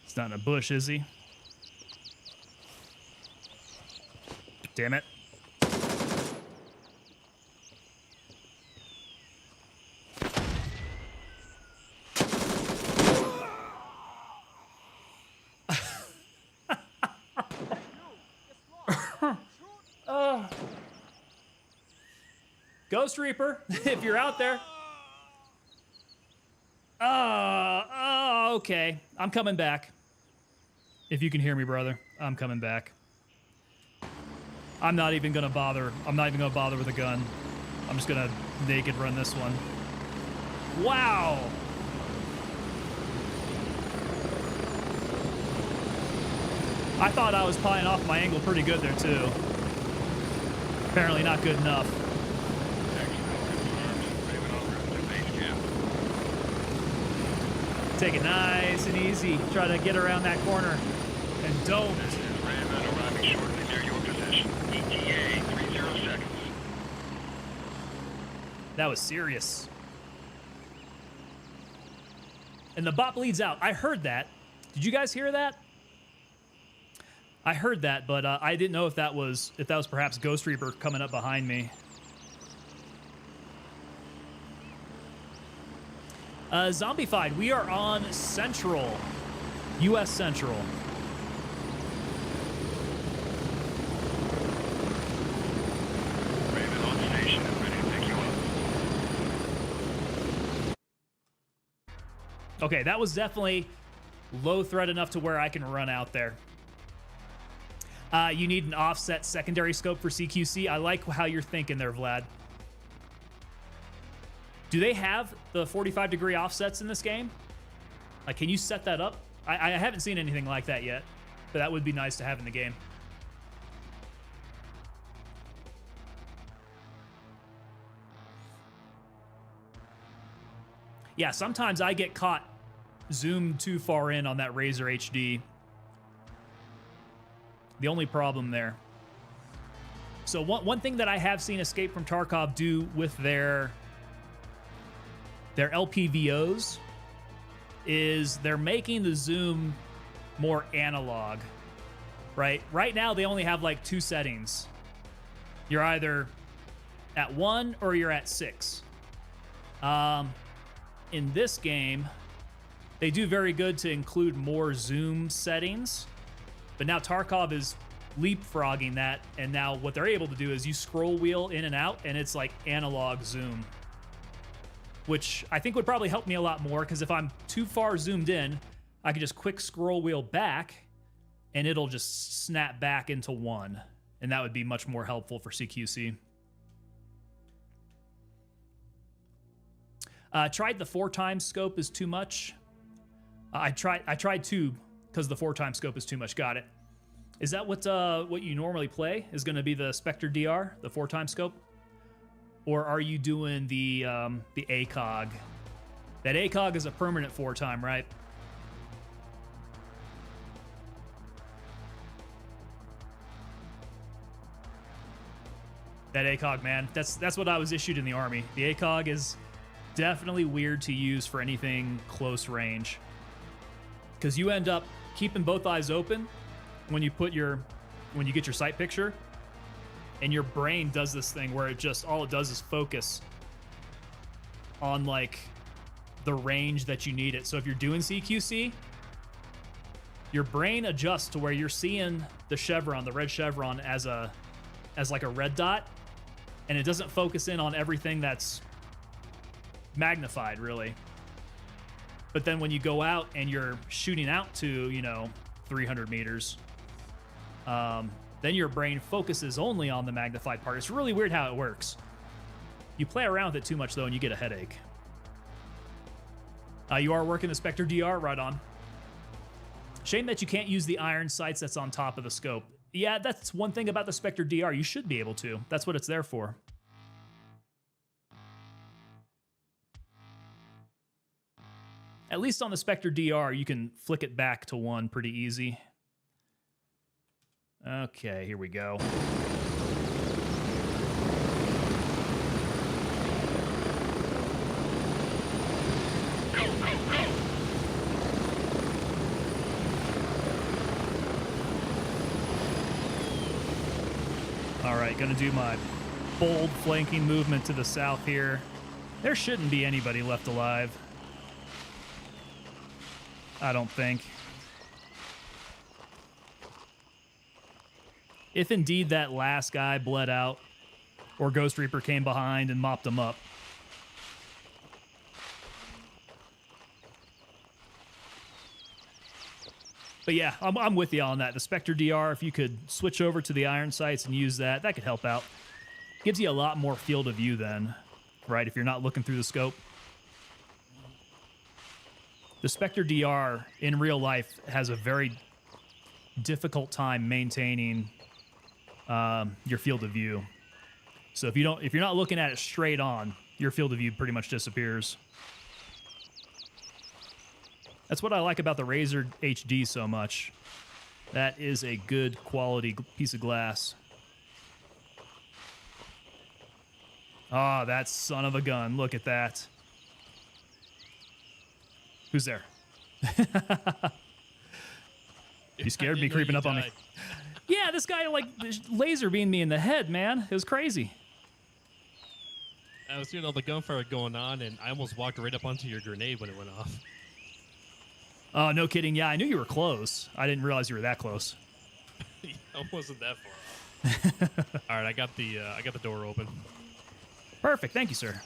Speaker 1: He's not in a bush, is he? Damn it. Ghost Reaper, if you're out there. Okay. I'm coming back. If you can hear me, brother, I'm coming back. I'm not even gonna bother. I'm not even gonna bother with a gun. I'm just gonna naked run this one. Wow. I thought I was playing off my angle pretty good there too. Apparently not good enough. Take it nice and easy. Try to get around that corner. And don't.
Speaker 2: This is Raven arriving shortly near your position. ETA 30 seconds.
Speaker 1: That was serious. And the bot bleeds out. I heard that. Did you guys hear that? I heard that, but I didn't know if that was perhaps Ghost Reaper coming up behind me. Zombified, we are on Central. U.S. Central.
Speaker 2: Raven on station and ready to pick you up.
Speaker 1: Okay, that was definitely low threat enough to where I can run out there. You need an offset secondary scope for CQC. I like how you're thinking there, Vlad. Do they have the 45-degree offsets in this game? Like, can you set that up? I haven't seen anything like that yet, but that would be nice to have in the game. Yeah, sometimes I get caught zoomed too far in on that Razer HD. The only problem there. So one thing that I have seen Escape from Tarkov do with their LPVOs is they're making the zoom more analog, right? Right now, they only have like 2 settings. You're either at 1 or you're at 6. In this game, they do very good to include more zoom settings, but now Tarkov is leapfrogging that, and now what they're able to do is you scroll wheel in and out, and it's like analog zoom, which I think would probably help me a lot more, because if I'm too far zoomed in, I can just quick scroll wheel back, and it'll just snap back into 1, and that would be much more helpful for CQC. Tried the 4x scope is too much. I tried 2 because the 4x scope is too much. Got it. Is that what you normally play? Is going to be the Spectre DR, the 4x scope, or are you doing the ACOG? That ACOG is a permanent 4x, right? That ACOG, man, that's what I was issued in the Army. The ACOG is definitely weird to use for anything close range, because you end up keeping both eyes open when you get your sight picture, and your brain does this thing where all it does is focus on like the range that you need it. So if you're doing CQC, your brain adjusts to where you're seeing the chevron, the red chevron, as like a red dot, and it doesn't focus in on everything that's magnified, really. But then when you go out and you're shooting out to 300 meters, then your brain focuses only on the magnified part. It's really weird how it works. You play around with it too much, though, and you get a headache. You are working the Spectre DR, right on. Shame that you can't use the iron sights that's on top of the scope. Yeah, that's one thing about the Spectre DR. You should be able to. That's what it's there for. At least on the Spectre DR, you can flick it back to 1 pretty easy. Okay, here we go.
Speaker 2: Go, go, go!
Speaker 1: All right, gonna do my bold flanking movement to the south here. There shouldn't be anybody left alive, I don't think. If indeed that last guy bled out, or Ghost Reaper came behind and mopped him up. But yeah, I'm with you on that. The Spectre DR, if you could switch over to the iron sights and use that, that could help out. Gives you a lot more field of view then, right, if you're not looking through the scope. The Spectre DR in real life has a very difficult time maintaining your field of view. So if you're not looking at it straight on, your field of view pretty much disappears. That's what I like about the Razer HD so much. That is a good quality piece of glass. Oh, that son of a gun. Look at that. Who's there? You scared me creeping up on me. Yeah, this guy like laser beamed me in the head, man. It was crazy.
Speaker 4: I was hearing all the gunfire going on, and I almost walked right up onto your grenade when it went off.
Speaker 1: Oh, no kidding. Yeah, I knew you were close. I didn't realize you were that close.
Speaker 4: I wasn't that far off. All right, I got the door open.
Speaker 1: Perfect. Thank you, sir.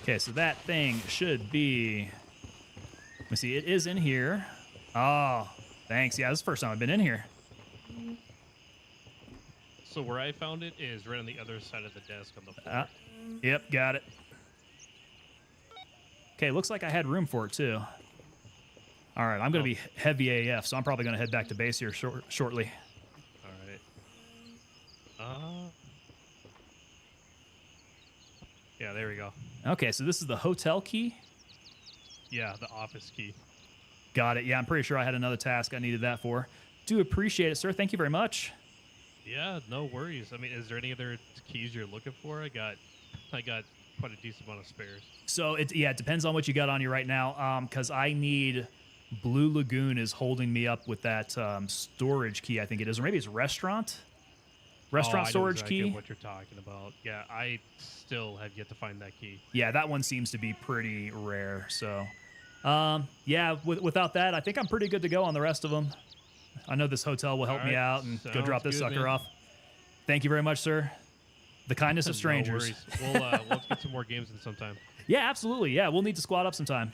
Speaker 1: Okay, so that thing should be... Let me see. It is in here. Oh, thanks. Yeah, this is the first time I've been in here.
Speaker 4: So where I found it is right on the other side of the desk on the floor.
Speaker 1: Yep, got it. Okay, looks like I had room for it, too. All right, I'm going to be heavy AF, so I'm probably going to head back to base here shortly.
Speaker 4: All right. Yeah, there we go.
Speaker 1: Okay, so this is the hotel key?
Speaker 4: Yeah, the office key.
Speaker 1: Got it. Yeah, I'm pretty sure I had another task I needed that for. Do appreciate it, sir. Thank you very much.
Speaker 4: Yeah, no worries. I mean, is there any other keys you're looking for? I got quite a decent amount of spares.
Speaker 1: So it depends on what you got on you right now. Because I need Blue Lagoon is holding me up with that storage key. I think it is, or maybe it's restaurant storage
Speaker 4: I know exactly
Speaker 1: key.
Speaker 4: what you're talking about. Yeah, I still have yet to find that key.
Speaker 1: Yeah, that one seems to be pretty rare. So, yeah, without that, I think I'm pretty good to go on the rest of them. I know this hotel will help me out and go drop this sucker
Speaker 4: man.
Speaker 1: off. Thank you very much, sir. The kindness of strangers.
Speaker 4: No worries. We'll get some more games in sometime.
Speaker 1: Yeah, absolutely. Yeah, we'll need to squad up sometime.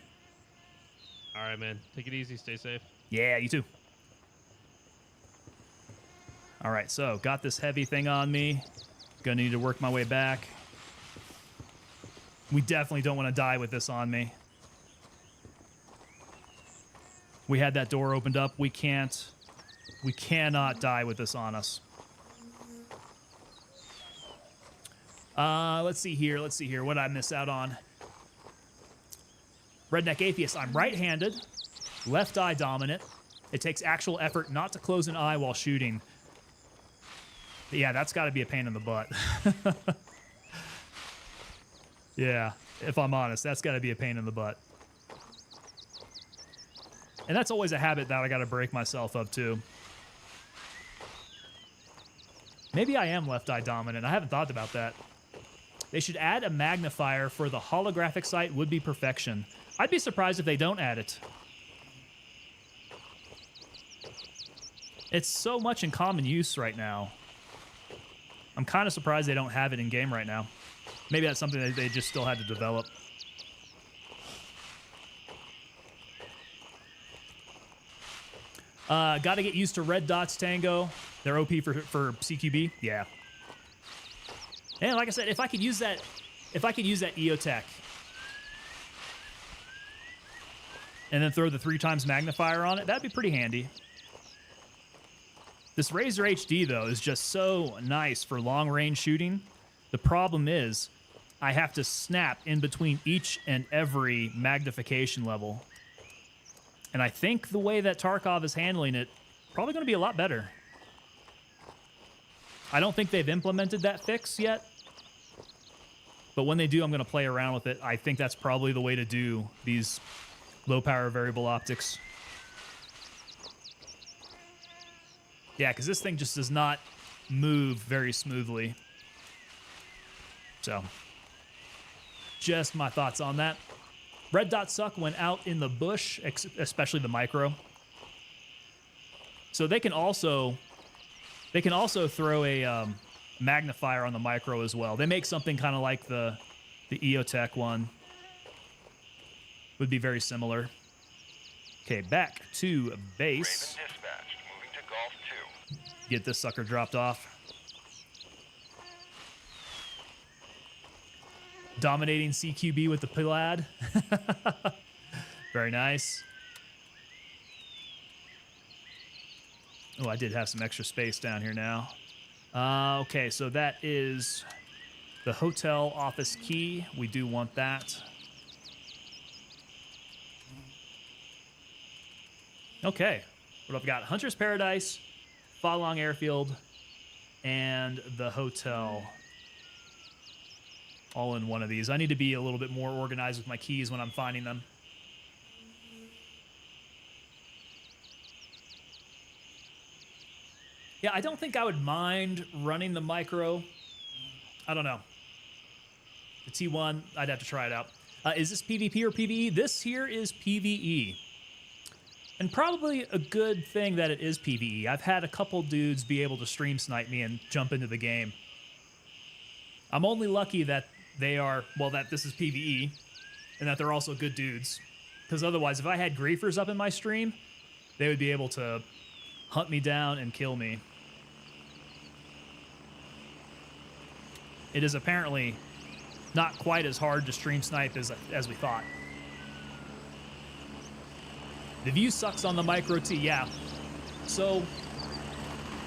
Speaker 4: All right, man. Take it easy. Stay safe.
Speaker 1: Yeah, you too. All right, so got this heavy thing on me. Gonna need to work my way back. We definitely don't want to die with this on me. We had that door opened up. We cannot die with this on us. Let's see here. What did I miss out on? Redneck Atheist. I'm right-handed, left eye dominant. It takes actual effort not to close an eye while shooting. But yeah, that's got to be a pain in the butt. Yeah, if I'm honest, that's got to be a pain in the butt. And that's always a habit that I got to break myself of, too. Maybe I am left eye dominant. I haven't thought about that. They should add a magnifier for the holographic sight would be perfection. I'd be surprised if they don't add it. It's so much in common use right now. I'm kind of surprised they don't have it in game right now. Maybe that's something that they just still had to develop. Got to get used to red dots, Tango. They're OP for CQB. Yeah. And like I said, if I could use that EOTech and then throw the 3x magnifier on it, that'd be pretty handy. This Razer HD, though, is just so nice for long-range shooting. The problem is I have to snap in between each and every magnification level. And I think the way that Tarkov is handling it, probably going to be a lot better. I don't think they've implemented that fix yet. But when they do, I'm going to play around with it. I think that's probably the way to do these low-power variable optics. Yeah, because this thing just does not move very smoothly. So, just my thoughts on that. Red dots suck when out in the bush, especially the micro. So they can also throw a magnifier on the micro as well. They make something kind of like the EOTech one. Would be very similar. Okay, back to base.
Speaker 2: Raven dispatched. Moving to Golf 2.
Speaker 1: Get this sucker dropped off. Dominating CQB with the Plaid. Very nice. Oh, I did have some extra space down here now. Okay, so that is the hotel office key. We do want that. Okay. What I've got? Hunter's Paradise, Falong Airfield, and the hotel. All in one of these. I need to be a little bit more organized with my keys when I'm finding them. Yeah, I don't think I would mind running the micro. I don't know. The T1, I'd have to try it out. Is this PvP or PvE? This here is PvE. And probably a good thing that it is PvE. I've had a couple dudes be able to stream snipe me and jump into the game. I'm only lucky that they are, well, that this is PvE, and that they're also good dudes. Because otherwise, if I had griefers up in my stream, they would be able to hunt me down and kill me. It is apparently not quite as hard to stream snipe as we thought. The view sucks on the Micro T, yeah. So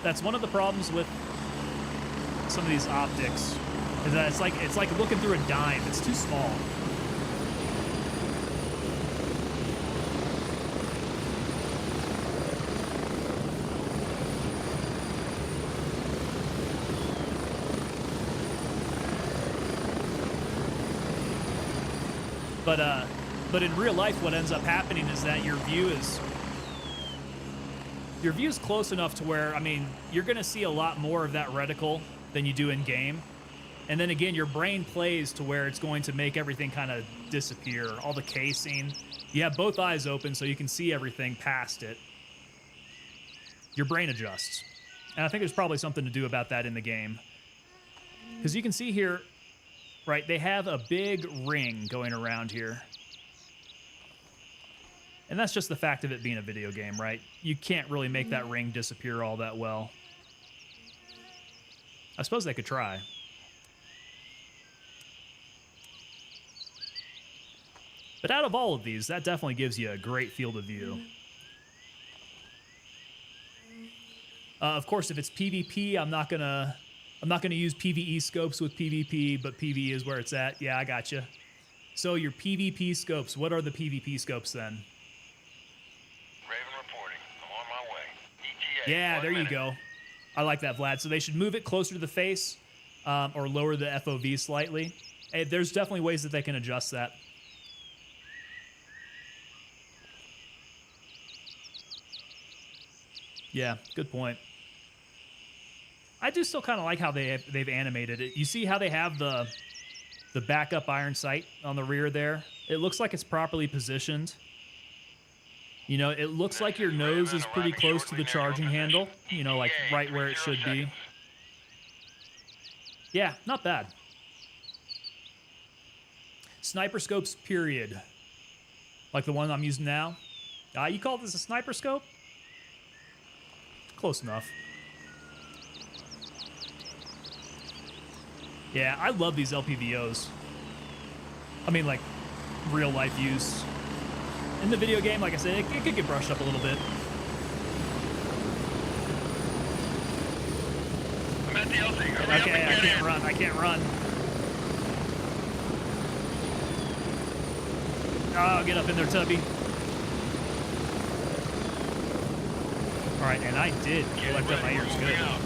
Speaker 1: that's one of the problems with some of these optics, is that it's like looking through a dime. It's too small. But in real life, what ends up happening is that your view is close enough to where, I mean, you're going to see a lot more of that reticle than you do in game. And then again, your brain plays to where it's going to make everything kind of disappear. All the casing. You have both eyes open so you can see everything past it. Your brain adjusts. And I think there's probably something to do about that in the game. Because you can see here, right, they have a big ring going around here. And that's just the fact of it being a video game, right? You can't really make that ring disappear all that well. I suppose they could try. But out of all of these, that definitely gives you a great field of view. Of course, if it's PvP, I'm not gonna use PvE scopes with PvP, but PvE is where it's at. Yeah, I gotcha. So your PvP scopes, what are the PvP scopes then?
Speaker 2: Raven reporting. I'm on my way. ETA.
Speaker 1: Yeah,
Speaker 2: 1
Speaker 1: there you
Speaker 2: minute.
Speaker 1: go. I like that, Vlad. So they should move it closer to the face or lower the FOV slightly. Hey, there's definitely ways that they can adjust that. Yeah, good point. I do still kind of like how they've animated it. You see how they have the backup iron sight on the rear there? It looks like it's properly positioned. You know, it looks like your nose is pretty close to the charging handle. You know, like right where it should be. Yeah, not bad. Sniper scopes, period. Like the one I'm using now. You call this a sniper scope? Close enough. Yeah, I love these LPVOs. I mean, like, real life use. In the video game, like I said, it could get brushed up a little bit.
Speaker 2: I'm at the LZ. Hurry up
Speaker 1: Okay,
Speaker 2: and
Speaker 1: I
Speaker 2: get
Speaker 1: can't
Speaker 2: in.
Speaker 1: run. I can't run. Oh, get up in there, Tubby. All right, and I did collect up my ears.
Speaker 2: Moving
Speaker 1: Good.
Speaker 2: out.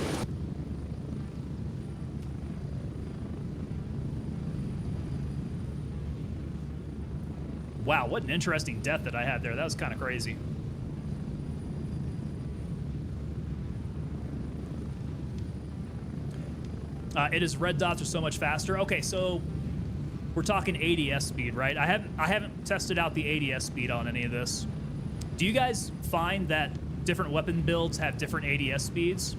Speaker 1: Wow, what an interesting death that I had there. That was kind of crazy. It is red dots are so much faster. Okay, so we're talking ADS speed, right? I haven't tested out the ADS speed on any of this. Do you guys find that different weapon builds have different ADS speeds?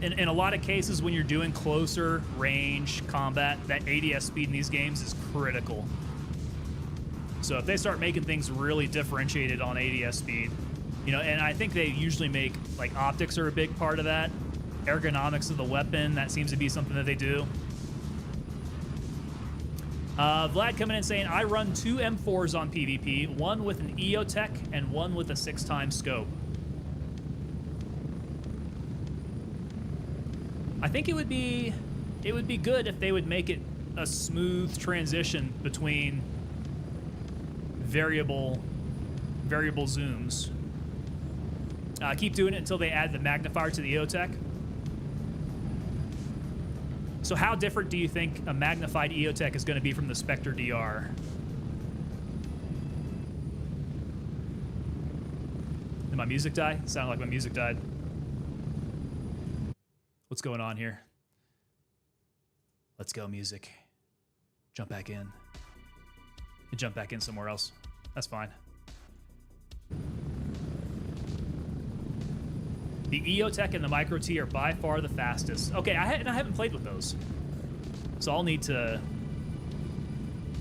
Speaker 1: In a lot of cases, when you're doing closer range combat, that ADS speed in these games is critical. So if they start making things really differentiated on ADS speed, you know, and I think they usually make, like, optics are a big part of that. Ergonomics of the weapon, that seems to be something that they do. Vlad coming in saying, I run 2 M4s on PvP, one with an EOTech and one with a 6x scope. I think it would be good if they would make it a smooth transition between variable zooms. Keep doing it until they add the magnifier to the EOTech. So how different do you think a magnified EOTech is going to be from the Spectre DR? Did my music die? It sounded like my music died. What's going on here? Let's go, music. Jump back in. And jump back in somewhere else. That's fine. The EOTech and the Micro T are by far the fastest. Okay, I haven't played with those, so I'll need to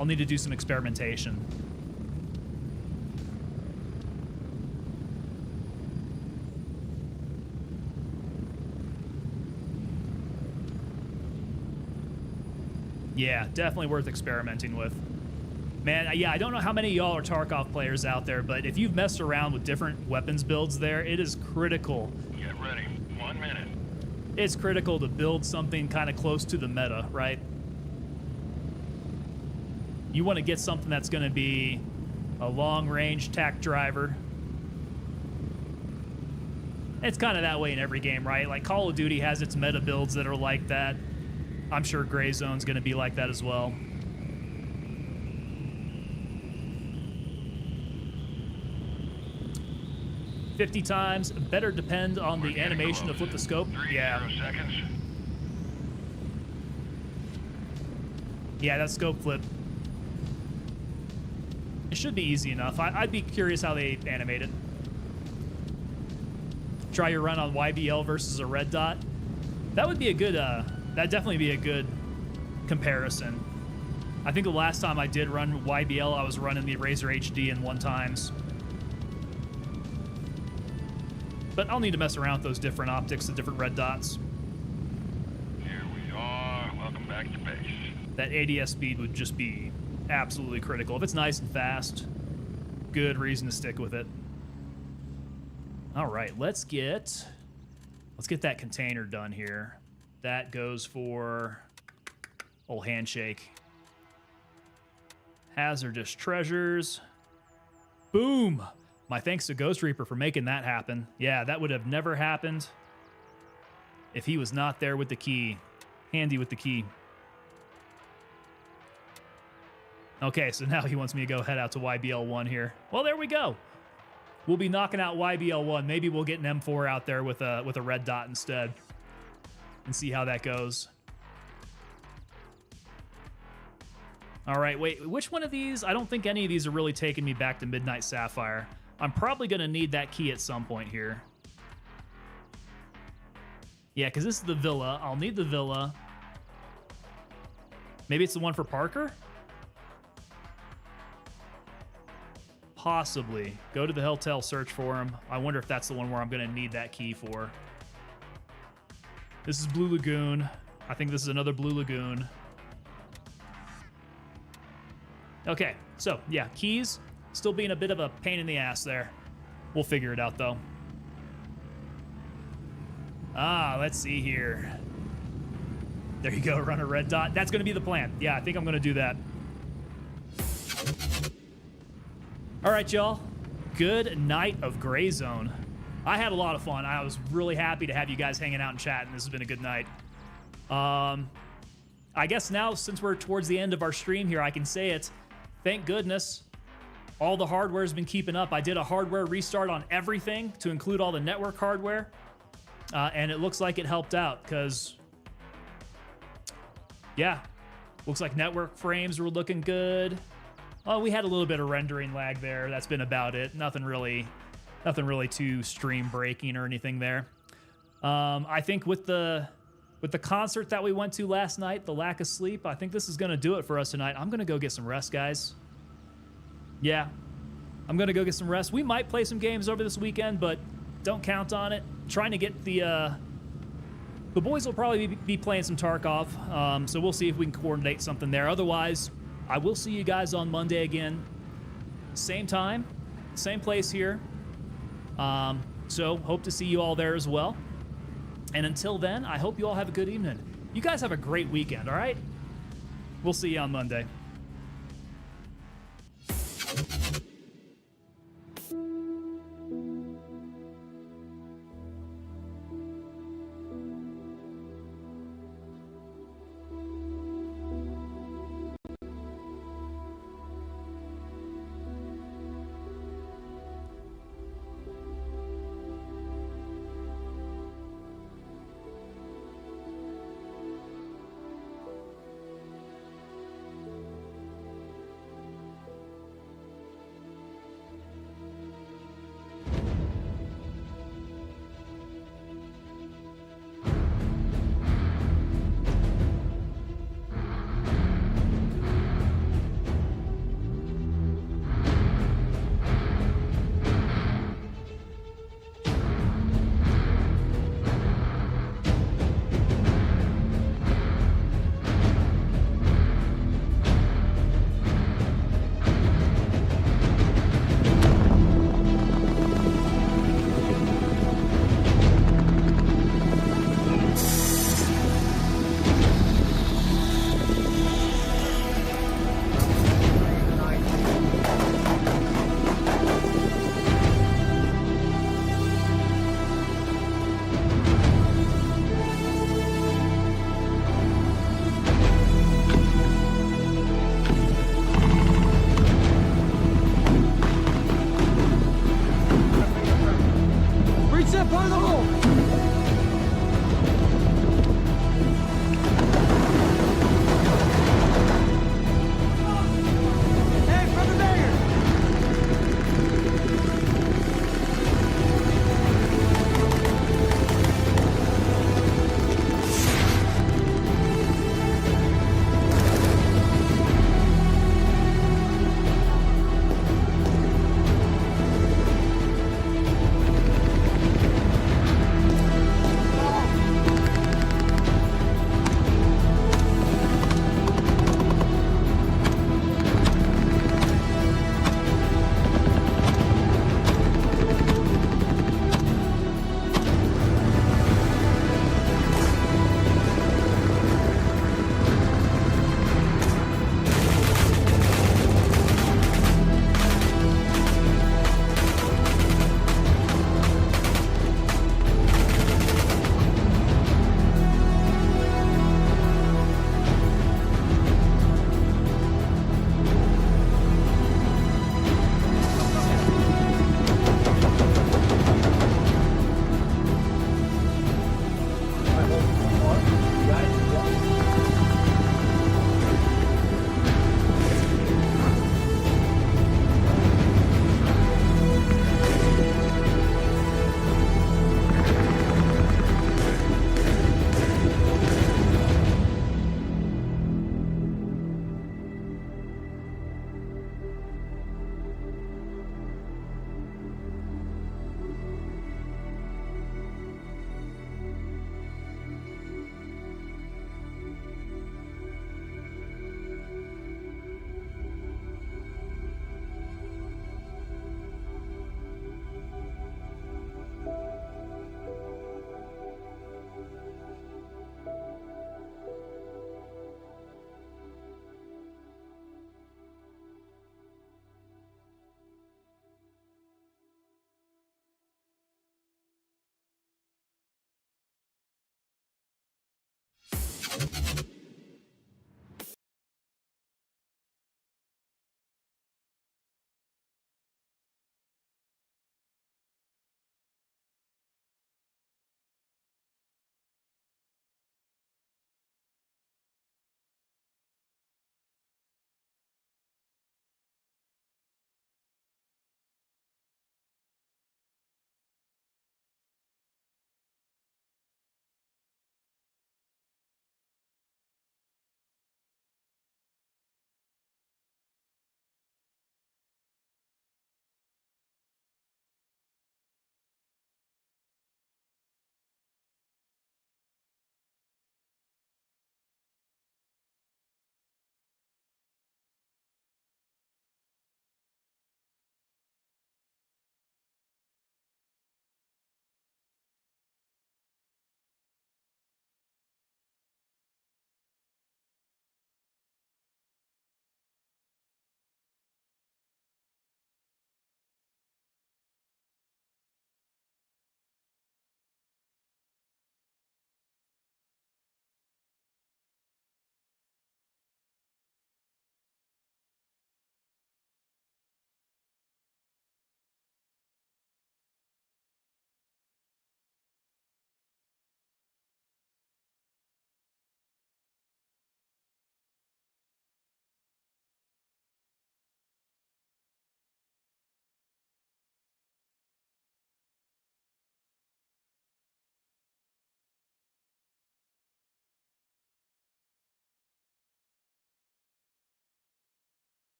Speaker 1: do some experimentation. Yeah, definitely worth experimenting with. Man, yeah, I don't know how many of y'all are Tarkov players out there, but if you've messed around with different weapons builds there, it is critical.
Speaker 2: Get ready. 1 minute.
Speaker 1: It's critical to build something kind of close to the meta, right? You want to get something that's going to be a long-range tac driver. It's kind of that way in every game, right? Like Call of Duty has its meta builds that are like that. I'm sure Gray Zone's going to be like that as well. $50 times, better depend on the animation to flip the scope.
Speaker 2: 30 seconds.
Speaker 1: Yeah, that scope flip. It should be easy enough. I'd be curious how they animate it. Try your run on YBL versus a red dot. That would be a good, that'd definitely be a good comparison. I think the last time I did run YBL, I was running the Razer HD in 1x. But I'll need to mess around with those different optics, the different red dots.
Speaker 2: Here we are. Welcome back to base.
Speaker 1: That ADS speed would just be absolutely critical. If it's nice and fast, good reason to stick with it. All right, let's get that container done here. That goes for old handshake. Hazardous treasures. Boom! My thanks to Ghost Reaper for making that happen. Yeah, that would have never happened if he was not there with the key. Handy with the key. Okay, so now he wants me to go head out to YBL1 here. Well, there we go. We'll be knocking out YBL1. Maybe we'll get an M4 out there with a red dot instead and see how that goes. All right, wait, which one of these? I don't think any of these are really taking me back to Midnight Sapphire. I'm probably going to need that key at some point here. Yeah, because this is the villa. I'll need the villa. Maybe it's the one for Parker? Possibly. Go to the hotel, search for him. I wonder if that's the one where I'm going to need that key for. This is Blue Lagoon. I think this is another Blue Lagoon. Okay, so yeah, keys. Still being a bit of a pain in the ass there. We'll figure it out, though. Let's see here. There you go, run a red dot. That's going to be the plan. Yeah, I think I'm going to do that. All right, y'all. Good night of Gray Zone. I had a lot of fun. I was really happy to have you guys hanging out and chatting. This has been a good night. I guess now, since we're towards the end of our stream here, I can say it. Thank goodness. All the hardware has been keeping up. I did a hardware restart on everything to include all the network hardware. And it looks like it helped out because, yeah, looks like network frames were looking good. Oh, we had a little bit of rendering lag there. That's been about it. Nothing really too stream breaking or anything there. I think with the concert that we went to last night, the lack of sleep, I think this is going to do it for us tonight. I'm going to go get some rest, guys. Yeah, I'm going to go get some rest. We might play some games over this weekend, but don't count on it. Trying to get the boys will probably be playing some Tarkov, so we'll see if we can coordinate something there. Otherwise, I will see you guys on Monday again. Same time, same place here. So hope to see you all there as well. And until then, I hope you all have a good evening. You guys have a great weekend, all right? We'll see you on Monday.